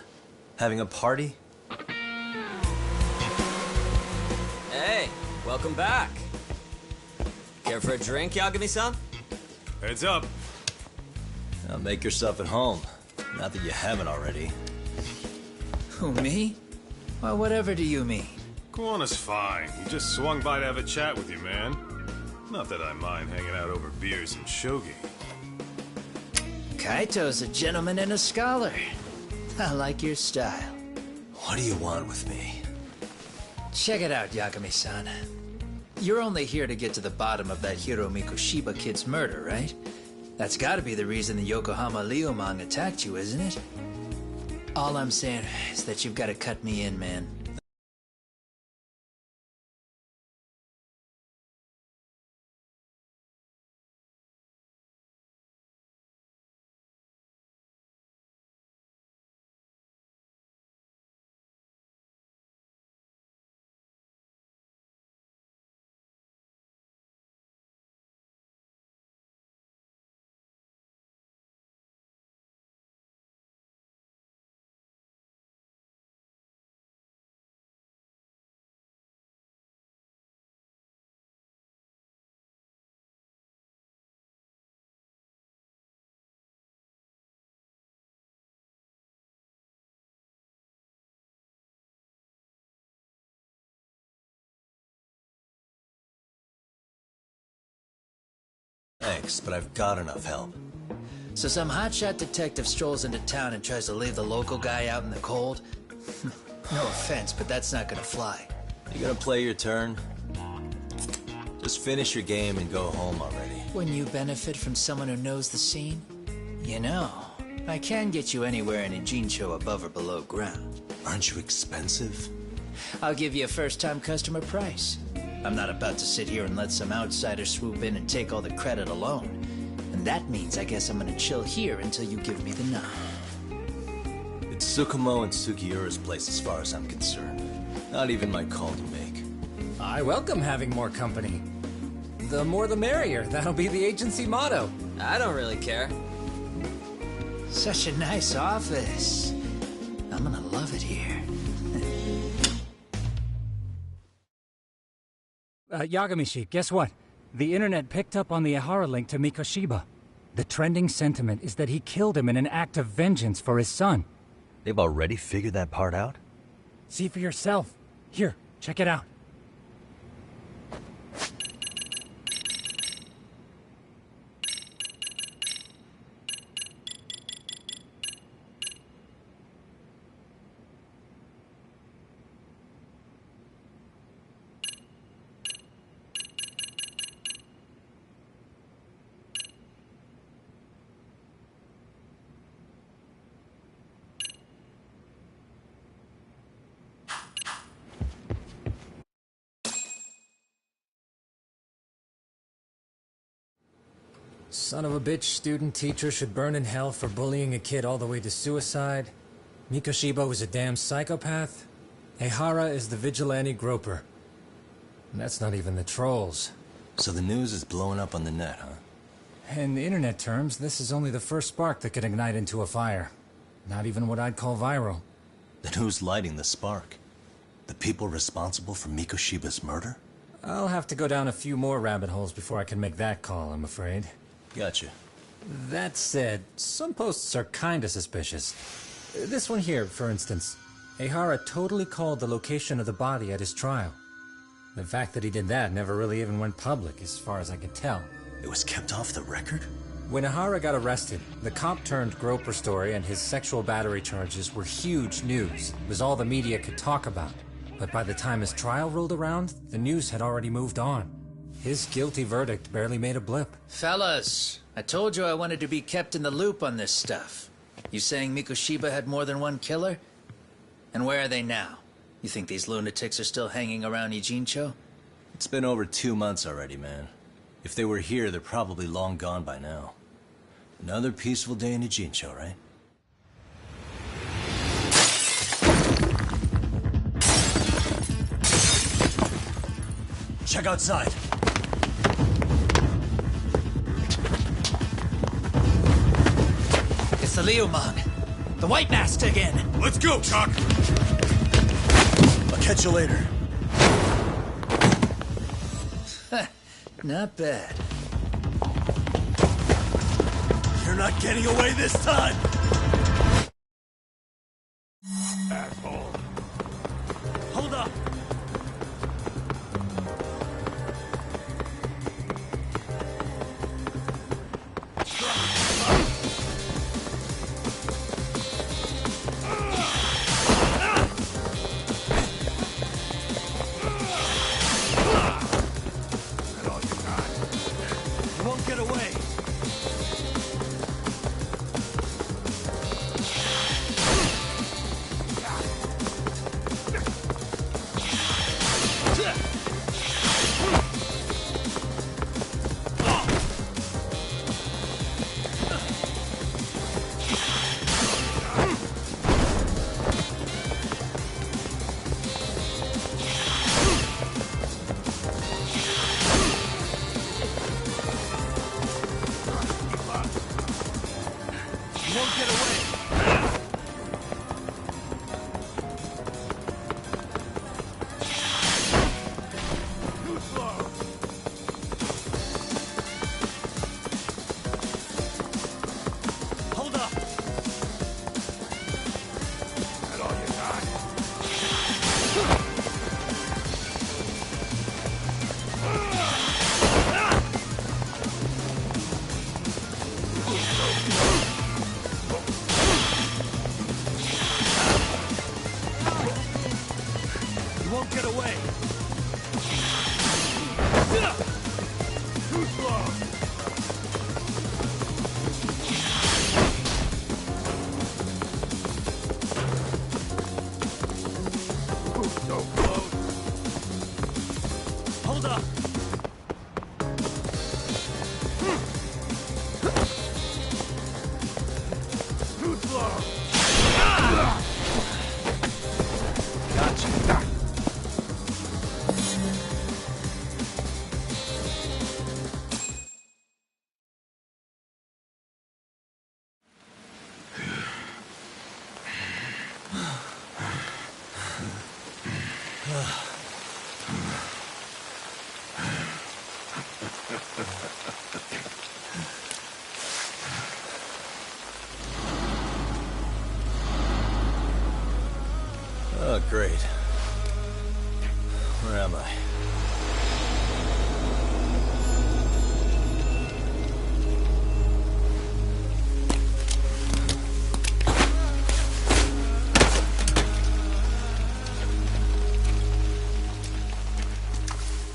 Having a party?
Hey, welcome back. Care for a drink, Yagami-san?
Heads up.
Now make yourself at home. Not that you haven't already.
Who, me? Well, whatever do you mean?
Kuwana's fine. He just swung by to have a chat with you, man. Not that I mind hanging out over beers and shogi.
Kaito's a gentleman and a scholar. I like your style.
What do you want with me?
Check it out, Yagami-san. You're only here to get to the bottom of that Hiro Mikoshiba kid's murder, right? That's gotta be the reason the Yokohama Liumang attacked you, isn't it? All I'm saying is that you've gotta cut me in, man.
Thanks, but I've got enough help.
So some hotshot detective strolls into town and tries to leave the local guy out in the cold? No offense, but that's not gonna fly.
You gonna play your turn? Just finish your game and go home already.
Wouldn't you benefit from someone who knows the scene? You know, I can get you anywhere in a Jincho above or below ground.
Aren't you expensive?
I'll give you a first-time customer price. I'm not about to sit here and let some outsider swoop in and take all the credit alone. And that means I guess I'm gonna chill here until you give me the nod.
It's Tsukumo and Sugiura's place as far as I'm concerned. Not even my call to make.
I welcome having more company. The more the merrier. That'll be the agency motto.
I don't really care.
Such a nice office. I'm gonna love it here.
Yagamishi, guess what? The internet picked up on the Ihara link to Mikoshiba. The trending sentiment is that he killed him in an act of vengeance for his son.
They've already figured that part out?
See for yourself. Here, check it out. Son of a bitch student teacher should burn in hell for bullying a kid all the way to suicide. Mikoshiba was a damn psychopath. Ehara is the vigilante groper. And that's not even the trolls.
So the news is blowing up on the net, huh?
In internet terms, this is only the first spark that could ignite into a fire. Not even what I'd call viral.
Then who's lighting the spark? The people responsible for Mikoshiba's murder?
I'll have to go down a few more rabbit holes before I can make that call, I'm afraid.
Gotcha.
That said, some posts are kinda suspicious. This one here, for instance. Ehara totally called the location of the body at his trial. The fact that he did that never really even went public, as far as I can tell.
It was kept off the record?
When Ehara got arrested, the cop-turned-groper story and his sexual battery charges were huge news. It was all the media could talk about. But by the time his trial rolled around, the news had already moved on. His guilty verdict barely made a blip.
Fellas, I told you I wanted to be kept in the loop on this stuff. You saying Mikoshiba had more than one killer? And where are they now? You think these lunatics are still hanging around Ijincho?
It's been over 2 months already, man. If they were here, they're probably long gone by now. Another peaceful day in Ijincho, right? Check outside.
It's the Liumang. The White Mask's again!
Let's go, Chuck! I'll catch you later.
Not bad.
You're not getting away this time!
Asshole.
Hold up!
You won't get away. You won't get away. Too slow.
Hold up!
That all you got?
You won't get away!
Too slow. Ooh, so close.
Hold up!
Too slow.
Gotcha.
Oh, great. Where am I?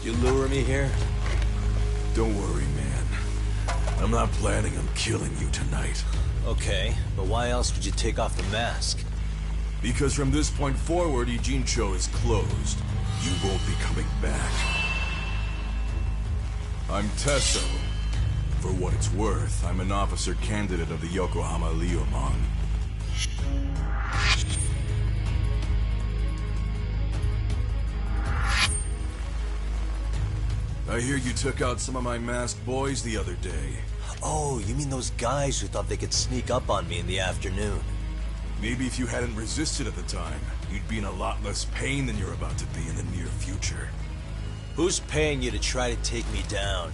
You lure me here?
Don't worry, man. I'm not planning on killing you tonight.
Okay, but why else would you take off the mask?
Because from this point forward, Ijincho is closed. You won't be coming back. I'm Tesso. For what it's worth, I'm an officer candidate of the Yokohama Liumang. I hear you took out some of my masked boys the other day.
Oh, you mean those guys who thought they could sneak up on me in the afternoon?
Maybe if you hadn't resisted at the time, you'd be in a lot less pain than you're about to be in the near future.
Who's paying you to try to take me down?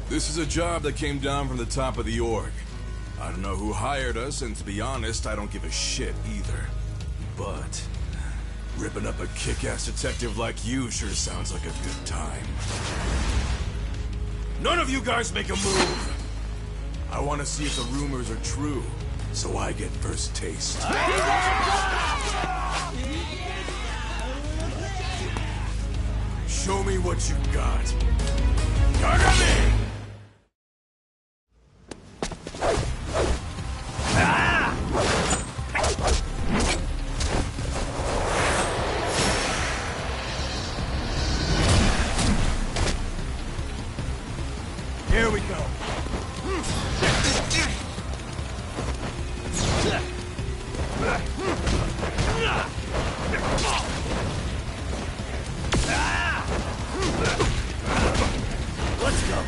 This is a job that came down from the top of the org. I don't know who hired us, and to be honest, I don't give a shit either. But ripping up a kick-ass detective like you sure sounds like a good time. None of you guys make a move! I want to see if the rumors are true, so I get first taste. Show me what you got. Yagami! Here we go. Let's go.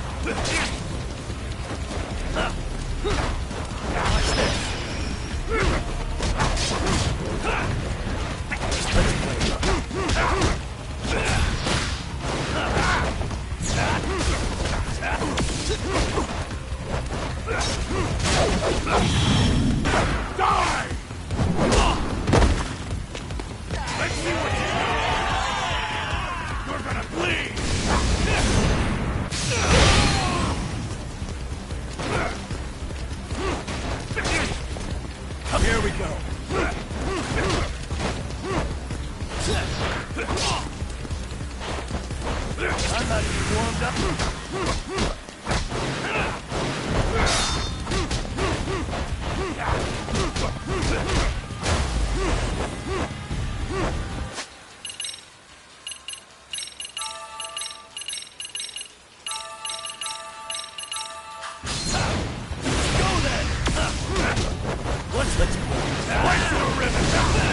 Watch this.
I'm not even warmed up.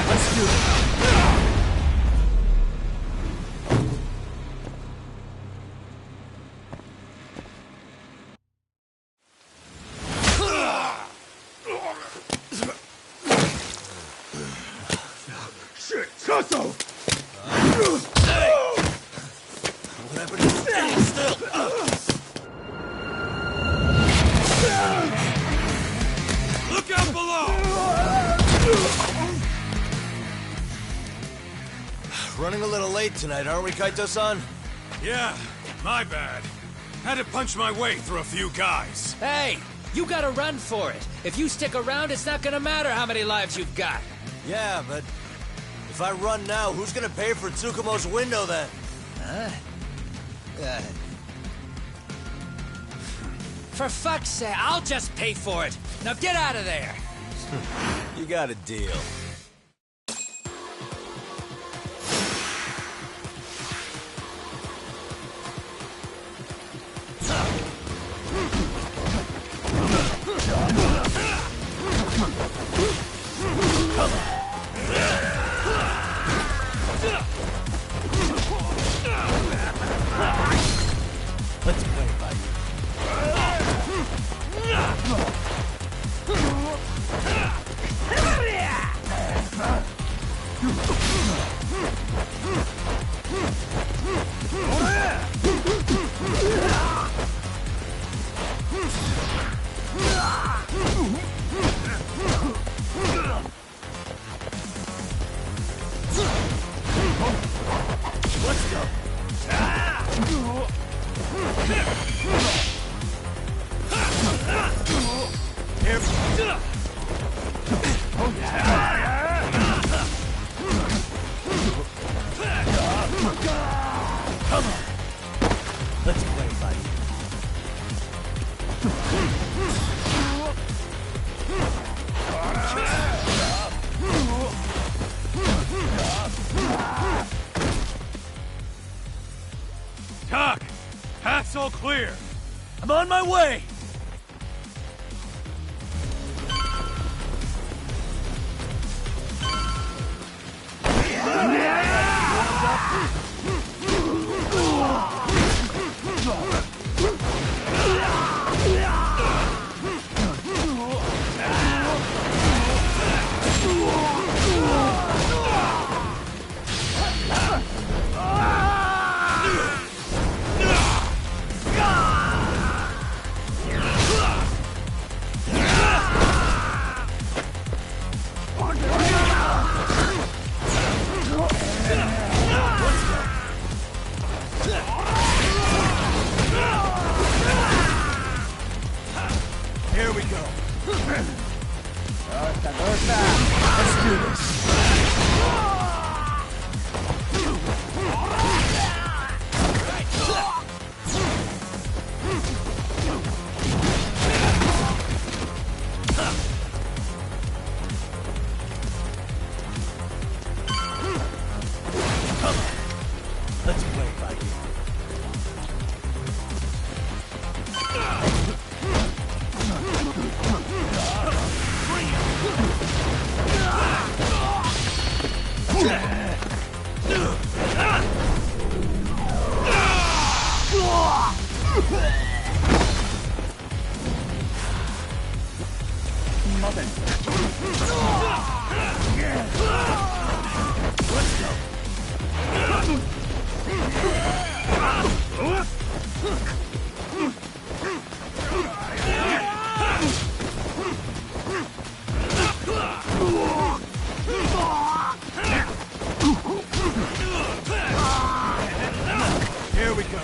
Let's do it.
Shit, Tasso!
What happened to standing still?
Look out below!
Running a little late tonight, aren't we, Kaito-san?
Yeah, my bad. Had to punch my way through a few guys.
Hey, you gotta run for it. If you stick around, it's not gonna matter how many lives you've got.
Yeah, but if I run now, who's gonna pay for Tsukumo's window then?
Huh? For fuck's sake, I'll just pay for it. Now get out of there.
You got a deal.
Let's play by you. Let's go. Let's play by you.
Doc, path's all clear.
I'm on my way. Here we go. Let's do this. Let's play by you. Here we go.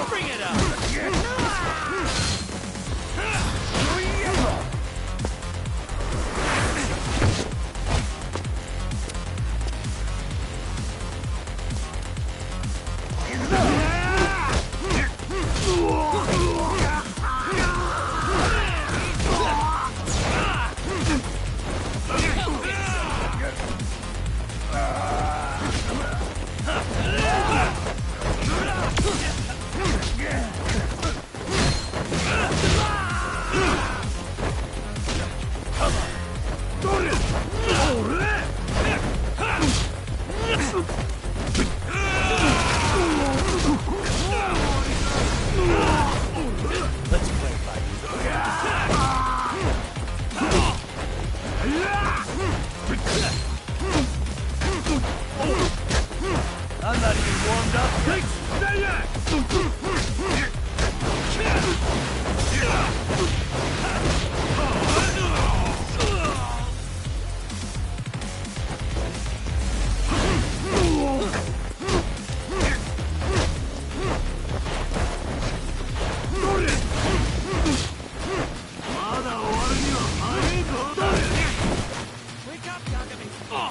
Bring it up. Come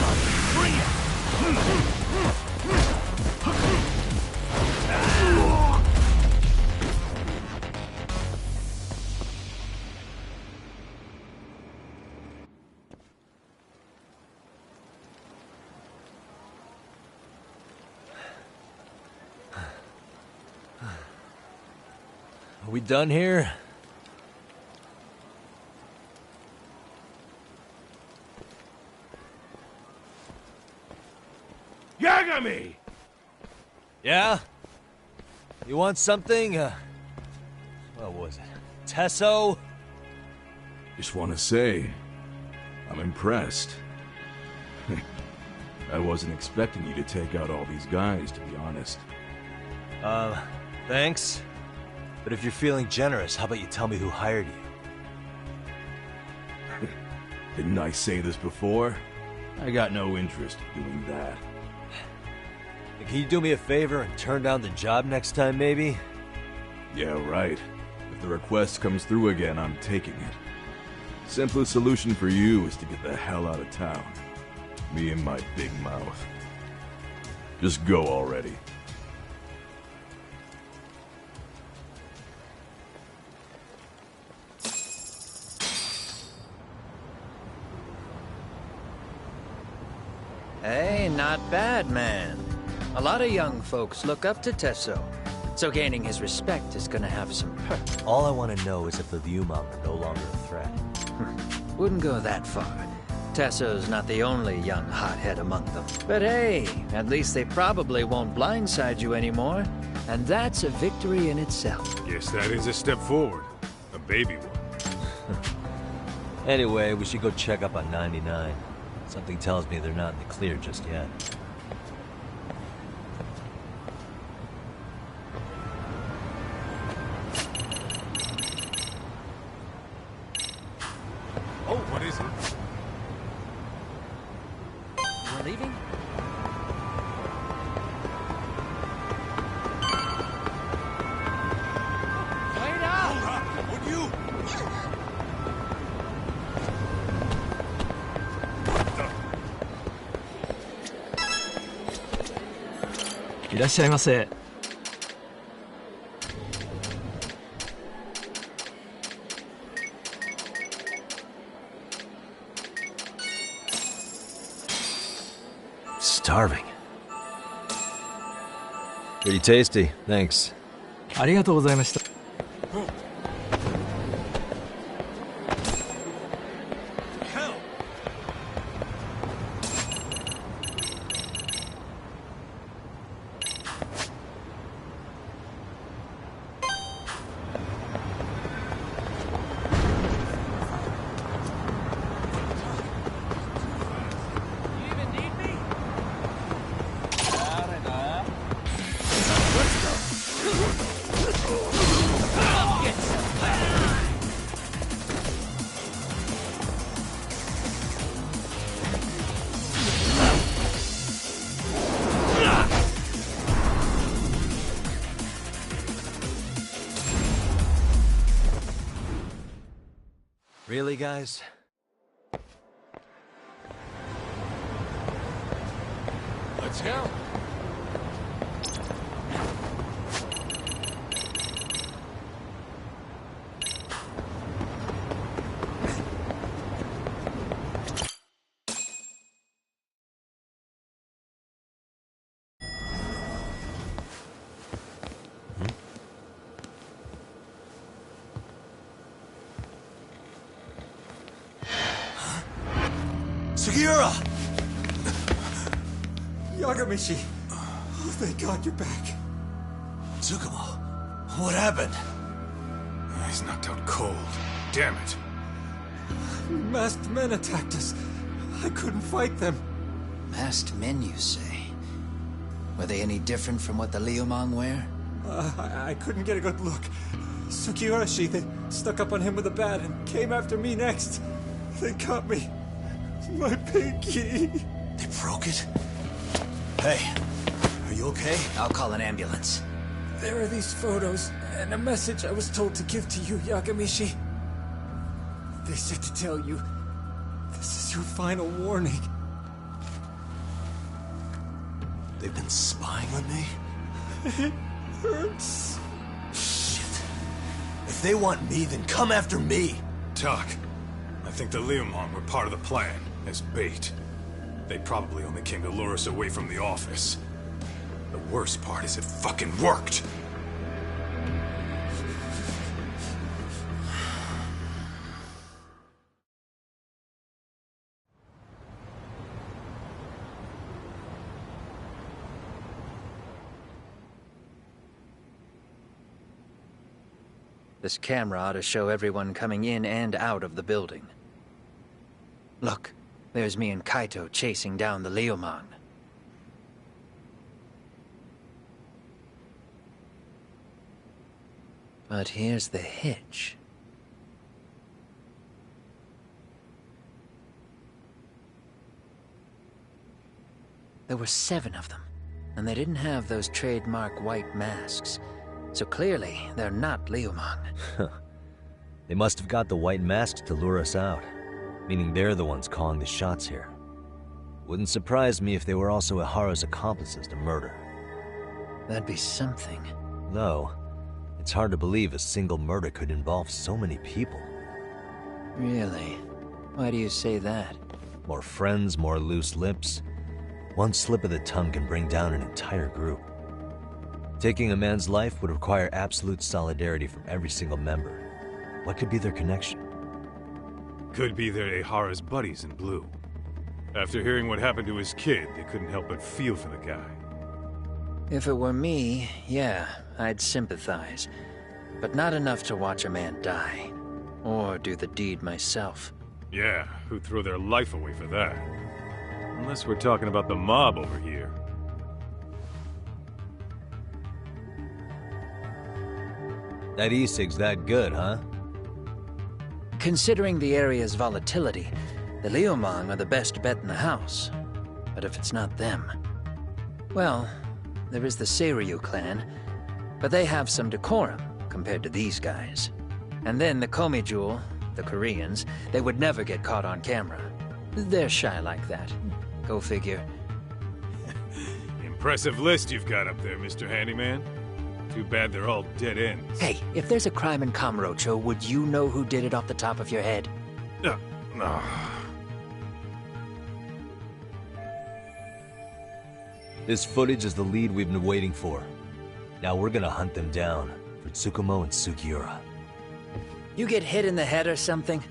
on, bring it!
Are we done here?
Yagami!
Yeah? You want something? What was it? Tesso?
Just want to say, I'm impressed. I wasn't expecting you to take out all these guys, to be honest.
Thanks. But if you're feeling generous, how about you tell me who hired you?
Didn't I say this before? I got no interest in doing that.
Can you do me a favor and turn down the job next time, maybe?
Yeah, right. If the request comes through again, I'm taking it. Simplest solution for you is to get the hell out of town. Me and my big mouth. Just go already.
Hey, not bad, man. A lot of young folks look up to Tesso, so gaining his respect is gonna have some perks.
All I want to know is if the Liumang are no longer a threat.
Wouldn't go that far. Tesso's not the only young hothead among them. But hey, at least they probably won't blindside you anymore. And that's a victory in itself.
Guess that is a step forward. A baby one.
Anyway, we should go check up on 99. Something tells me they're not in the clear just yet.
Oh, what is it?
We're leaving?
Wait up! Would you?
いらっしゃいませ。
Starving. Pretty tasty, thanks.
ありがとうございました。
Really, guys?
Let's go.
Sugiura!
Yagamishi! Oh, thank God you're back.
Tsukumo, what happened?
He's knocked out cold. Damn it.
Masked men attacked us. I couldn't fight them.
Masked men, you say? Were they any different from what the Liumang wear?
I couldn't get a good look. Sugiurashi, they stuck up on him with a bat and came after me next. They caught me. My pinky.
They broke it? Hey, are you okay?
I'll call an ambulance.
There are these photos and a message I was told to give to you, Yagamishi. They said to tell you, this is your final warning.
They've been spying on me?
It hurts.
Shit. If they want me, then come after me.
Doc, I think the Leomon were part of the plan, as bait. They probably only came to lure us away from the office. The worst part is it fucking worked!
This camera ought to show everyone coming in and out of the building. Look, there's me and Kaito chasing down the Leomon. But here's the hitch. There were 7 of them, and they didn't have those trademark white masks. So clearly, they're not Leomon.
They must have got the white masks to lure us out, meaning they're the ones calling the shots here. Wouldn't surprise me if they were also Ihara's accomplices to murder.
That'd be something.
Though, it's hard to believe a single murder could involve so many people.
Really? Why do you say that?
More friends, more loose lips. One slip of the tongue can bring down an entire group. Taking a man's life would require absolute solidarity from every single member. What could be their connection?
Could be they're Ihara's buddies in blue. After hearing what happened to his kid, they couldn't help but feel for the guy.
If it were me, yeah, I'd sympathize. But not enough to watch a man die. Or do the deed myself.
Yeah, who'd throw their life away for that? Unless we're talking about the mob over here.
That e-cig's that good, huh?
Considering the area's volatility, the Leomon are the best bet in the house. But if it's not them... Well, there is the Seiryu clan, but they have some decorum compared to these guys. And then the Komijul, the Koreans, they would never get caught on camera. They're shy like that. Go figure.
Impressive list you've got up there, Mr. Handyman. Too bad they're all dead ends.
Hey, if there's a crime in Kamurocho, would you know who did it off the top of your head?
No.
This footage is the lead we've been waiting for. Now we're gonna hunt them down for Tsukumo and Sugiura.
You get hit in the head or something?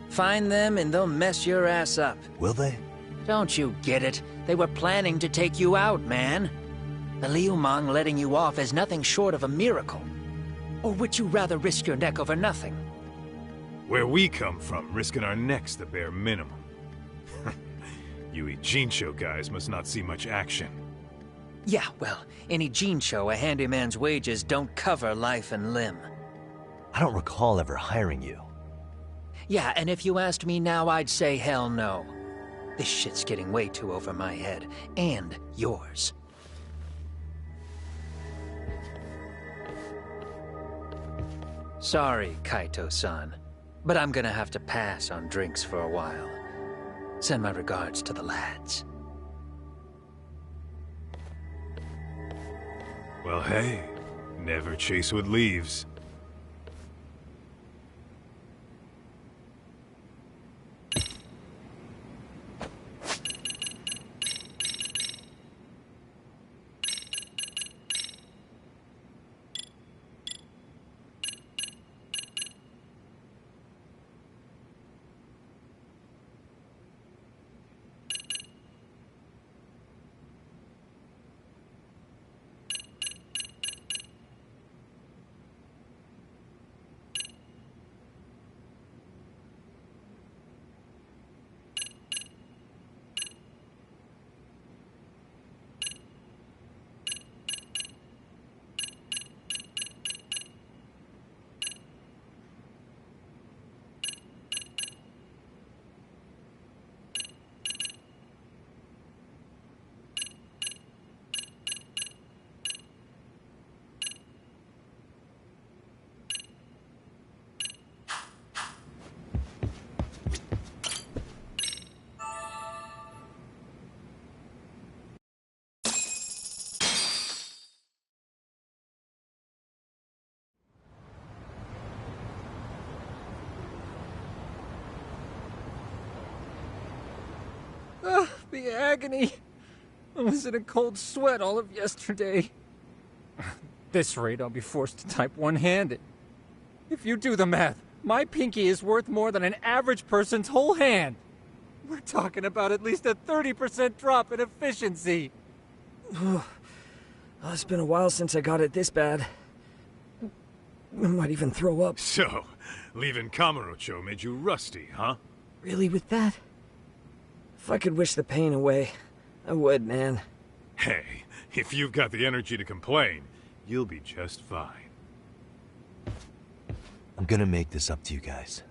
Find them and they'll mess your ass up.
Will they?
Don't you get it? They were planning to take you out, man. The Leomon letting you off is nothing short of a miracle. Or would you rather risk your neck over nothing?
Where we come from, risking our necks the bare minimum. You Ijincho guys must not see much action.
Yeah, well, in Ijincho, a handyman's wages don't cover life and limb.
I don't recall ever hiring you.
Yeah, and if you asked me now, I'd say hell no. This shit's getting way too over my head. And yours. Sorry, Kaito-san, but I'm gonna have to pass on drinks for a while. Send my regards to the lads.
Well, hey, never chase what leaves.
The agony. I was in a cold sweat all of yesterday. At this rate, I'll be forced to type one-handed. If you do the math, my pinky is worth more than an average person's whole hand. We're talking about at least a 30% drop in efficiency.
It's been a while since I got it this bad. I might even throw up.
So, leaving Kamurocho made you rusty, huh?
Really with that? If I could wish the pain away, I would, man.
Hey, if you've got the energy to complain, you'll be just fine.
I'm gonna make this up to you guys.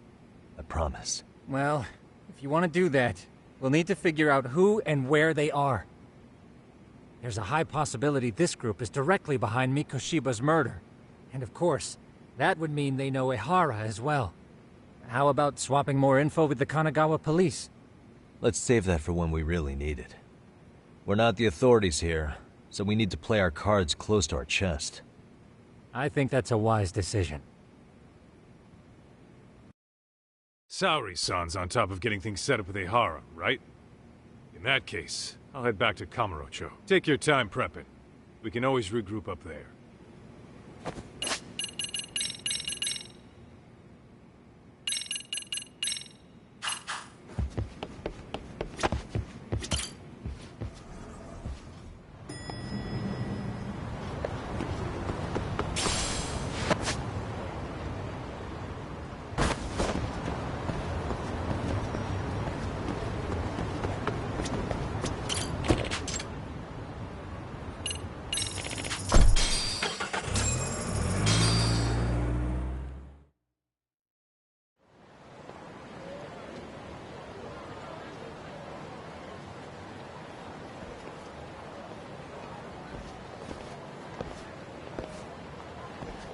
I promise.
Well, if you want to do that, we'll need to figure out who and where they are. There's a high possibility this group is directly behind Mikoshiba's murder. And of course, that would mean they know Ehara as well. How about swapping more info with the Kanagawa police?
Let's save that for when we really need it. We're not the authorities here, so we need to play our cards close to our chest.
I think that's a wise decision.
Saori-san's on top of getting things set up with Ehara, right? In that case, I'll head back to Kamurocho. Take your time prepping. We can always regroup up there.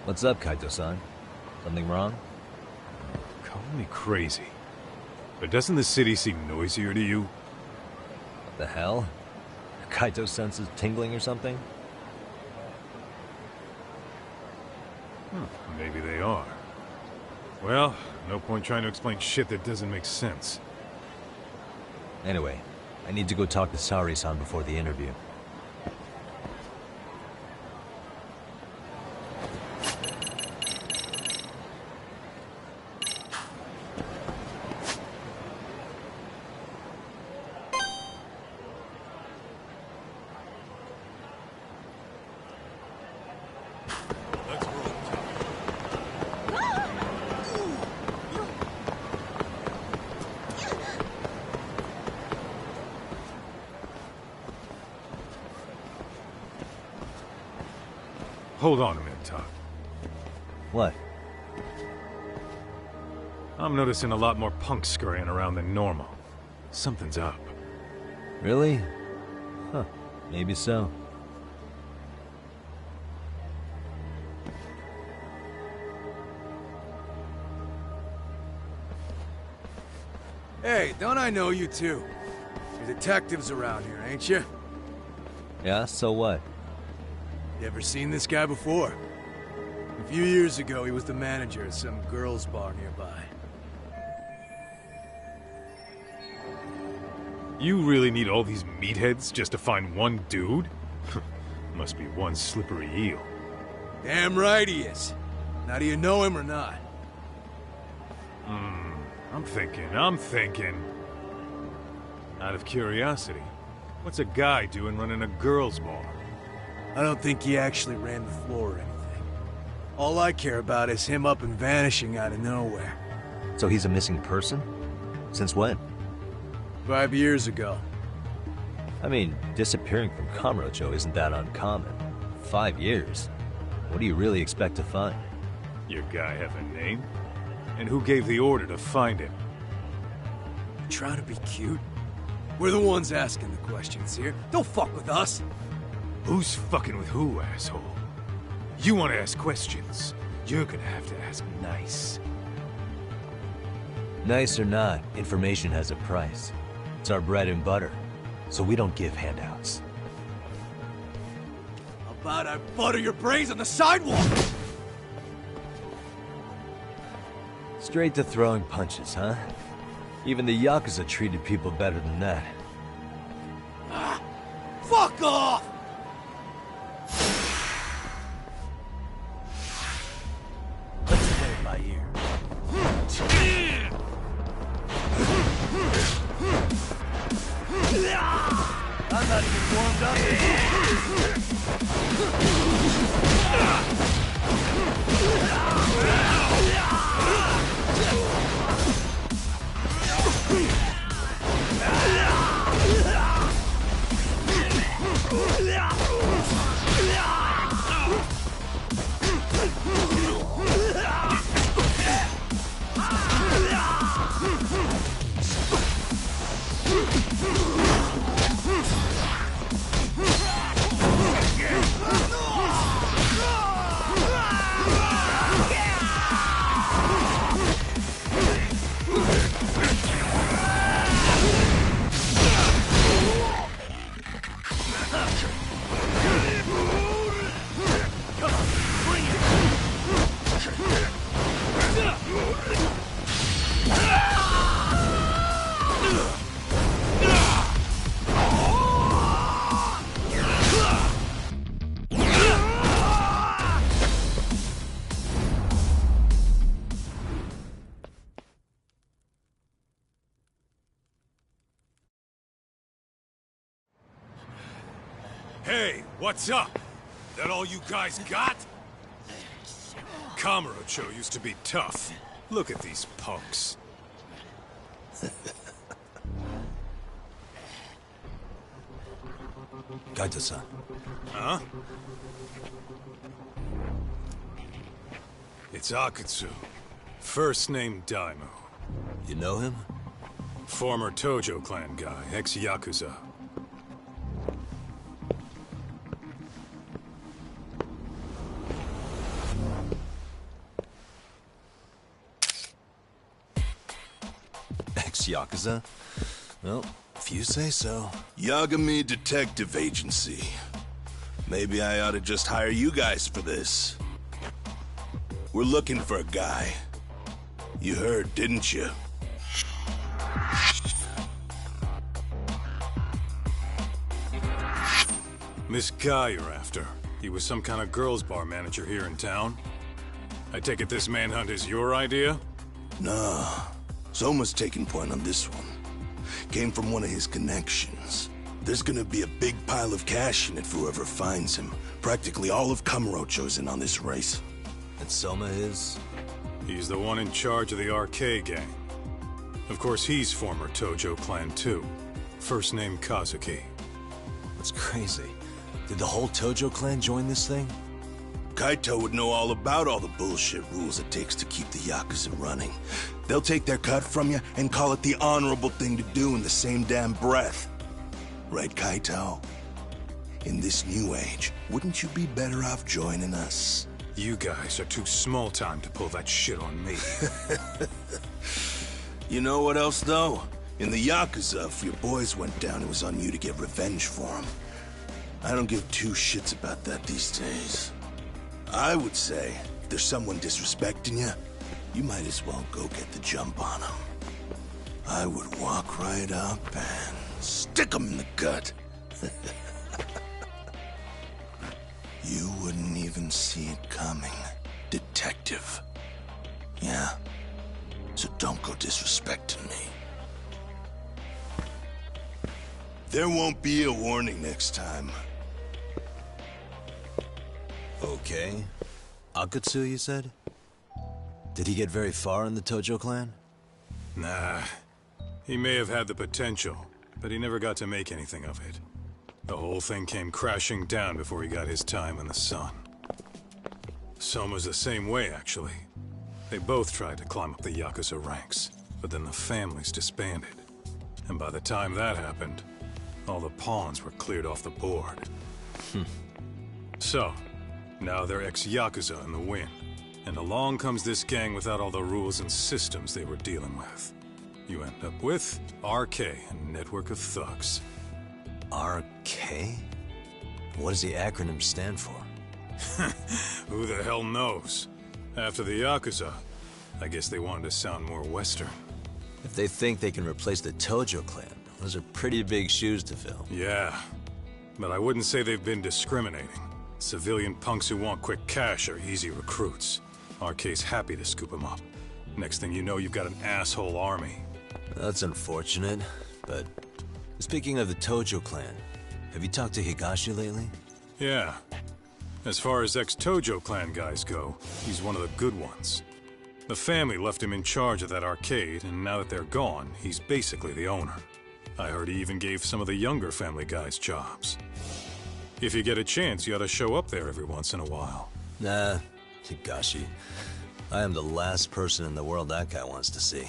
What's up, Kaito-san? Something wrong?
Call me crazy, but doesn't the city seem noisier to you?
What the hell? Kaito's senses tingling or something?
Maybe they are. Well, no point trying to explain shit that doesn't make sense.
Anyway, I need to go talk to Saori-san before the interview.
Hold on a minute, Todd.
What?
I'm noticing a lot more punks scurrying around than normal. Something's up.
Really? Huh. Maybe so.
Hey, don't I know you two? You're detectives around here, ain't you?
Yeah, so what?
You ever seen this guy before? A few years ago, he was the manager at some girls' bar nearby.
You really need all these meatheads just to find one dude? Must be one slippery eel.
Damn right he is. Now, do you know him or not?
I'm thinking. Out of curiosity, what's a guy doing running a girls' bar?
I don't think he actually ran the floor or anything. All I care about is him up and vanishing out of nowhere.
So he's a missing person? Since when?
5 years ago.
I mean, disappearing from Kamurocho isn't that uncommon. 5 years? What do you really expect to find?
Your guy have a name? And who gave the order to find him?
You trying to be cute? We're the ones asking the questions here. Don't fuck with us.
Who's fucking with who, asshole? You want to ask questions? You're gonna have to ask nice.
Nice or not, information has a price. It's our bread and butter, so we don't give handouts.
How about I butter your brains on the sidewalk?
Straight to throwing punches, huh? Even the Yakuza treated people better than that.
Fuck off!
Let's play it by ear. I'm not even warmed up.
Hey, what's up? That all you guys got? Kamurocho used to be tough. Look at these punks.
Kaito-san.
Huh? It's Akutsu. First name Daimyo.
You know him?
Former Tojo clan guy, ex-Yakuza.
Ex-Yakuza? Well, if you say so.
Yagami Detective Agency. Maybe I ought to just hire you guys for this. We're looking for a guy. You heard, didn't you?
This guy you're after. He was some kind of girls' bar manager here in town. I take it this manhunt is your idea?
Nah. Soma's taking point on this one. Came from one of his connections. There's gonna be a big pile of cash in it for whoever finds him. Practically all of Kamurocho's in on this race.
And Soma is?
He's the one in charge of the RK gang. Of course, he's former Tojo clan too. First name Kazuki.
That's crazy. Did the whole Tojo clan join this thing?
Kaito would know all about all the bullshit rules it takes to keep the Yakuza running. They'll take their cut from you and call it the honorable thing to do in the same damn breath. Right, Kaito? In this new age, wouldn't you be better off joining us?
You guys are too small time to pull that shit on me.
You know what else, though? In the Yakuza, if your boys went down, it was on you to get revenge for them. I don't give two shits about that these days. I would say, if there's someone disrespecting you, you might as well go get the jump on them. I would walk right up and stick them in the gut. You wouldn't even see it coming, detective. Yeah? So don't go disrespecting me. There won't be a warning next time.
Okay. Akutsu, you said? Did he get very far in the Tojo clan?
Nah. He may have had the potential, but he never got to make anything of it. The whole thing came crashing down before he got his time in the sun. Soma's the same way, actually. They both tried to climb up the Yakuza ranks, but then the families disbanded. And by the time that happened, all the pawns were cleared off the board. So, now they're ex-Yakuza in the win. And along comes this gang without all the rules and systems they were dealing with. You end up with RK, a network of thugs.
RK? What does the acronym stand for?
Who the hell knows? After the Yakuza, I guess they wanted to sound more Western.
If they think they can replace the Tojo clan, those are pretty big shoes to fill.
Yeah. but I wouldn't say they've been discriminating. Civilian punks who want quick cash are easy recruits. RK's happy to scoop them up. Next thing you know, you've got an asshole army.
That's unfortunate, but speaking of the Tojo clan, have you talked to Higashi lately?
Yeah. As far as ex-Tojo clan guys go, he's one of the good ones. The family left him in charge of that arcade, and now that they're gone, he's basically the owner. I heard he even gave some of the younger family guys jobs. If you get a chance, you ought to show up there every once in a while.
Nah, Higashi. I am the last person in the world that guy wants to see.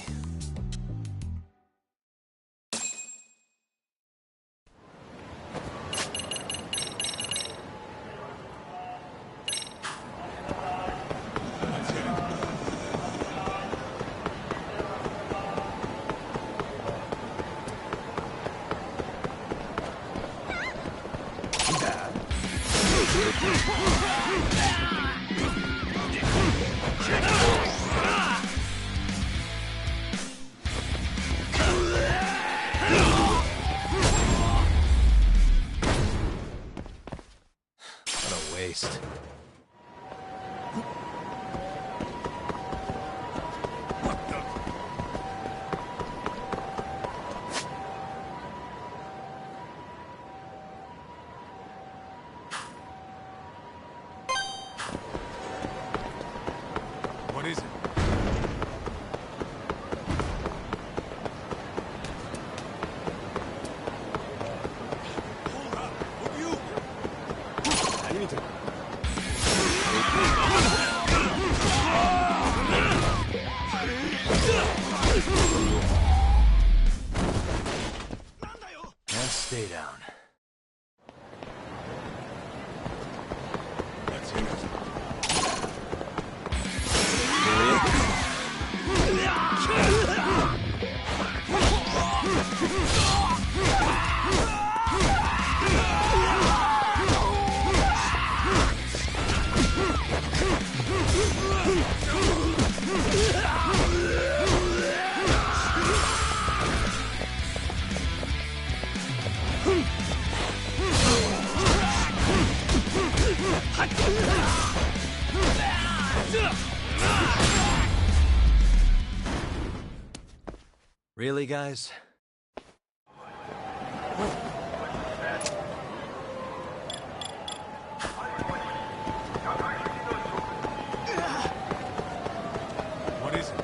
Waste.
What is it?
And stay down.
Let's hit it.
Really, guys?
What is it?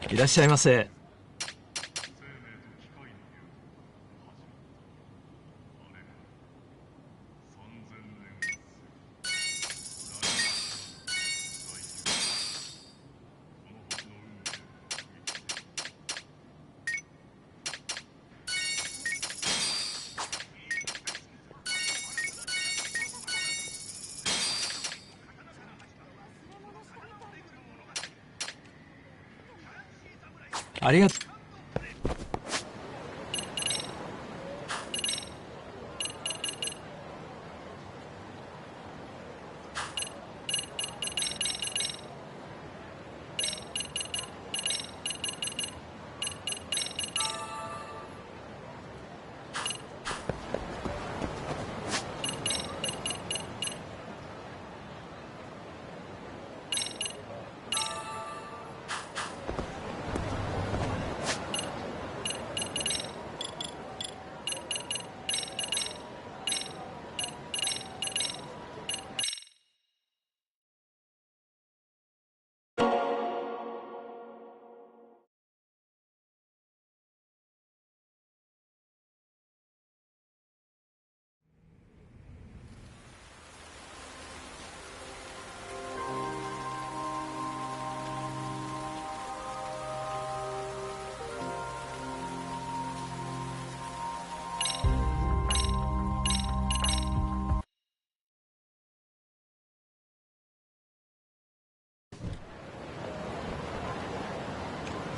いらっしゃいませ。ありがとう。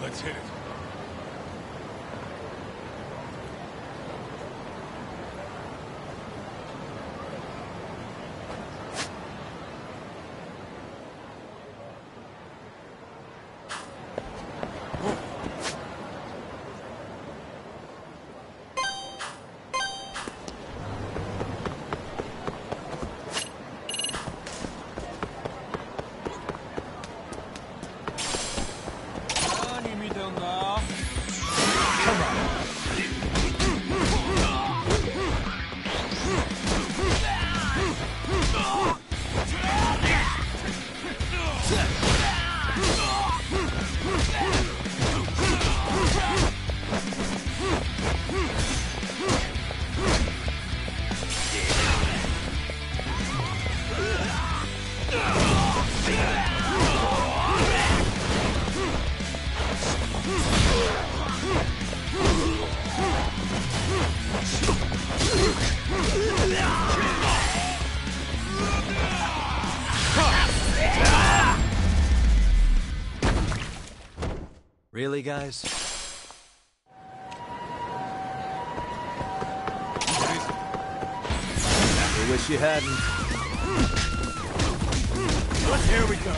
Let's hit it.
Really, guys? I wish you hadn't.
Here we go.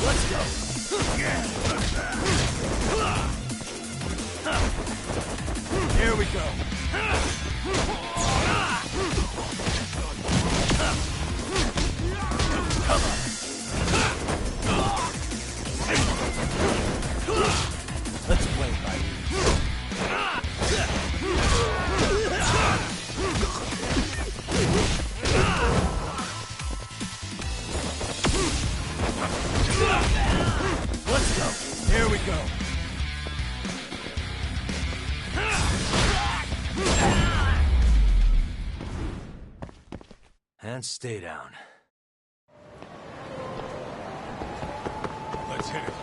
Let's go.
Here we go.
Let's play by
Let's go. Here we go.
And stay down.
Let's hit it.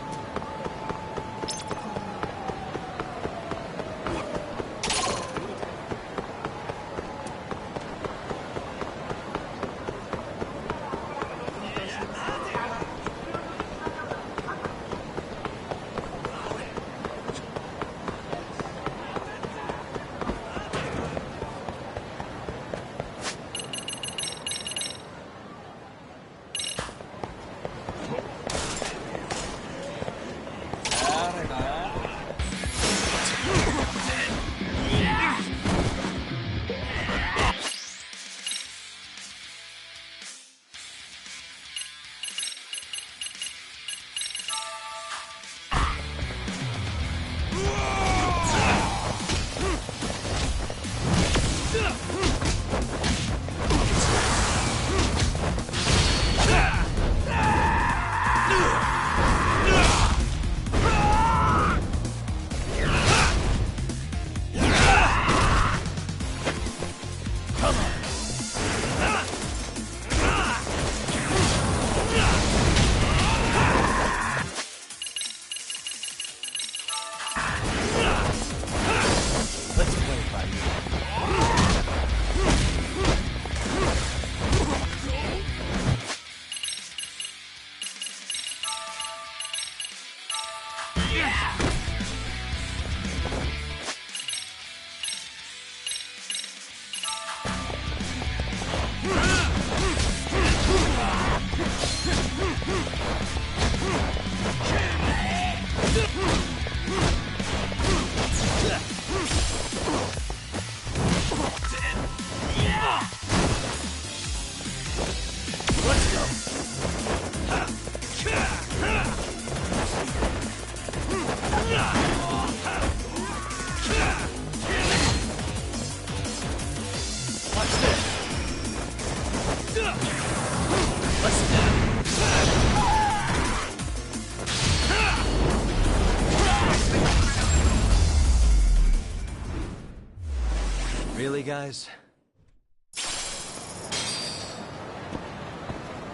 Really, guys?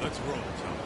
Let's roll, Tom.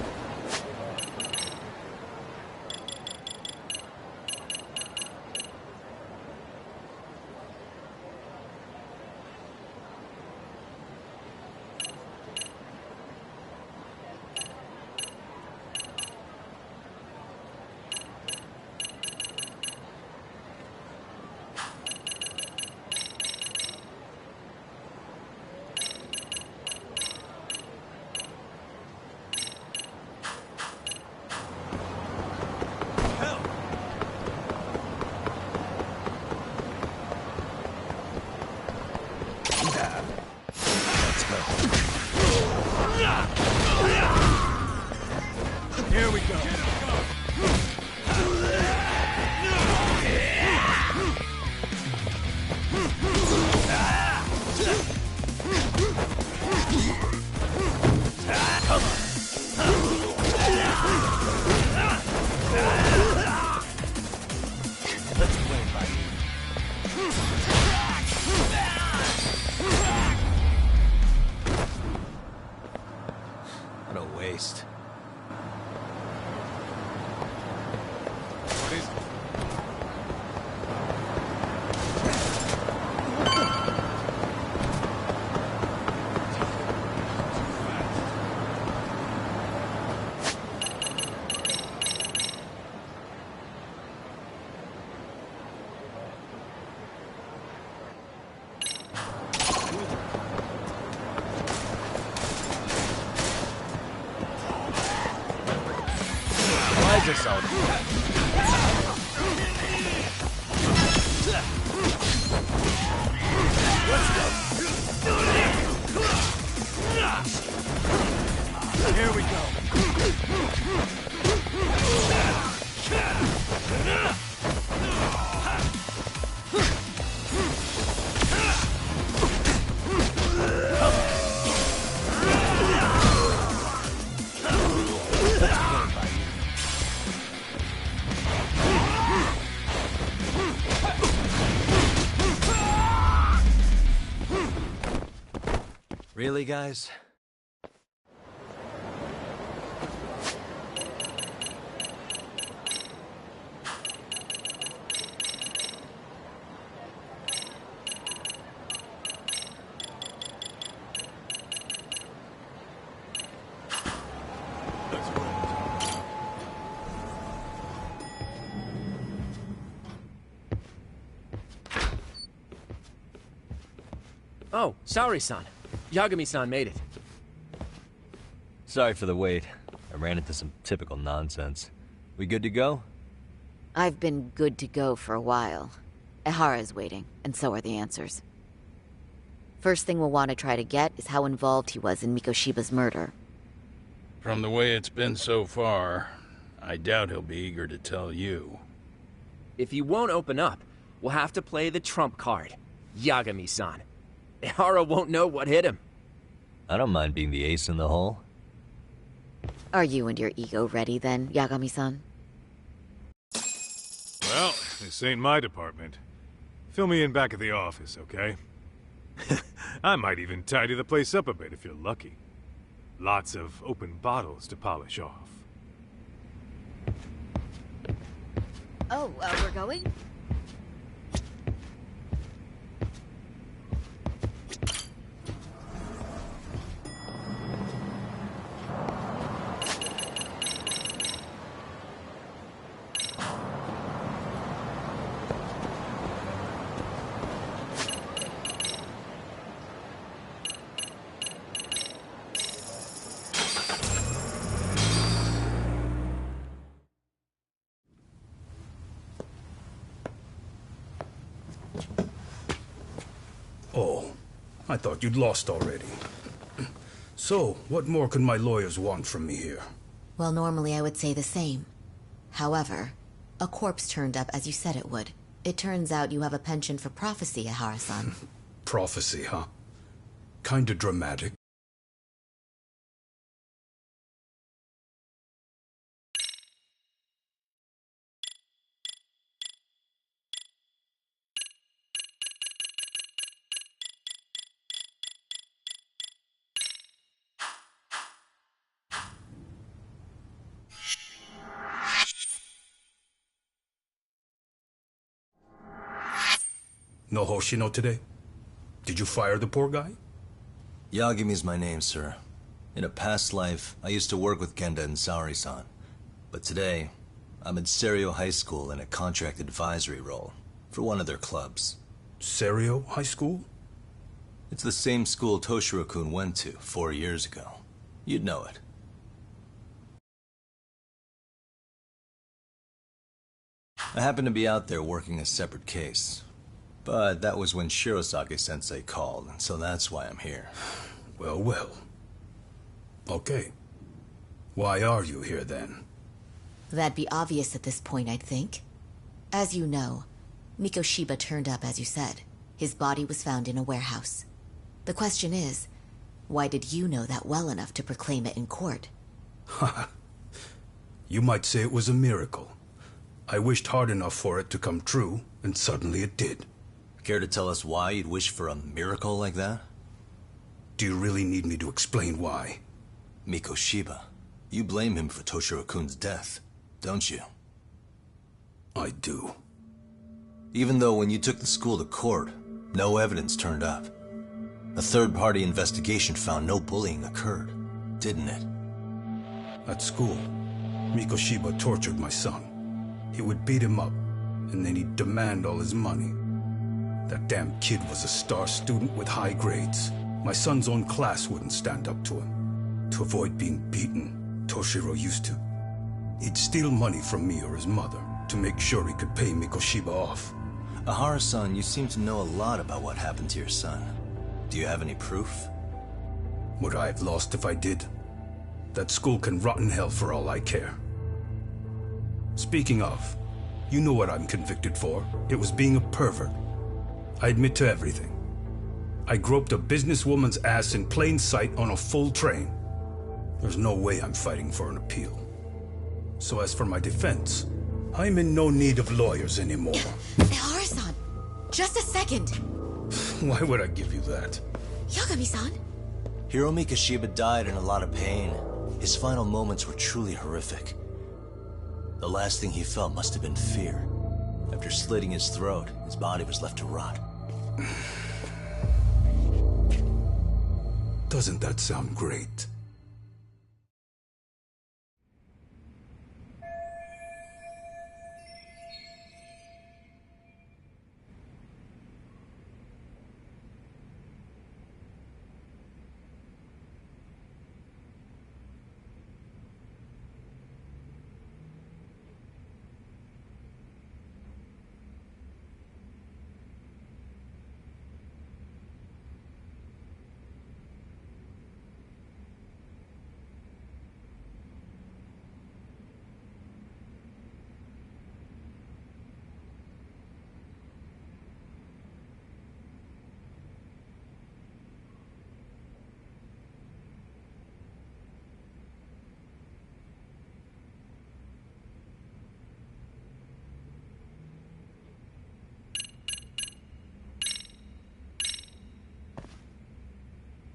surprise us all.
Here we go.
Really, guys?
Oh, sorry-san. Yagami-san made it.
Sorry for the wait. I ran into some typical nonsense. We good to go?
I've been good to go for a while. Ehara's waiting, and so are the answers. First thing we'll want to try to get is how involved he was in Mikoshiba's murder.
From the way it's been so far, I doubt he'll be eager to tell you.
If he won't open up, we'll have to play the trump card. Yagami-san. Ehara won't know what hit him.
I don't mind being the ace in the hole.
Are you and your ego ready then, Yagami-san?
Well, this ain't my department. Fill me in back at the office, okay? I might even tidy the place up a bit if you're lucky. Lots of open bottles to polish off.
Oh, we're going?
Oh, I thought you'd lost already. So, what more can my lawyers want from me here?
Well, normally I would say the same. However, a corpse turned up as you said it would. It turns out you have a penchant for prophecy, Ehara-san.
Prophecy, huh? Kinda dramatic. No Hoshino today? Did you fire the poor guy?
Yagami's my name, sir. In a past life, I used to work with Genda and Saori-san. But today, I'm at Serio High School in a contract advisory role for one of their clubs.
Serio High School?
It's the same school Toshiro-kun went to 4 years ago. You'd know it. I happened to be out there working a separate case. But that was when Shirosake-sensei called, and so that's why I'm here.
Well, well. Okay. Why are you here, then?
That'd be obvious at this point, I'd think. As you know, Mikoshiba turned up as you said. His body was found in a warehouse. The question is, why did you know that well enough to proclaim it in court?
Haha. You might say it was a miracle. I wished hard enough for it to come true, and suddenly it did.
Care to tell us why you'd wish for a miracle like that?
Do you really need me to explain why?
Mikoshiba. You blame him for Toshiro-kun's death, don't you?
I do.
Even though when you took the school to court, no evidence turned up. A third-party investigation found no bullying occurred, didn't it?
At school, Mikoshiba tortured my son. He would beat him up, and then he'd demand all his money. That damn kid was a star student with high grades. My son's own class wouldn't stand up to him. To avoid being beaten, Toshiro used to He'd steal money from me or his mother to make sure he could pay Mikoshiba off.
Ahara-san, you seem to know a lot about what happened to your son. Do you have any proof?
Would I have lost if I did? That school can rot in hell for all I care. Speaking of, you know what I'm convicted for. It was being a pervert. I admit to everything. I groped a businesswoman's ass in plain sight on a full train. There's no way I'm fighting for an appeal. So as for my defense, I'm in no need of lawyers anymore.
Ahara-san, just a second.
Why would I give you that?
Yagami-san?
Hiro Mikoshiba died in a lot of pain. His final moments were truly horrific. The last thing he felt must have been fear. After slitting his throat, his body was left to rot.
Doesn't that sound great?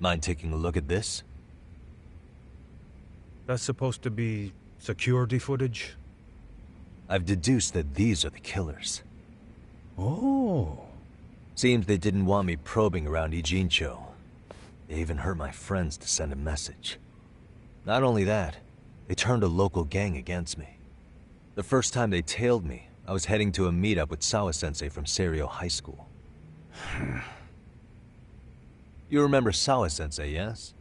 Mind taking a look at this?
That's supposed to be security footage?
I've deduced that these are the killers.
Oh.
Seems they didn't want me probing around Ijincho. They even hurt my friends to send a message. Not only that, they turned a local gang against me. The first time they tailed me, I was heading to a meetup with Sawa-sensei from Seiryo High School. You remember Sawa-sensei, yes?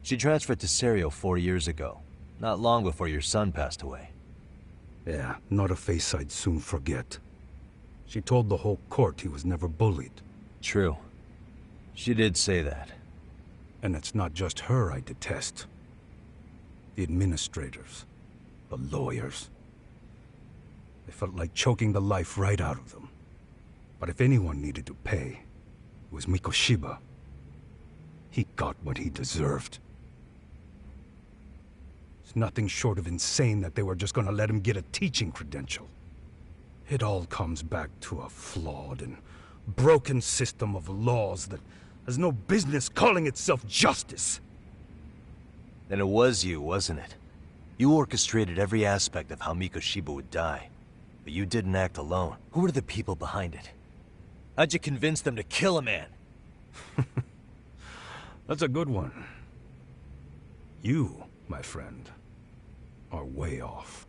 She transferred to Seiryo 4 years ago, not long before your son passed away.
Yeah, not a face I'd soon forget. She told the whole court he was never bullied.
True. She did say that.
And it's not just her I detest. The administrators, the lawyers. I felt like choking the life right out of them. But if anyone needed to pay, it was Mikoshiba. He got what he deserved. It's nothing short of insane that they were just gonna let him get a teaching credential. It all comes back to a flawed and broken system of laws that has no business calling itself justice.
Then it was you, wasn't it? You orchestrated every aspect of how Mikoshiba would die. But you didn't act alone. Who were the people behind it? How'd you convince them to kill a man?
That's a good one. You, my friend, are way off.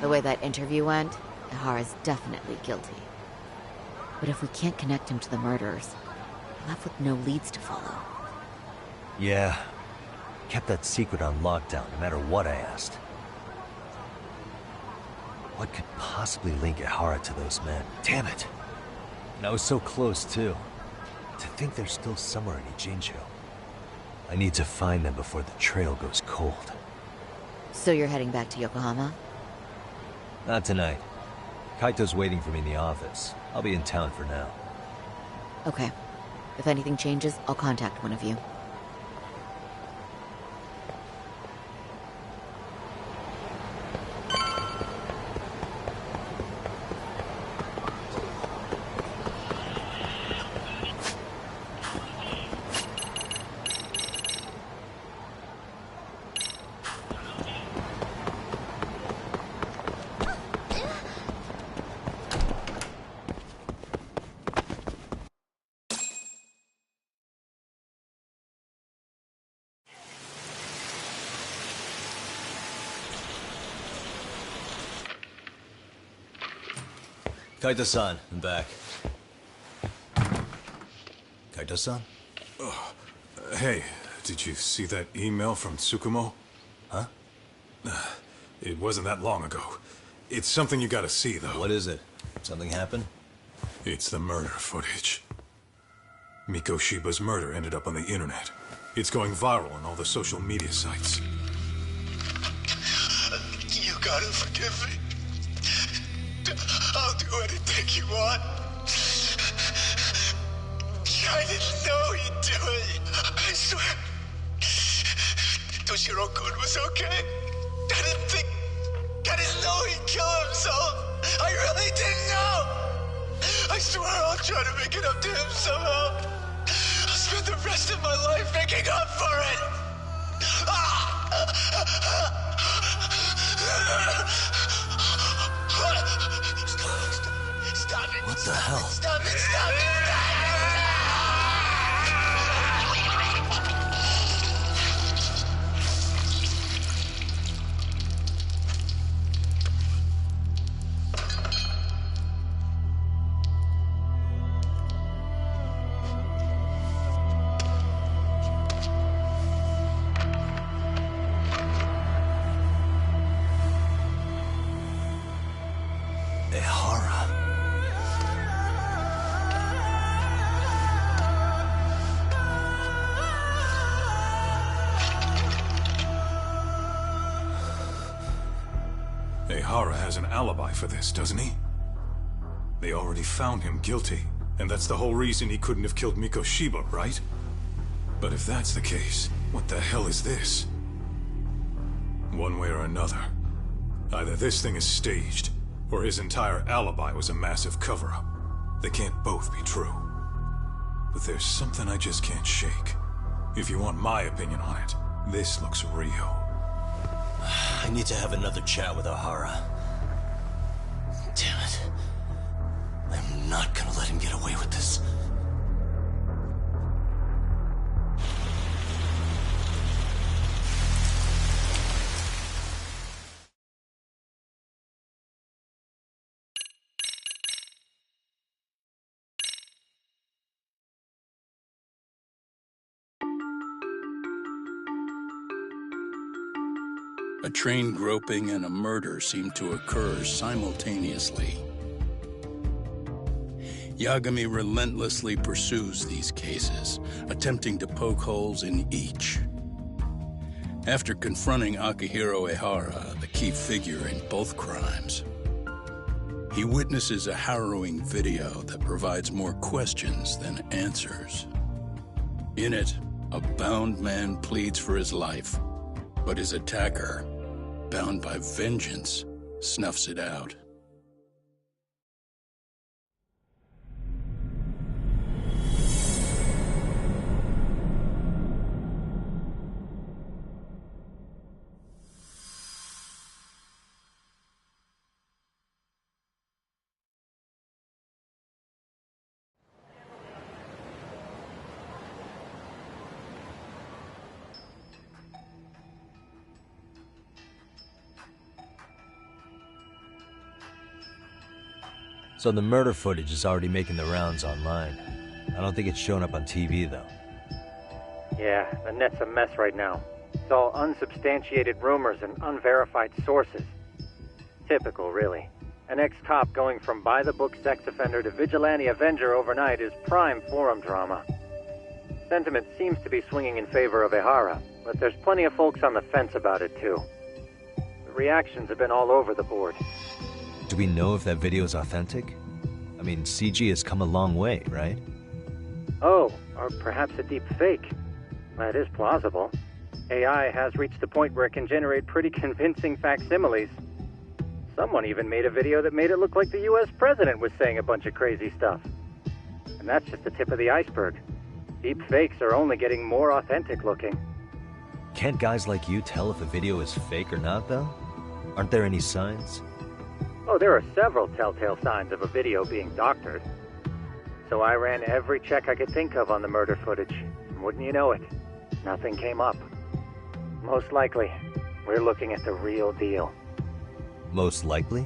The way that interview went, Ihara's definitely guilty. But if we can't connect him to the murderers, we're left with no leads to follow.
Yeah. Kept that secret on lockdown, no matter what I asked. What could possibly link Ihara to those men? Damn it! And I was so close, too. To think they're still somewhere in Ijincho. I need to find them before the trail goes cold.
So you're heading back to Yokohama?
Not tonight. Kaito's waiting for me in the office. I'll be in town for now.
Okay. If anything changes, I'll contact one of you.
Kaito-san, I'm back. Kaito-san?
Hey, did you see that email from Tsukumo?
Huh?
It wasn't that long ago. It's something you gotta see, though.
What is it? Something happened?
It's the murder footage. Miko Shiba's murder ended up on the internet. It's going viral on all the social media sites.
You gotta forgive me. I'll do anything you want. I didn't know he'd do it. I swear. Toshiro-kun was okay. I didn't know he'd kill himself. I really didn't know. I swear I'll try to make it up to him somehow. I'll spend the rest of my life making up for it. Stop it.
What the hell?
Stop it. Stop it.
Ehara has an alibi for this, doesn't he? They already found him guilty, and that's the whole reason he couldn't have killed Miko Shiba, right? But if that's the case, what the hell is this? One way or another, either this thing is staged, or his entire alibi was a massive cover-up. They can't both be true. But there's something I just can't shake. If you want my opinion on it, this looks real.
I need to have another chat with Ehara. Damn it. I'm not gonna let him get away with this.
A train groping and a murder seem to occur simultaneously. Yagami relentlessly pursues these cases, attempting to poke holes in each. After confronting Akihiro Ehara, the key figure in both crimes, he witnesses a harrowing video that provides more questions than answers. In it, a bound man pleads for his life, but his attacker, bound by vengeance, snuffs it out.
So the murder footage is already making the rounds online. I don't think it's showing up on TV, though.
Yeah, the net's a mess right now. It's all unsubstantiated rumors and unverified sources. Typical, really. An ex-cop going from by-the-book sex offender to vigilante avenger overnight is prime forum drama. Sentiment seems to be swinging in favor of Ehara, but there's plenty of folks on the fence about it, too. The reactions have been all over the board.
Do we know if that video is authentic? I mean, CG has come a long way, right?
Oh, or perhaps a deep fake. That is plausible. AI has reached the point where it can generate pretty convincing facsimiles. Someone even made a video that made it look like the US president was saying a bunch of crazy stuff. And that's just the tip of the iceberg. Deep fakes are only getting more authentic looking.
Can't guys like you tell if a video is fake or not, though? Aren't there any signs?
Oh, there are several telltale signs of a video being doctored. So I ran every check I could think of on the murder footage. And wouldn't you know it, nothing came up. Most likely, we're looking at the real deal.
Most likely?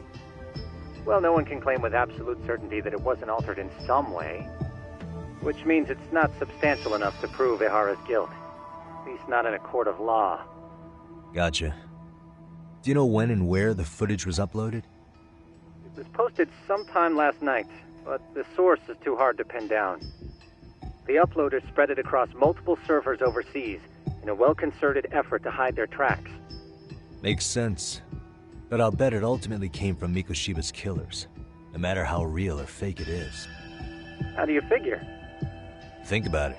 Well, no one can claim with absolute certainty that it wasn't altered in some way. Which means it's not substantial enough to prove Ehara's guilt. At least not in a court of law.
Gotcha. Do you know when and where the footage was uploaded?
It was posted sometime last night, but the source is too hard to pin down. The uploaders spread it across multiple servers overseas in a well-concerted effort to hide their tracks.
Makes sense. But I'll bet it ultimately came from Mikoshiba's killers, no matter how real or fake it is.
How do you figure?
Think about it.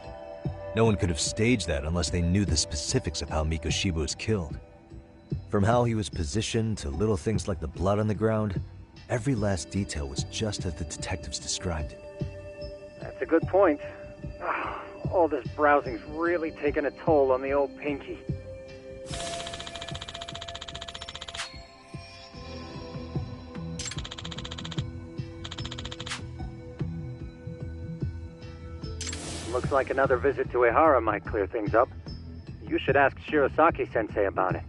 No one could have staged that unless they knew the specifics of how Mikoshiba was killed. From how he was positioned to little things like the blood on the ground, every last detail was just as the detectives described it.
That's a good point. All this browsing's really taken a toll on the old pinky. Looks like another visit to Ehara might clear things up. You should ask Shirosaki-sensei about it.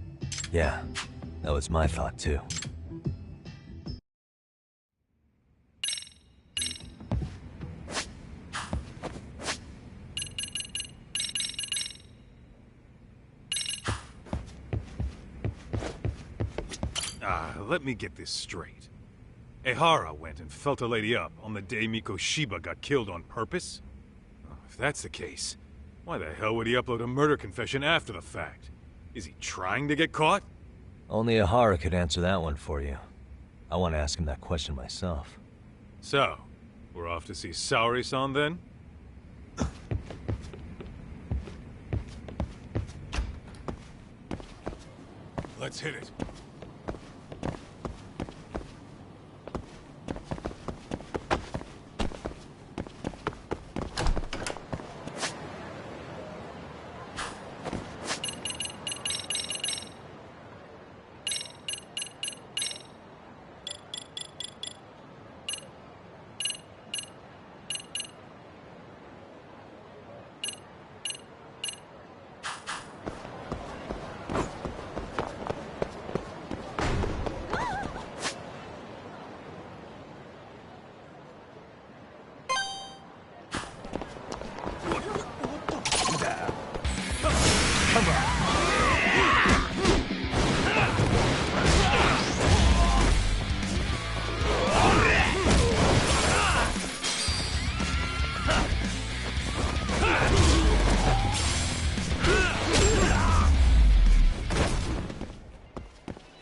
Yeah, that was my thought too.
Let me get this straight. Ehara went and felt a lady up on the day Mikoshiba got killed on purpose? If that's the case, why the hell would he upload a murder confession after the fact? Is he trying to get caught?
Only Ehara could answer that one for you. I want to ask him that question myself.
So, we're off to see Saori-san then? Let's hit it.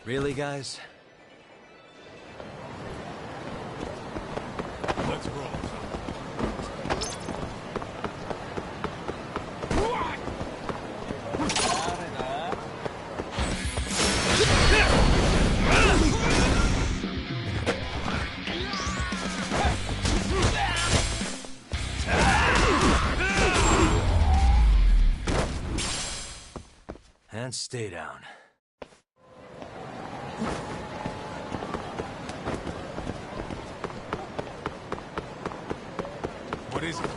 Really, guys?
Let's roll.
And stay down.
What is it?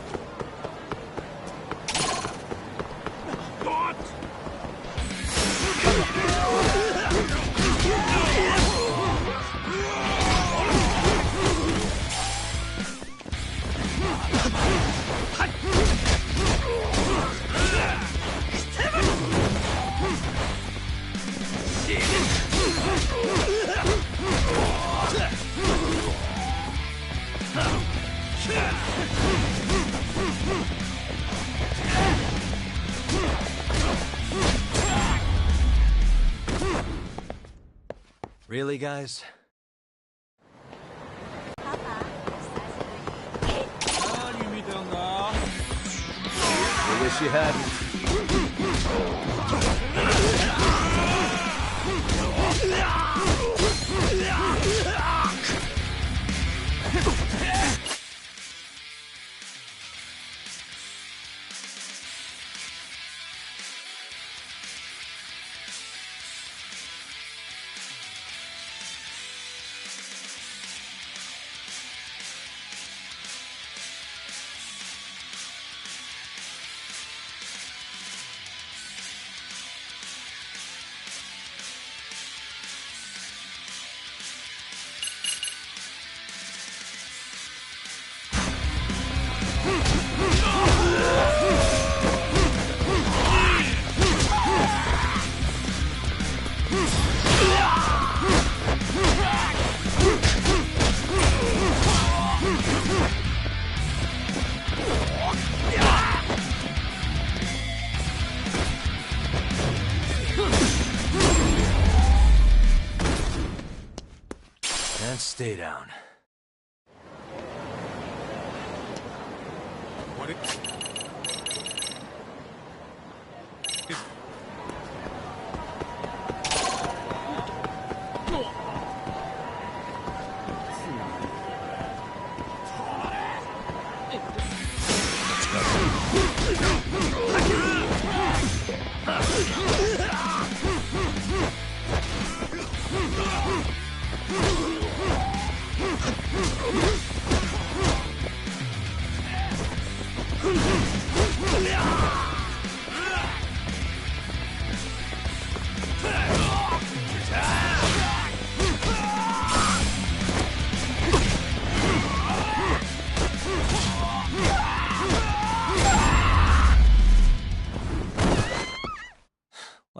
Really, guys? I wish you hadn't.
Stay down.
What it...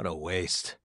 What a waste.